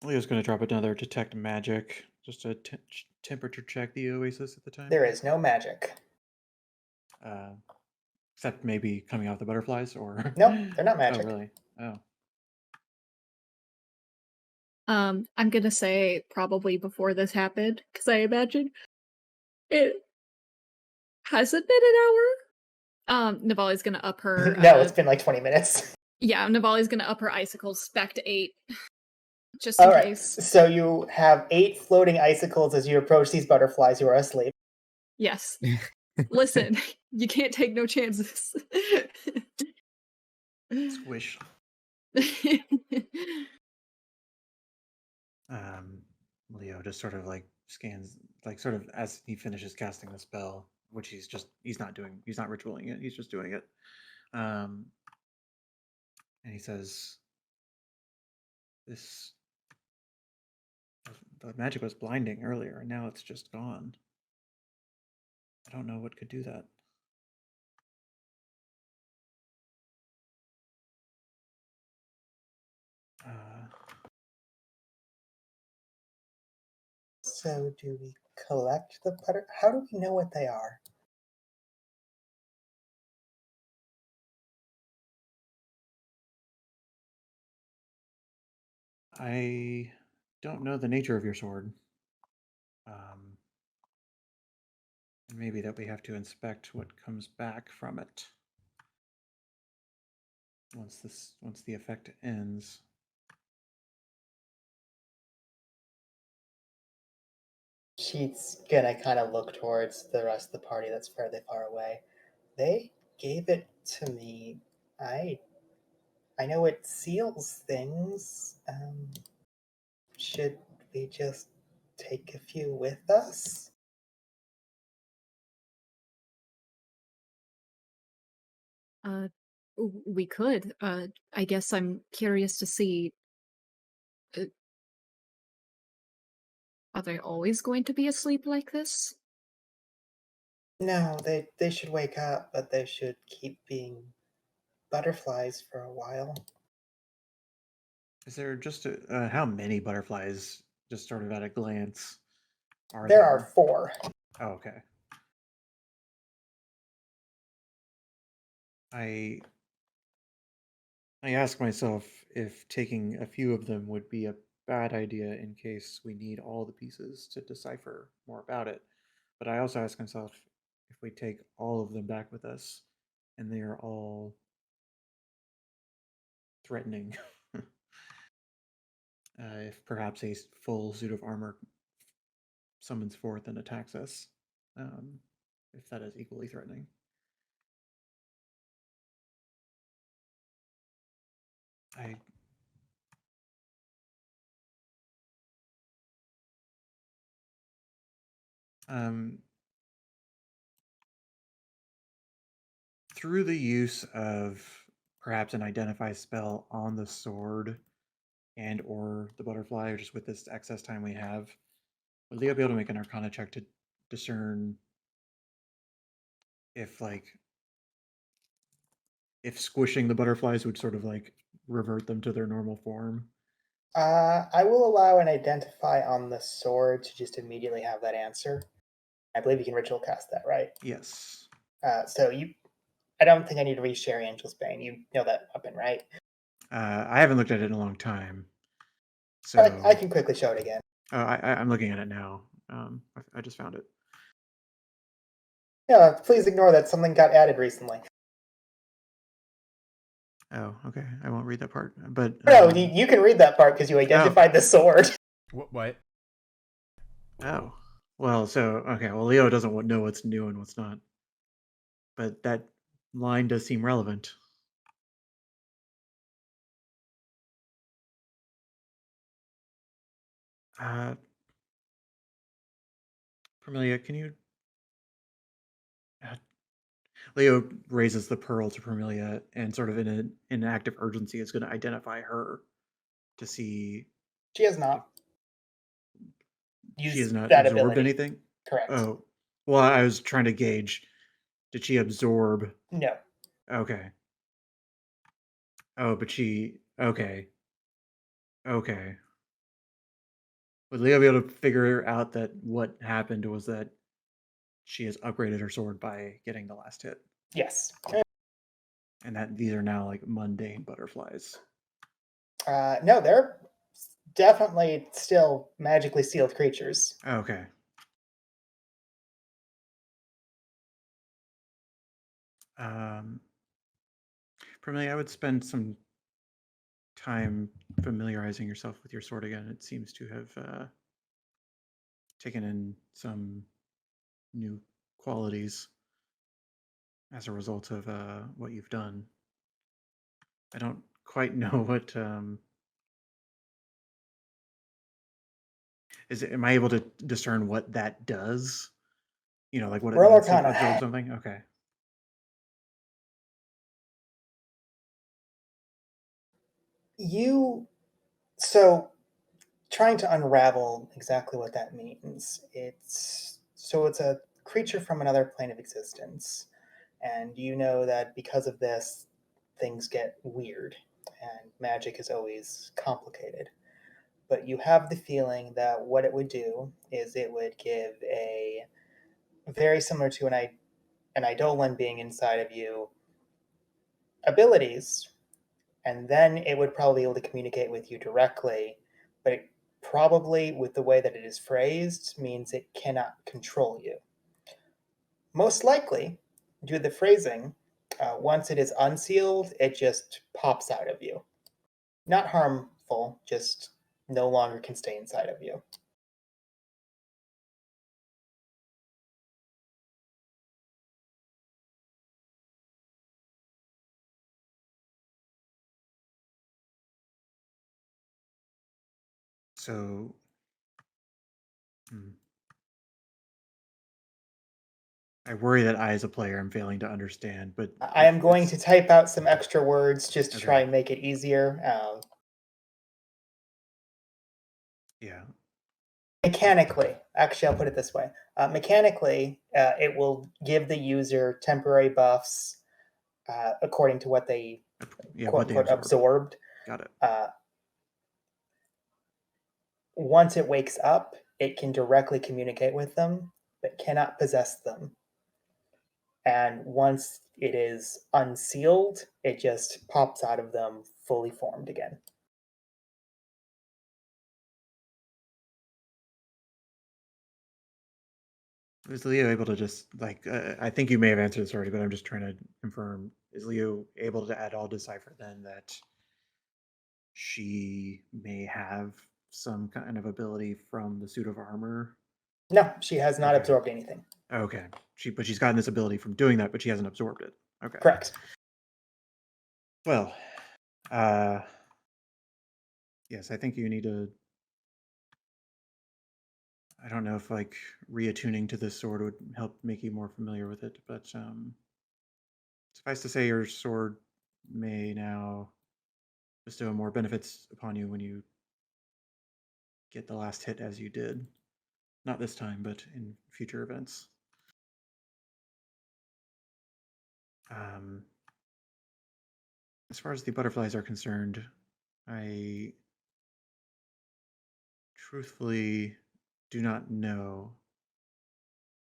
Leo's going to drop another detect magic, just to temperature check the Oasis at the time. There is no magic. Except maybe coming off the butterflies, or Nope, they're not magic. Oh, really? Oh. I'm gonna say probably before this happened, because I imagine it hasn't been an hour. Navali's gonna up her. No, it's been like 20 minutes. Yeah, Navali's gonna up her icicles back to 8, just in All right. case. So you have 8 floating icicles as you approach these butterflies who are asleep. Yes. Listen, you can't take no chances. Squish. Leo just sort of like scans, like sort of as he finishes casting the spell, which he's not ritualing it, he's just doing it. And he says, the magic was blinding earlier, and now it's just gone. I don't know what could do that. So do we collect the butter? How do we know what they are? I don't know the nature of your sword. Maybe that we have to inspect what comes back from it once the effect ends. She's gonna kind of look towards the rest of the party that's fairly far away. They gave it to me. I know it seals things. Should we just take a few with us? We could. I guess I'm curious to see. Uh, are they always going to be asleep like this? No, they should wake up, but they should keep being butterflies for a while. Is there just how many butterflies, just sort of at a glance, are There are there? 4. Oh, okay. I ask myself if taking a few of them would be a bad idea in case we need all the pieces to decipher more about it. But I also ask myself if we take all of them back with us and they are all threatening, if perhaps a full suit of armor summons forth and attacks us, if that is equally threatening. I through the use of perhaps an identify spell on the sword and or the butterfly, or just with this excess time we have, would Leo be able to make an Arcana check to discern if if squishing the butterflies would sort of revert them to their normal form? I will allow an identify on the sword to just immediately have that answer. I believe you can ritual cast that, right? Yes. So I don't think I need to reshare Angel's Bane. You know that weapon, right? I haven't looked at it in a long time, so But I can quickly show it again. I'm looking at it now. I just found it. Yeah, please ignore that something got added recently. Oh, okay. I won't read that part. But No, you can read that part because you identified the sword. What? oh, well, so okay. Well, Leo doesn't know what's new and what's not, but that line does seem relevant. Permelia, can you? Leo raises the pearl to Permelia and sort of in an act of urgency is going to identify her to see. She has not. She has not that absorbed ability. anything? Correct. Oh, well, I was trying to gauge. Did she absorb? No. Okay. Oh, but she. Okay. Okay. Would Leo be able to figure out that what happened was that she has upgraded her sword by getting the last hit? Yes. And that these are now like mundane butterflies. No, they're definitely still magically sealed creatures. Okay. Permelia, I would spend some time familiarizing yourself with your sword again. It seems to have taken in some new qualities as a result of what you've done. I don't quite know what is it. Am I able to discern what that does? You know, like what it Roll means to Arcana. absorb something? Okay. So trying to unravel exactly what that means. It's a creature from another plane of existence, and you know that because of this, things get weird, and magic is always complicated. But you have the feeling that what it would do is it would give a very similar to an eidolon being inside of you abilities, and then it would probably be able to communicate with you directly, but it probably, with the way that it is phrased, means it cannot control you. Most likely, due to the phrasing, once it is unsealed, it just pops out of you. Not harmful, just no longer can stay inside of you. So, I worry that I, as a player, am failing to understand. But I am going to type out some extra words just to try Okay. and make it easier. Yeah. Mechanically, actually, I'll put it this way. Mechanically, it will give the user temporary buffs according to what they Yeah. quote What they unquote absorbed. Got it. Once it wakes up, it can directly communicate with them, but cannot possess them. And once it is unsealed, it just pops out of them fully formed again. Is Leo able to just like? I think you may have answered this already, but I'm just trying to confirm. Is Leo able to at all decipher then that she may have some kind of ability from the suit of armor? No, she has not Okay. absorbed anything. Okay. But she's gotten this ability from doing that, but she hasn't absorbed it. Okay. Correct. Well, yes, I think you need to. I don't know if like reattuning to this sword would help make you more familiar with it, but suffice to say, your sword may now bestow more benefits upon you when you get the last hit as you did. Not this time, but in future events. As far as the butterflies are concerned, I truthfully do not know,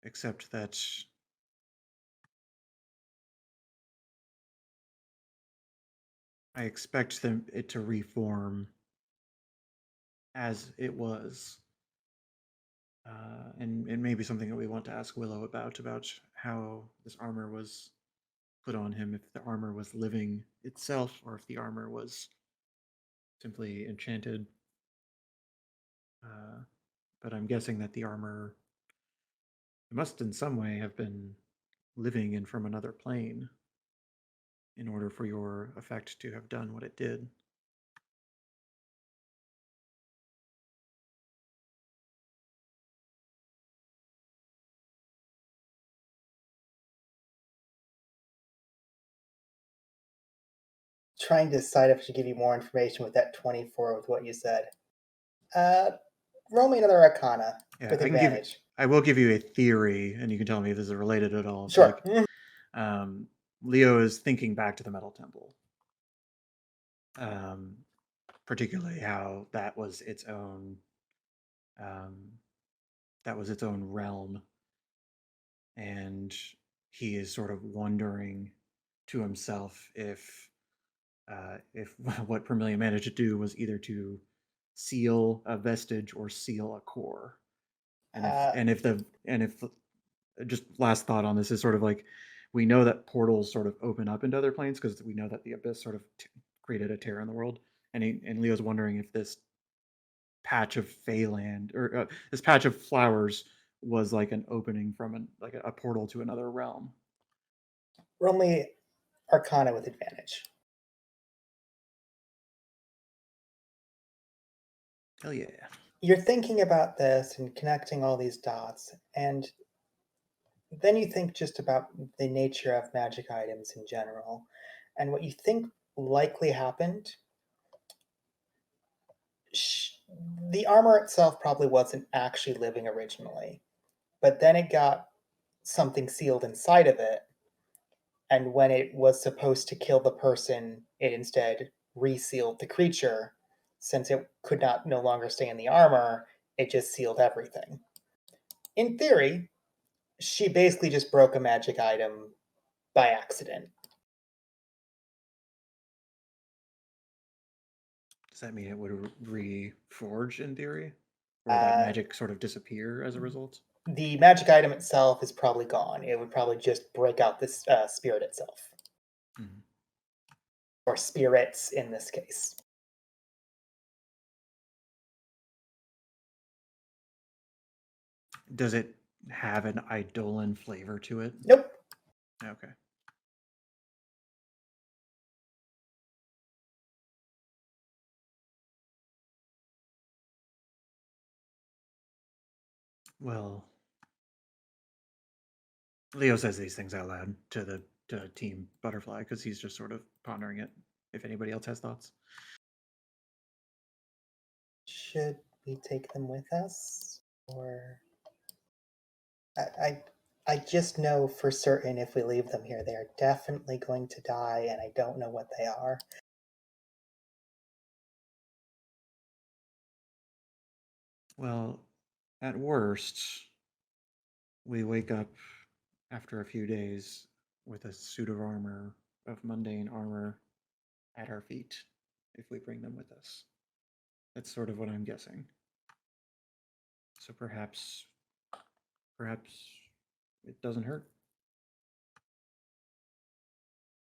except that I expect it to reform as it was. And it may be something that we want to ask Willow about how this armor was put on him, if the armor was living itself or if the armor was simply enchanted. But I'm guessing that the armor must in some way have been living in from another plane in order for your effect to have done what it did. Trying to decide if I should give you more information with that 24 with what you said. Roll me another Arcana with advantage. I will give you a theory, and you can tell me if this is related at all. Sure. Leo is thinking back to the Metal Temple. Particularly how that was its own realm, and he is sort of wondering to himself if what Permillion managed to do was either to seal a vestige or seal a core, and if just last thought on this is sort of like, we know that portals sort of open up into other planes because we know that the abyss sort of created a tear in the world, and Leo's wondering if this patch of Feyland or this patch of flowers was like an opening from a portal to another realm. Roll me Arcana with advantage. Hell yeah. You're thinking about this and connecting all these dots, and then you think just about the nature of magic items in general. And what you think likely happened, the armor itself probably wasn't actually living originally, but then it got something sealed inside of it. And when it was supposed to kill the person, it instead resealed the creature. Since it could not no longer stay in the armor, it just sealed everything. In theory, she basically just broke a magic item by accident. Does that mean it would reforge in theory? Or would that magic sort of disappear as a result? The magic item itself is probably gone. It would probably just break out this spirit itself. Mm-hmm. Or spirits in this case. Does it have an Eidolon flavor to it? Nope. Okay. Well, Leo says these things out loud to the team Butterfly because he's just sort of pondering it. If anybody else has thoughts. Should we take them with us? Or I just know for certain if we leave them here, they are definitely going to die, and I don't know what they are. Well, at worst, we wake up after a few days with a suit of armor, of mundane armor, at our feet if we bring them with us. That's sort of what I'm guessing. So perhaps it doesn't hurt.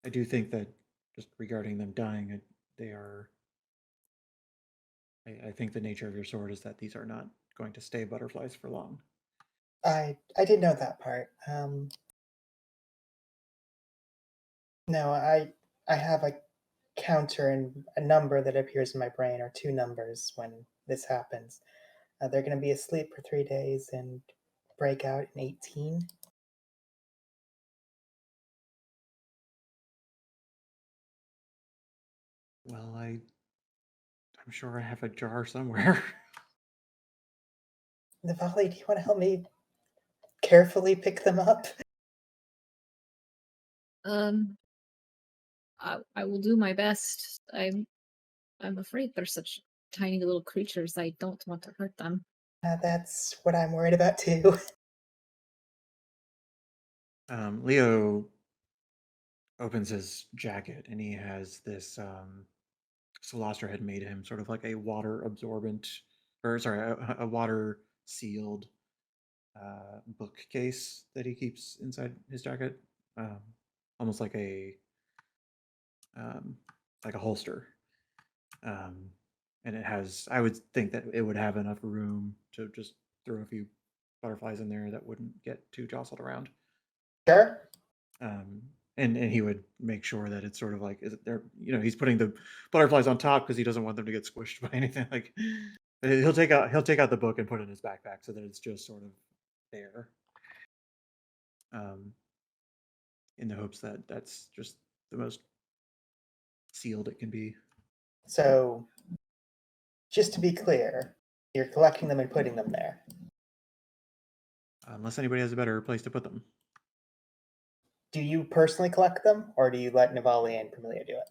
I do think that just regarding them dying, they are. I think the nature of your sword is that these are not going to stay butterflies for long. I did know that part. No, I have a counter and a number that appears in my brain, or two numbers when this happens. They're going to be asleep for 3 days and break out in 18. Well, I'm sure I have a jar somewhere. Navali, do you want to help me carefully pick them up? I will do my best. I'm afraid they're such tiny little creatures. I don't want to hurt them. That's what I'm worried about too. Leo opens his jacket and he has this. Solostra had made him sort of like a water absorbent, or sorry, a water sealed bookcase that he keeps inside his jacket, almost like a holster. And it has, I would think that it would have enough room to just throw a few butterflies in there that wouldn't get too jostled around. Sure. And he would make sure that it's sort of like, is it there? He's putting the butterflies on top because he doesn't want them to get squished by anything. Like he'll take out the book and put it in his backpack so that it's just sort of there. In the hopes that that's just the most sealed it can be. So, just to be clear, you're collecting them and putting them there. Unless anybody has a better place to put them. Do you personally collect them, or do you let Navali and Pamelia do it?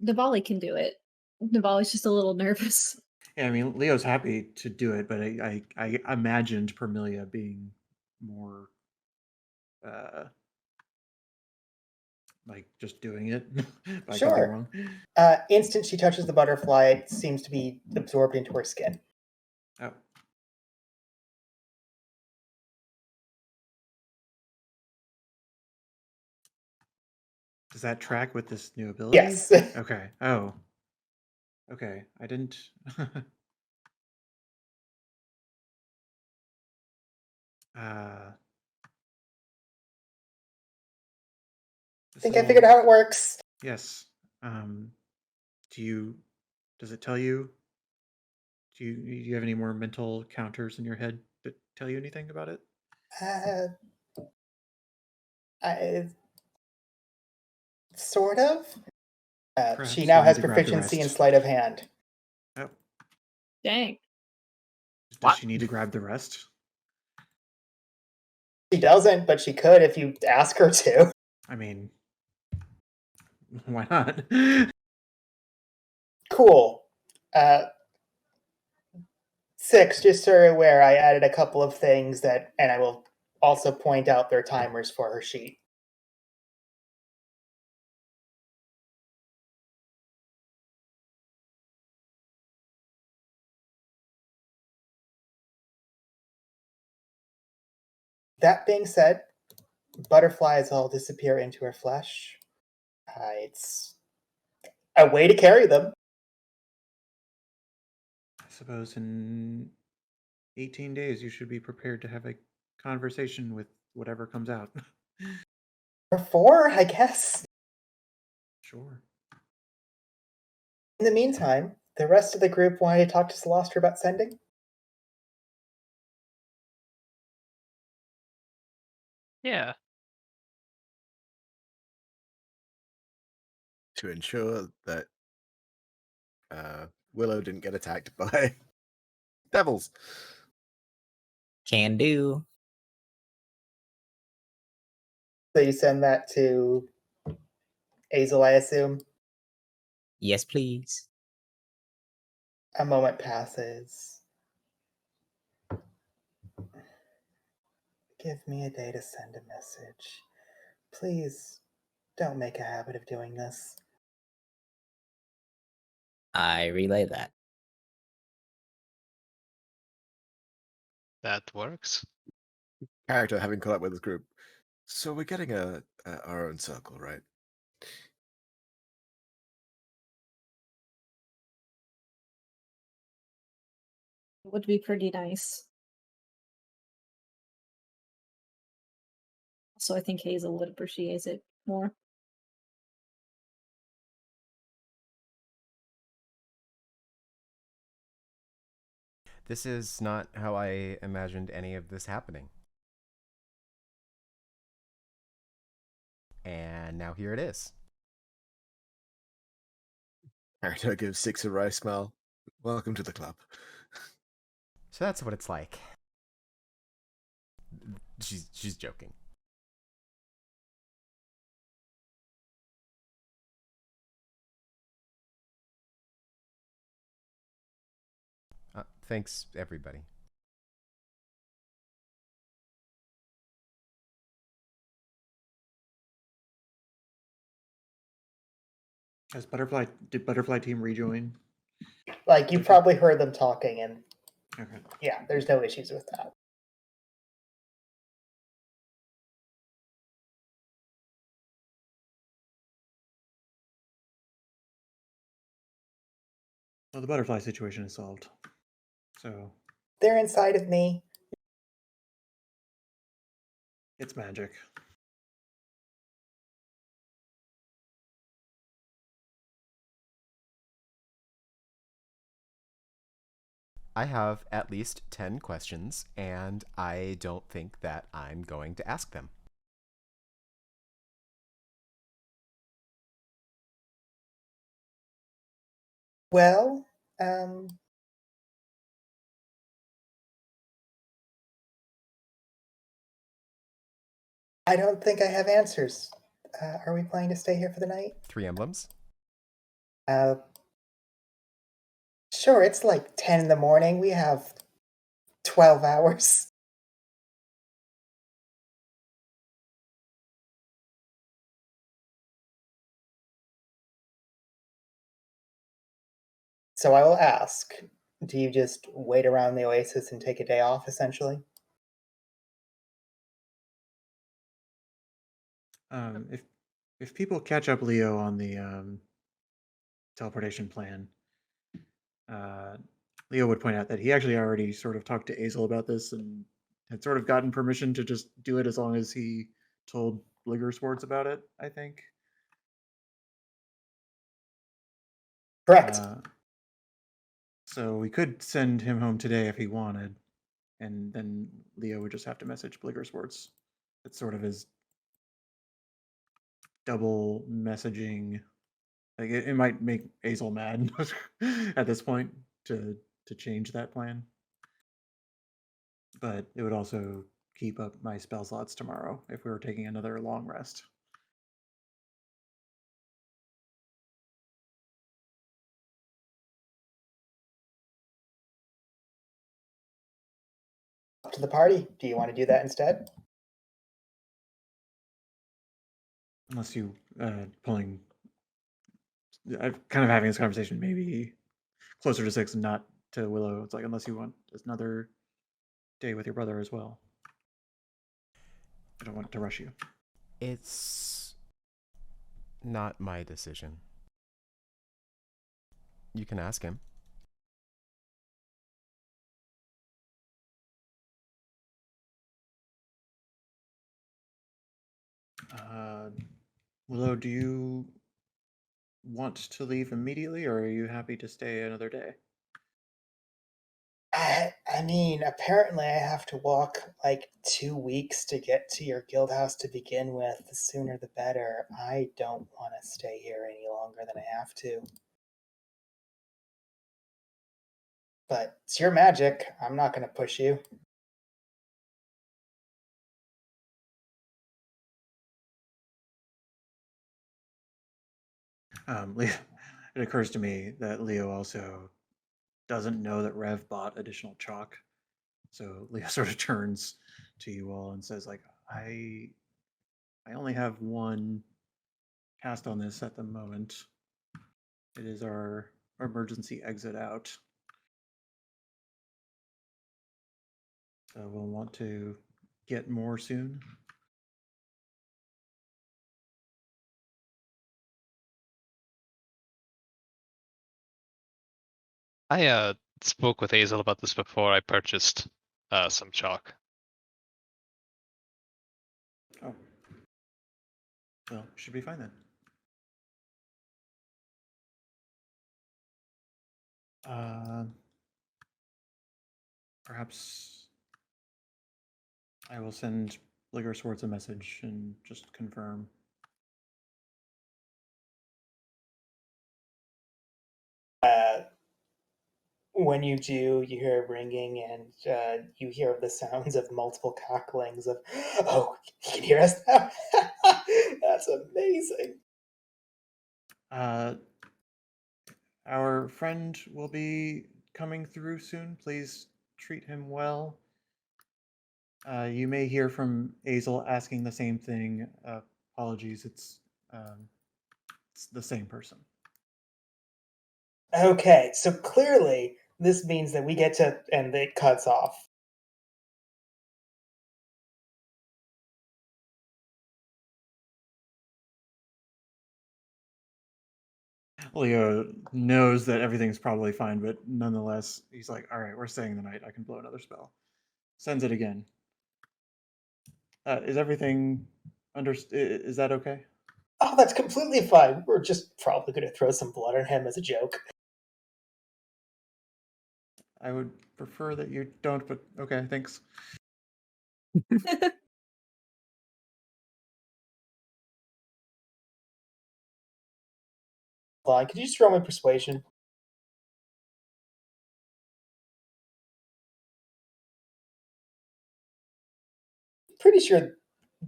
Navali can do it. Navali's just a little nervous. Yeah, I mean, Leo's happy to do it, but I imagined Pamelia being more like just doing it. But Sure. I could be wrong. Instant she touches the butterfly, it seems to be absorbed into her skin. Oh. Does that track with this new ability? Yes. Okay. Oh. Okay. I didn't. I think I figured out how it works. Yes. Does it tell you? Do you have any more mental counters in your head that tell you anything about it? Sort of. She Perhaps now you has need to grab the proficiency in rest. sleight of hand. Oh. Dang. Does What? she need to grab the rest? She doesn't, but she could if you ask her to. I mean, why not? Cool. 6, just so you're aware, I added a couple of things and I will also point out their timers for her sheet. That being said, butterflies all disappear into her flesh. It's a way to carry them. I suppose in 18 days you should be prepared to have a conversation with whatever comes out. Or 4, I guess. Sure. In the meantime, the rest of the group wanted to talk to Celestra about sending? Yeah. To ensure that Willow didn't get attacked by devils. Can do. So you send that to Azel, I assume? Yes, please. A moment passes. Give me a day to send a message. Please, don't make a habit of doing this. I relay that. That works. Character having caught up with his group. So we're getting our own circle, right? It would be pretty nice. So I think Hazel would appreciate it more. This is not how I imagined any of this happening. And now here it is. Character gives Six a wry smile. Welcome to the club. So that's what it's like. She's joking. Thanks, everybody. Did Butterfly Team rejoin? Like, you probably heard them talking, and Okay. yeah, there's no issues with that. Well, the butterfly situation is solved. So They're inside of me. it's magic. I have at least 10 questions, and I don't think that I'm going to ask them. Well, I don't think I have answers. Are we planning to stay here for the night? 3 emblems? Sure, it's like 10 in the morning. We have 12 hours. So I will ask, do you just wait around the Oasis and take a day off, essentially? If people catch up Leo on the teleportation plan, Leo would point out that he actually already sort of talked to Azel about this and had sort of gotten permission to just do it as long as he told Bliggerswords about it, I think. Correct. So we could send him home today if he wanted, and then Leo would just have to message Bliggerswords. It's sort of his double messaging. Like it might make Azel mad at this point to change that plan, but it would also keep up my spell slots tomorrow if we were taking another long rest. Up to the party. Do you want to do that instead? Unless you pulling, I'm kind of having this conversation maybe closer to 6 and not to Willow. It's like unless you want another day with your brother as well. I don't want to rush you. It's not my decision. You can ask him. Willow, do you want to leave immediately, or are you happy to stay another day? I mean, apparently I have to walk like 2 weeks to get to your guild house to begin with. The sooner the better. I don't want to stay here any longer than I have to. But it's your magic. I'm not going to push you. It occurs to me that Leo also doesn't know that Rev bought additional chalk. So Leo sort of turns to you all and says, like, I only have one cast on this at the moment. It is our emergency exit out. So we'll want to get more soon. I spoke with Hazel about this before I purchased some chalk. Oh. Well, should be fine then. Perhaps I will send Ligger Swartz a message and just confirm. When you do, you hear ringing and you hear the sounds of multiple cacklings of, oh, you can hear us now? That's amazing. Our friend will be coming through soon. Please treat him well. You may hear from Azel asking the same thing. Apologies, it's the same person. Okay, so clearly this means that we get to, and it cuts off. Leo knows that everything's probably fine, but nonetheless, he's like, all right, we're staying the night. I can blow another spell. Sends it again. Is everything is that okay? Oh, that's completely fine. We're just probably going to throw some blood on him as a joke. I would prefer that you don't, but okay, thanks. Hold on, could you just roll my persuasion? Pretty sure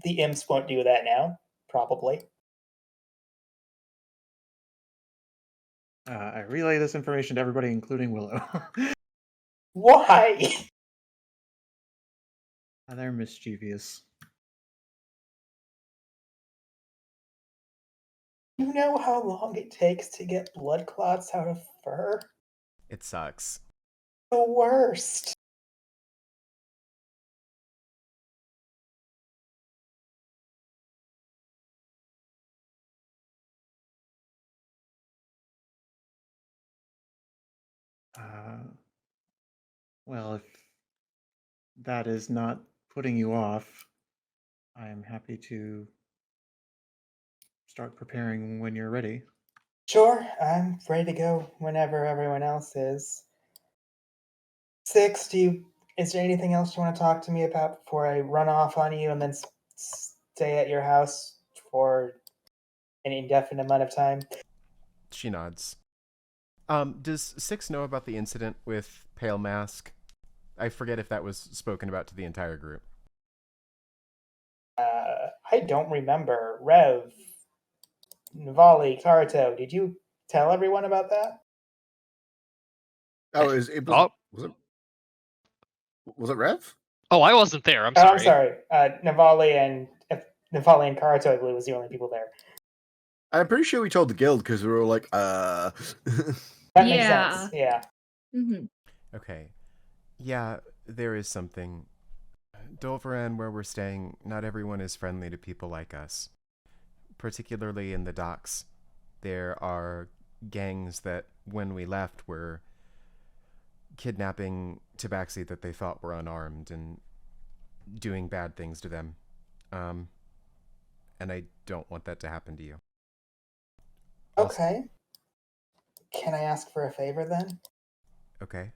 the imps won't do that now. Probably. I relay this information to everybody, including Willow. Why? They're mischievous. You know how long it takes to get blood clots out of fur? It sucks. The worst. Well, if that is not putting you off, I am happy to start preparing when you're ready. Sure, I'm ready to go whenever everyone else is. Six, is there anything else you want to talk to me about before I run off on you and then stay at your house for an indefinite amount of time? She nods. Does Six know about the incident with Pale Mask? I forget if that was spoken about to the entire group. I don't remember. Rev, Navali, Karuto, did you tell everyone about that? Oh, was it Rev? Oh, I wasn't there. I'm Oh, sorry. I'm sorry. Navali and Karuto, I believe, was the only people there. I'm pretty sure we told the guild because we were all like, That makes sense. Yeah. Mm-hmm. Okay. Yeah, there is something. Dolveran, where we're staying, not everyone is friendly to people like us. Particularly in the docks. There are gangs that, when we left, were kidnapping Tabaxi that they thought were unarmed and doing bad things to them. and I don't want that to happen to you. Also- Okay. Can I ask for a favor then? Okay.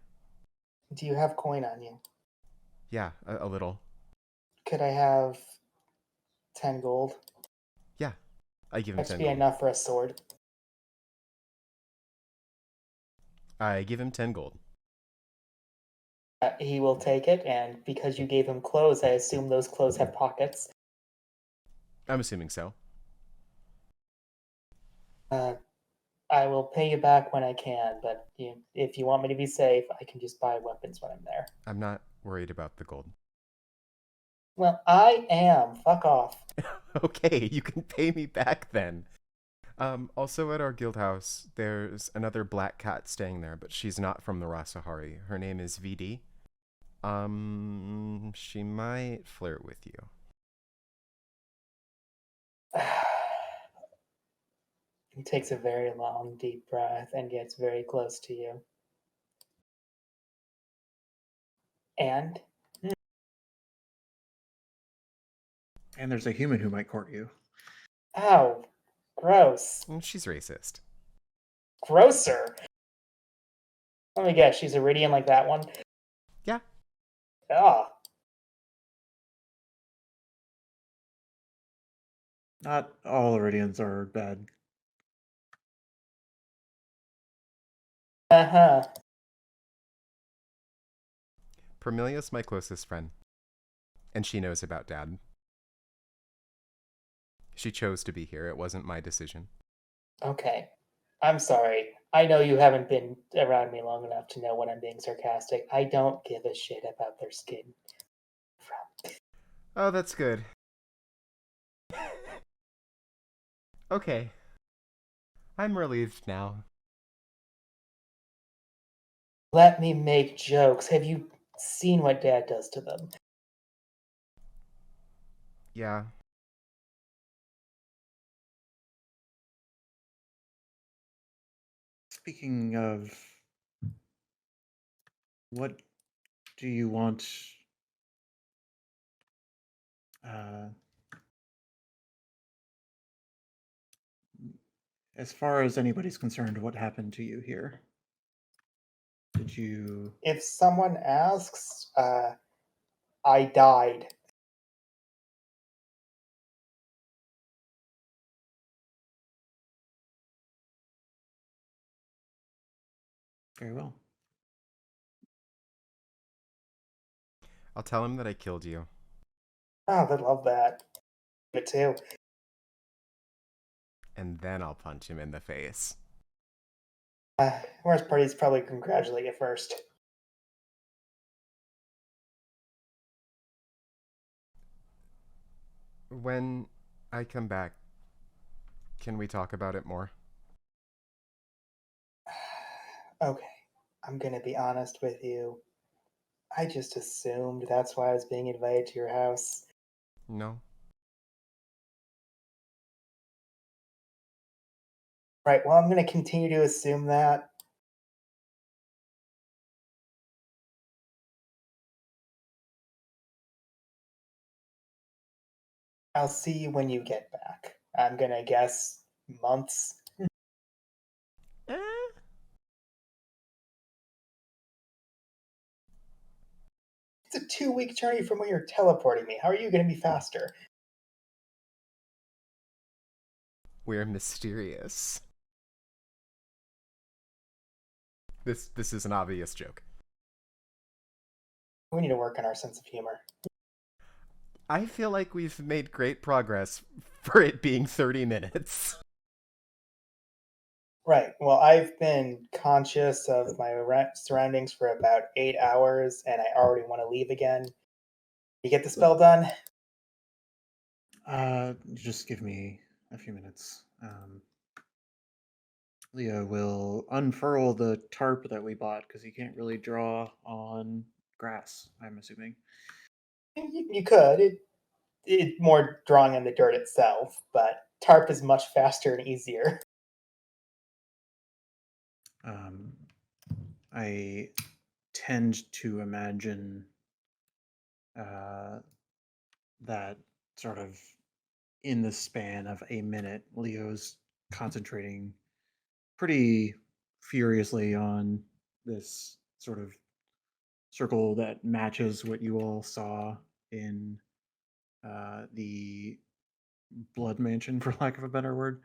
Do you have coin on you? Yeah, a little. Could I have 10 gold? Yeah, I give him That 10 should be gold. enough for a sword. I give him 10 gold. He will take it, and because you gave him clothes, I assume those clothes have pockets. I'm assuming so. I will pay you back when I can, but if you want me to be safe, I can just buy weapons when I'm there. I'm not worried about the gold. Well, I am. Fuck off. Okay, you can pay me back then. Also at our guild house, there's another black cat staying there, but she's not from the Rasahari. Her name is VD. She might flirt with you. He takes a very long, deep breath and gets very close to you. And And there's a human who might court you. ow, gross. She's racist. Grosser. Let me guess, she's Iridian like that one? Yeah. Ah. Not all Iridians are bad. Uh-huh. Permilia's my closest friend. And she knows about Dad. She chose to be here. It wasn't my decision. Okay. I'm sorry. I know you haven't been around me long enough to know when I'm being sarcastic. I don't give a shit about their skin. Oh, that's good. Okay. I'm relieved now. Let me make jokes. Have you seen what Dad does to them? Yeah. Speaking of, what do you want? As far as anybody's concerned, what happened to you here? Did you? If someone asks, I died. Very well. I'll tell him that I killed you. Oh, they love that. Me too. And then I'll punch him in the face. Worst part is probably congratulate you first. When I come back, can we talk about it more? Okay, I'm gonna be honest with you. I just assumed that's why I was being invited to your house. No? Right, well, I'm gonna continue to assume that. I'll see you when you get back. I'm gonna guess months. Eh? It's a 2-week journey from where you're teleporting me. How are you gonna be faster? We're mysterious. This is an obvious joke. We need to work on our sense of humor. I feel like we've made great progress for it being 30 minutes. Right. Well, I've been conscious of my surroundings for about 8 hours, and I already want to leave again. You get the spell done? Just give me a few minutes. Leo will unfurl the tarp that we bought because he can't really draw on grass, I'm assuming. You could. It more drawing on the dirt itself, but tarp is much faster and easier. I tend to imagine that sort of in the span of a minute, Leo's concentrating pretty furiously on this sort of circle that matches what you all saw in the Blood Mansion, for lack of a better word.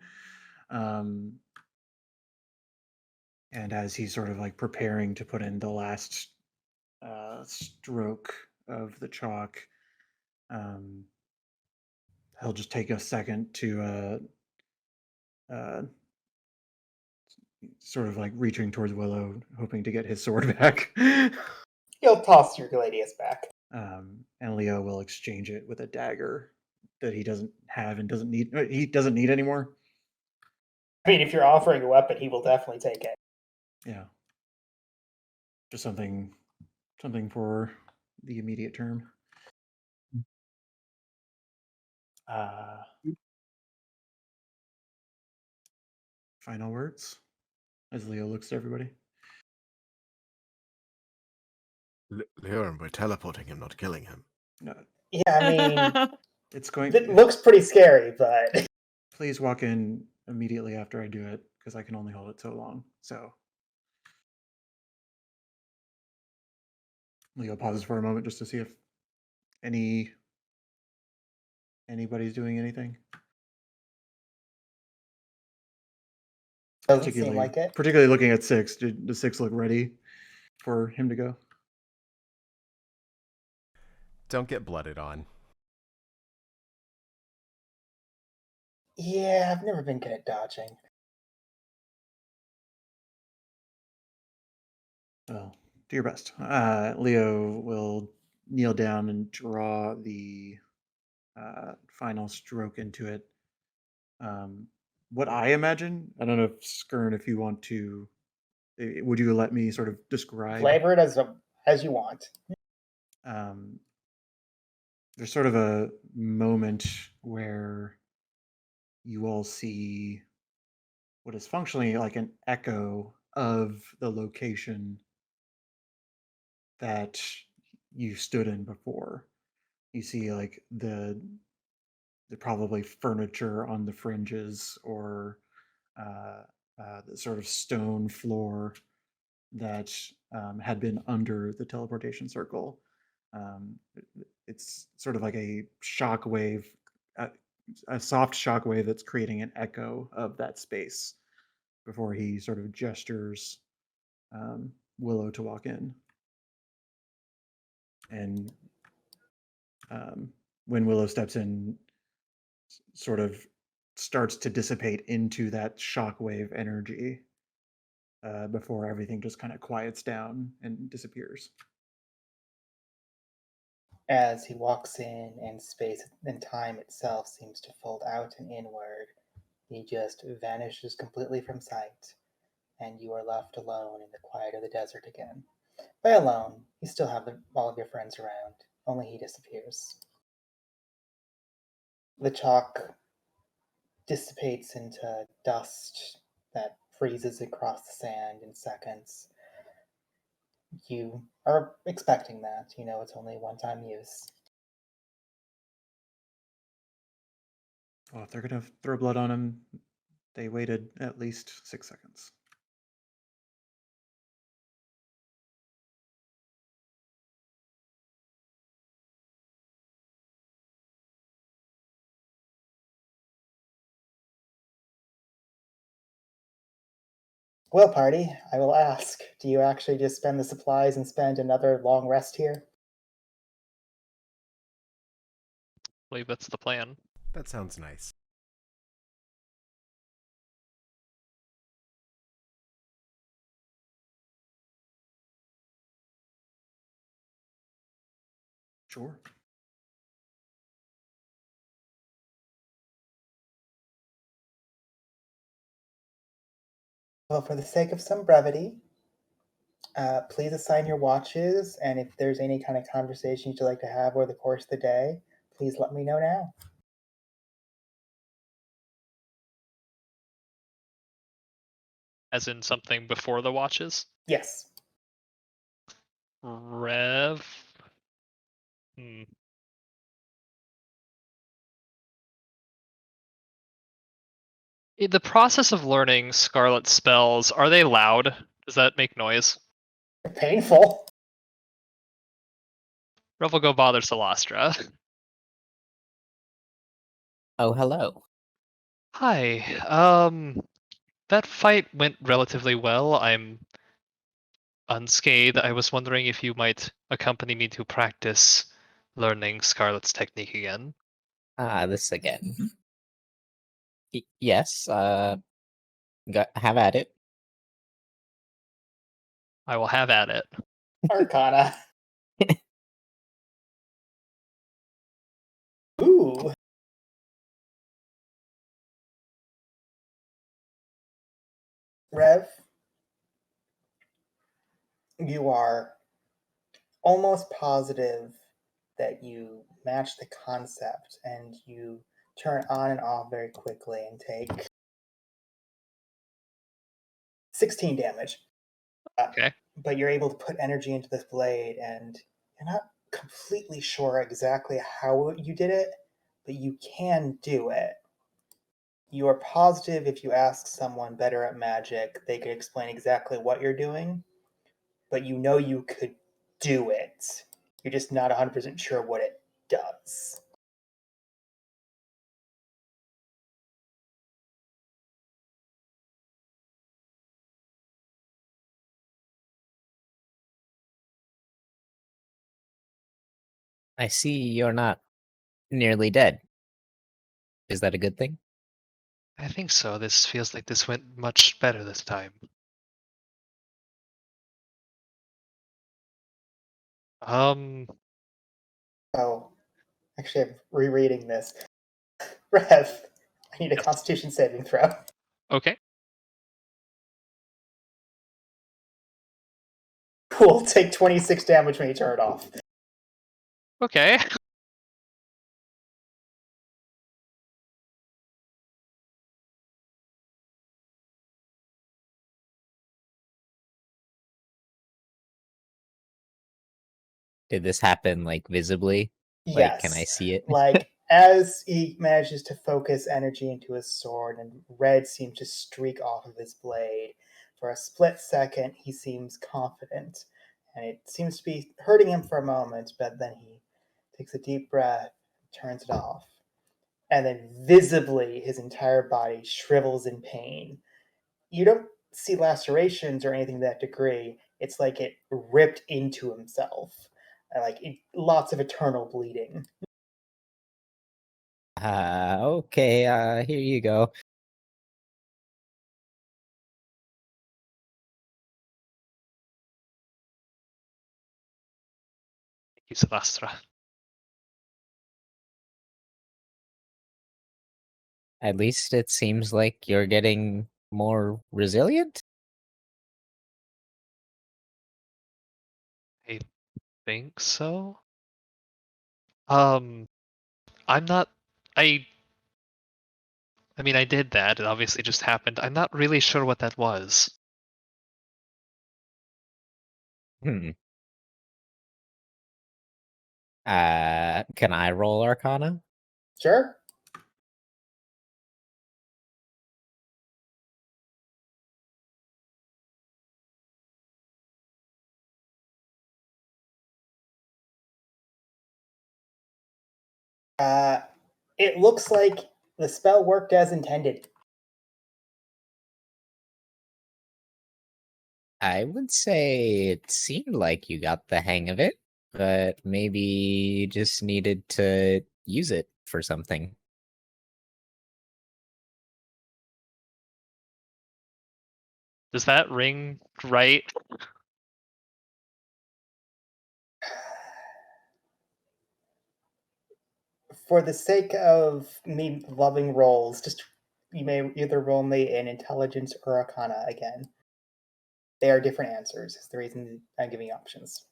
And as he's sort of like preparing to put in the last stroke of the chalk, he'll just take a second to sort of like reaching towards Willow, hoping to get his sword back. He'll toss your gladius back. And Leo will exchange it with a dagger that he doesn't have and doesn't need. He doesn't need anymore. I mean, if you're offering a weapon, he will definitely take it. Yeah. Just something for the immediate term. Final words as Leo looks at everybody. Leon, we're teleporting him, not killing him. No, Yeah, I mean, it's going. it looks pretty scary, but Please walk in immediately after I do it, because I can only hold it so long. So Leo pauses for a moment just to see if anybody's doing anything. doesn't seem like it. Particularly looking at Six. Does Six look ready for him to go? Don't get blooded on. Yeah, I've never been good at dodging. Well, do your best. Leo will kneel down and draw the final stroke into it. What I imagine, I don't know if Skern, if you want to, would you let me sort of describe? Flavor it as you want. There's sort of a moment where you all see what is functionally like an echo of the location that you stood in before. You see like the probably furniture on the fringes, or the sort of stone floor that had been under the teleportation circle. It's sort of like a shock wave, a soft shock wave that's creating an echo of that space before he sort of gestures Willow to walk in. And when Willow steps in, sort of starts to dissipate into that shockwave energy before everything just kind of quiets down and disappears. As he walks in and space and time itself seems to fold out and inward, he just vanishes completely from sight, and you are left alone in the quiet of the desert again. By alone, you still have all of your friends around, only he disappears. The chalk dissipates into dust that freezes across the sand in seconds. You are expecting that. You know it's only one-time use. Well, if they're going to throw blood on him, they waited at least 6 seconds. Well, party, I will ask, do you actually just spend the supplies and spend another long rest here? I believe that's the plan. That sounds nice. Sure. Well, for the sake of some brevity, please assign your watches, and if there's any kind of conversation you'd like to have over the course of the day, please let me know now. As in something before the watches? Yes. Rev. The process of learning Scarlet spells, are they loud? Does that make noise? Painful. Revel go bother Celastra. Oh, hello. Hi. That fight went relatively well. I'm unscathed. I was wondering if you might accompany me to practice learning Scarlet's technique again. This again. Yes, have at it. I will have at it. Arcana. Ooh. Rev, you are almost positive that you match the concept and you turn on and off very quickly and take 16 damage. Okay. But you're able to put energy into this blade, and you're not completely sure exactly how you did it, but you can do it. You are positive if you ask someone better at magic, they could explain exactly what you're doing, but you know you could do it. You're just not 100% sure what it does. I see you're not nearly dead. Is that a good thing? I think so. This feels like this went much better this time. Oh, actually, I'm rereading this. Rev, I need a Constitution saving throw. Okay. Cool, take 26 damage when you turn it off. Okay. Did this happen like visibly? Like, can I Yes. see it? Like, as he manages to focus energy into his sword, and red seems to streak off of his blade, for a split second, he seems confident. And it seems to be hurting him for a moment, but then he takes a deep breath, turns it off. And then visibly, his entire body shrivels in pain. You don't see lacerations or anything to that degree. It's like it ripped into himself. Lots of eternal bleeding. Okay, here you go. Thank you, Celastra. At least it seems like you're getting more resilient? I think so. I'm not. I mean, I did that. It obviously just happened. I'm not really sure what that was. Hmm. Can I roll Arcana? Sure. It looks like the spell worked as intended. I would say it seemed like you got the hang of it, but maybe you just needed to use it for something. Does that ring right? For the sake of me loving rolls, just you may either roll me in intelligence or arcana again. They are different answers. Is the reason I'm giving options.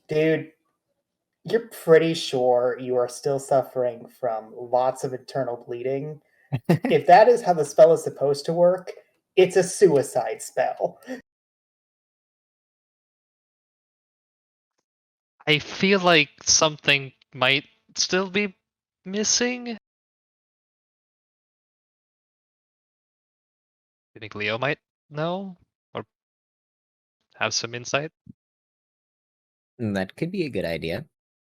Dude, you're pretty sure you are still suffering from lots of internal bleeding. If that is how the spell is supposed to work, it's a suicide spell. I feel like something might still be missing. You think Leo might know or have some insight? That could be a good idea.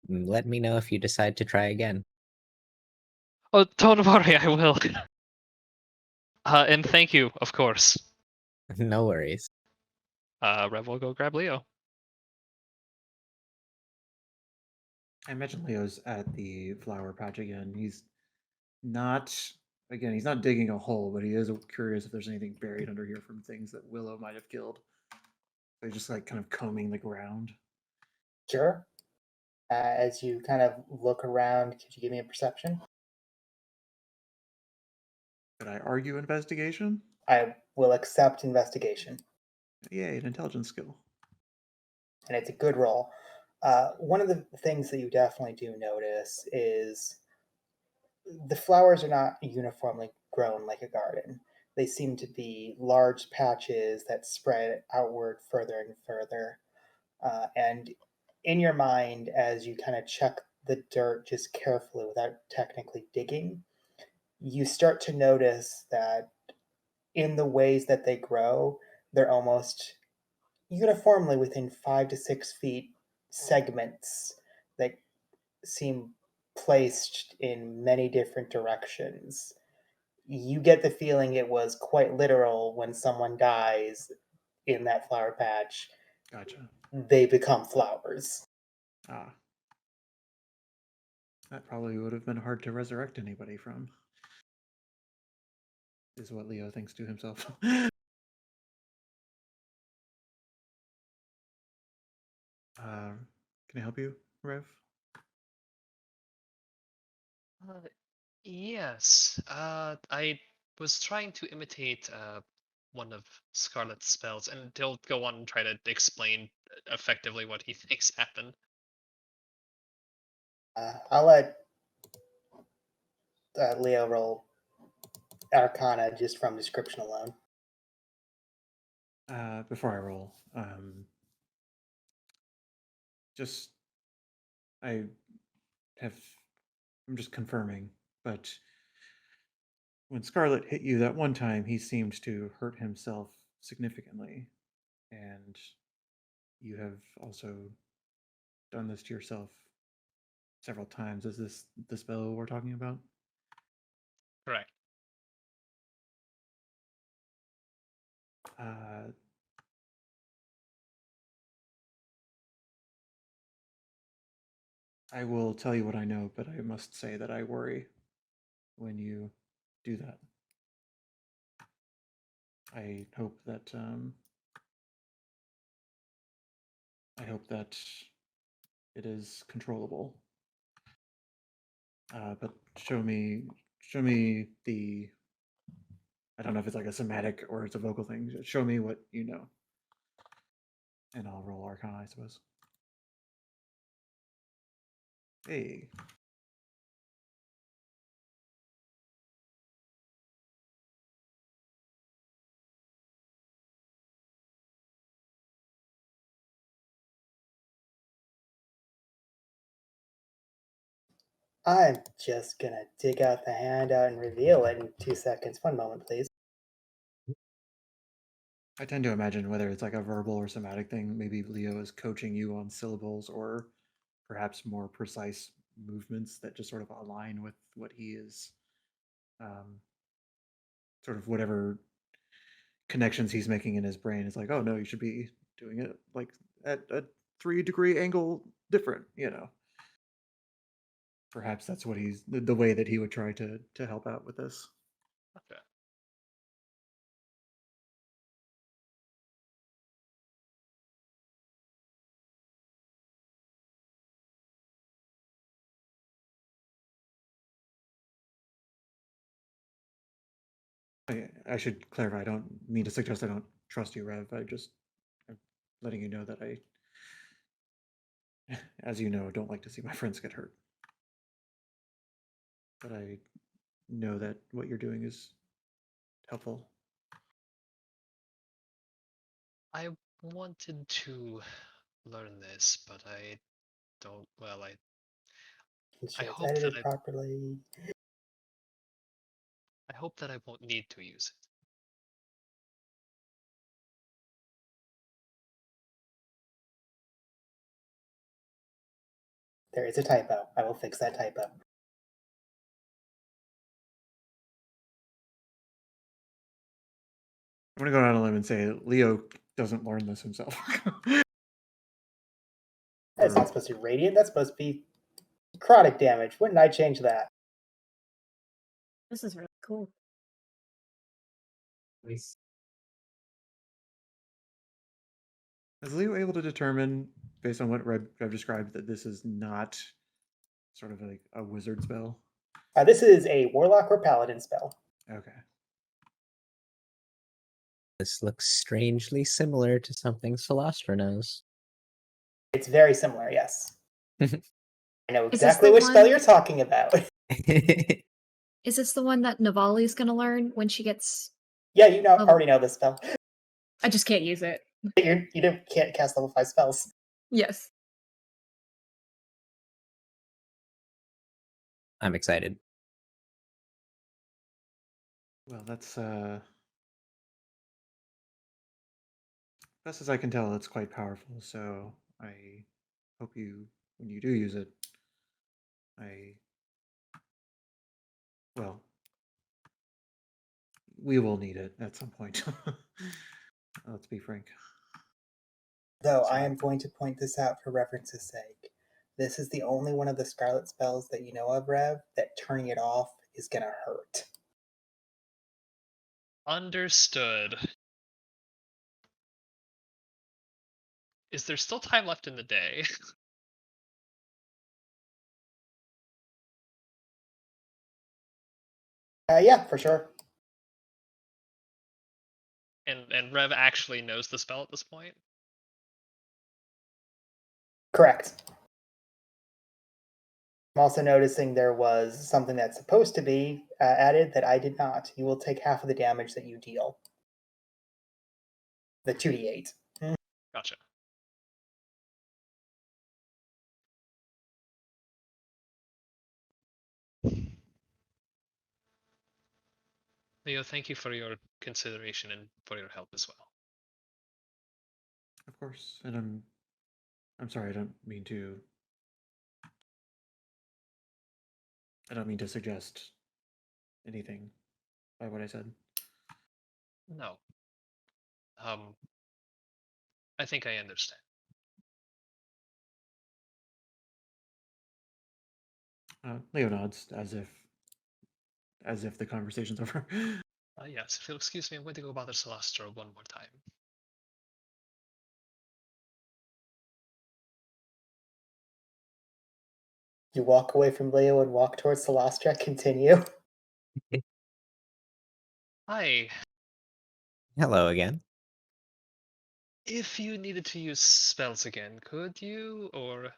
Let me know if you decide to try again. Oh, don't worry, I will. And thank you, of course. No worries. Rev will go grab Leo. I imagine Leo's at the flower patch again. He's not he's not digging a hole, but he is curious if there's anything buried under here from things that Willow might have killed. So he's just like kind of combing the ground. Sure. As you kind of look around, could you give me a perception? Could I argue investigation? I will accept investigation, Yay, an intelligence skill. and it's a good roll. One of the things that you definitely do notice is the flowers are not uniformly grown like a garden. They seem to be large patches that spread outward further and further. And in your mind, as you kind of check the dirt just carefully without technically digging, you start to notice that in the ways that they grow, they're almost uniformly within 5 to 6 feet segments that seem placed in many different directions. You get the feeling it was quite literal when someone dies in that flower patch, Gotcha. they become flowers. Ah. That probably would have been hard to resurrect anybody from. Is what Leo thinks to himself. Can I help you, Rev? Yes. I was trying to imitate one of Scarlet's spells, and he'll go on and try to explain effectively what he thinks happened. I'll let Leo roll Arcana just from description alone. Before I roll, just I'm just confirming, but when Scarlet hit you that one time, he seemed to hurt himself significantly, and you have also done this to yourself several times. Is this the spell we're talking about? Correct. I will tell you what I know, but I must say that I worry when you do that. I hope that it is controllable. But show me the. I don't know if it's like a somatic or it's a vocal thing. Just show me what you know, and I'll roll Arcana, I suppose. Hey. I'm just gonna dig out the handout and reveal it in 2 seconds. One moment, please. I tend to imagine whether it's like a verbal or somatic thing, maybe Leo is coaching you on syllables or perhaps more precise movements that just sort of align with what he is, sort of whatever connections he's making in his brain. Is like, oh no, you should be doing it like at a 3-degree angle different, Perhaps that's what he's the way that he would try to help out with this. Okay. I should clarify. I don't mean to suggest I don't trust you, Rev. I'm letting you know that I, as you know, don't like to see my friends get hurt. But I know that what you're doing is helpful. I wanted to learn this, but I don't. Well, I Ensure it's hope that edited properly. I hope that I won't need to use it. There is a typo. I will fix that typo. I'm gonna go out on a limb and say Leo doesn't learn this himself. That's not supposed to be radiant. That's supposed to be necrotic damage. When did I change that? This is really cool. Is Leo able to determine, based on what I've described, that this is not sort of like a wizard spell? This is a warlock or paladin spell. Okay. This looks strangely similar to something Solastra knows. It's very similar, yes. I know Is this exactly the which spell one- you're talking about. Is this the one that Navali's gonna learn when she gets? Yeah, you know, Oh. already know this spell. I just can't use it. Can't cast level 5 spells. Yes. I'm excited. Well, that's best as I can tell, it's quite powerful. So I hope you, when you do use it, well, we will need it at some point. Let's be frank. Though So- I am going to point this out for reference's sake. This is the only one of the Scarlet spells that you know of, Rev, that turning it off is gonna hurt. Understood. Is there still time left in the day? Yeah, for sure. And Rev actually knows the spell at this point? Correct. I'm also noticing there was something that's supposed to be added that I did not. You will take half of the damage that you deal. The 2d8. Gotcha. Leo, thank you for your consideration and for your help as well. Of course, and I'm sorry. I don't mean to suggest anything by what I said. No. I think I understand. Leo nods as if the conversation's over. Yes, if you'll excuse me, I'm going to go bother Celestra one more time. You walk away from Leo and walk towards Celestra. Continue. Hi. Hello again. If you needed to use spells again, could you? Or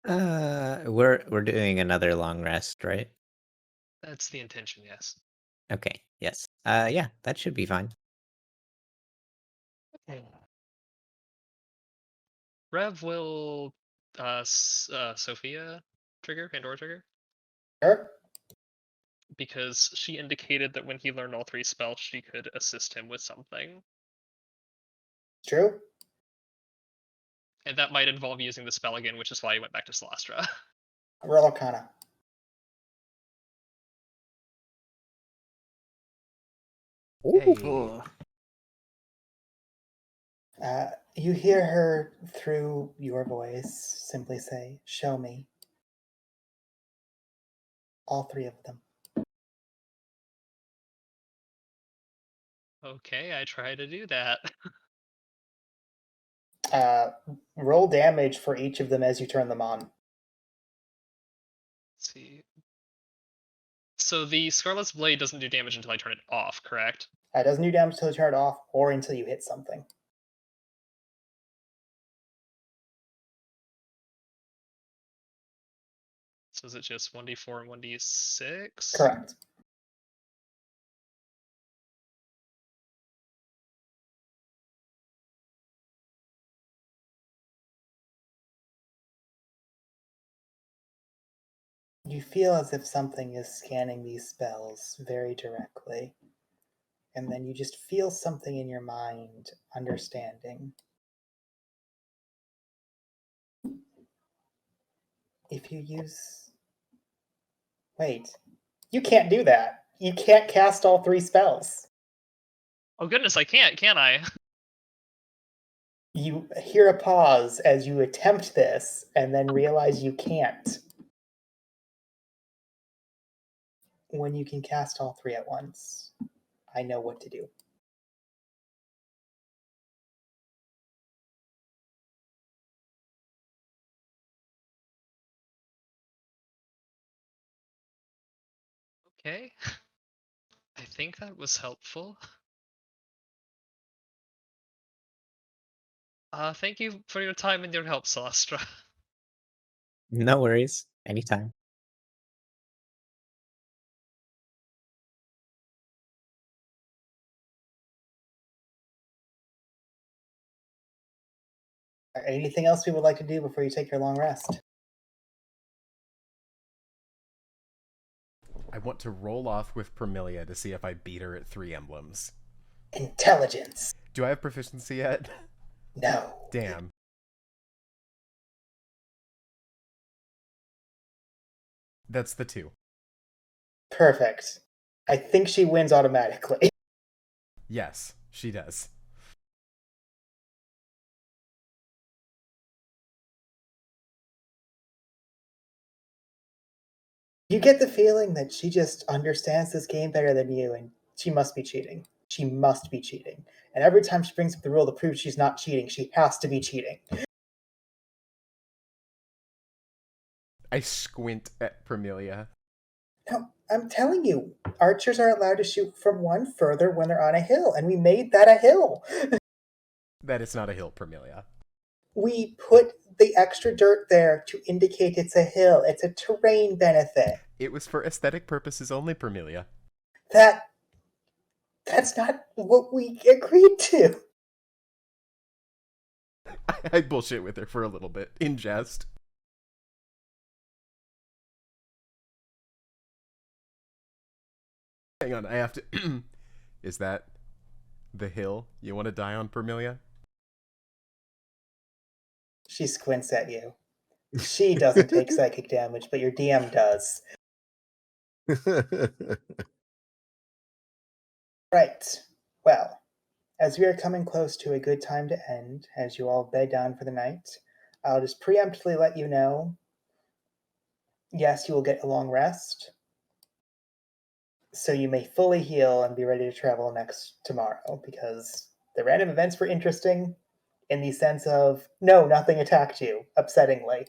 We're doing another long rest, right? that's the intention, yes. Okay. Yes. Yeah, that should be fine. Rev will Sophia trigger, Pandora trigger, Sure. because she indicated that when he learned all 3 spells, she could assist him with something. True. And that might involve using the spell again, which is why he went back to Celestra. Roll Arcana. Hey. You hear her through your voice simply say, "Show me." All 3 of them. Okay, I try to do that. Roll damage for each of them as you turn them on. Let's see. So the Scarlet's Blade doesn't do damage until I turn it off, correct? It doesn't do damage until you turn it off or until you hit something. So is it just 1d4 and 1d6? Correct. You feel as if something is scanning these spells very directly. And then you just feel something in your mind understanding. If you use... Wait. You can't do that. You can't cast all 3 spells. Oh goodness, I can't, can I? You hear a pause as you attempt this, and then realize you can't. When you can cast all 3 at once, I know what to do. Okay. I think that was helpful. Thank you for your time and your help, Celestra. No worries. Anytime. Anything else we would like to do before you take your long rest? I want to roll off with Permilia to see if I beat her at 3 emblems. Intelligence. Do I have proficiency yet? No. Damn. That's the 2. Perfect. I think she wins automatically. Yes, she does. You get the feeling that she just understands this game better than you, and she must be cheating. She must be cheating. And every time she brings up the rule to prove she's not cheating, she has to be cheating. I squint at Permilia. No, I'm telling you, archers are allowed to shoot from one further when they're on a hill, and we made that a hill. That is not a hill, Permilia. We put the extra dirt there to indicate it's a hill. It's a terrain benefit. It was for aesthetic purposes only, Permilia. That's not what we agreed to. I bullshit with her for a little bit, in jest. Hang on, I have to... Is that the hill you want to die on, Permilia? She squints at you. She doesn't take psychic damage, but your DM does. Right. Well, as we are coming close to a good time to end, as you all bed down for the night, I'll just preemptively let you know, yes, you will get a long rest, so you may fully heal and be ready to travel tomorrow, because the random events were interesting in the sense of, no, nothing attacked you, upsettingly.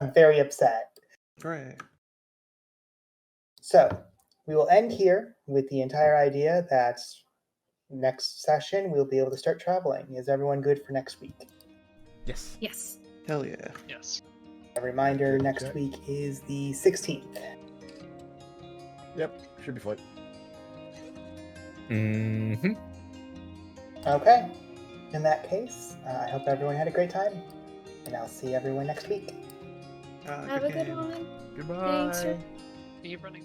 I'm very upset. Right. So, we will end here with the entire idea that next session we'll be able to start traveling. Is everyone good for next week? Yes. Yes. Hell yeah. Yes. A reminder, Good, next check. week is the 16th. Yep, should be fine. Mm-hmm. Okay. In that case, I hope everyone had a great time, and I'll see everyone next week. Have a good game. one. Goodbye. Thanks for Keep running.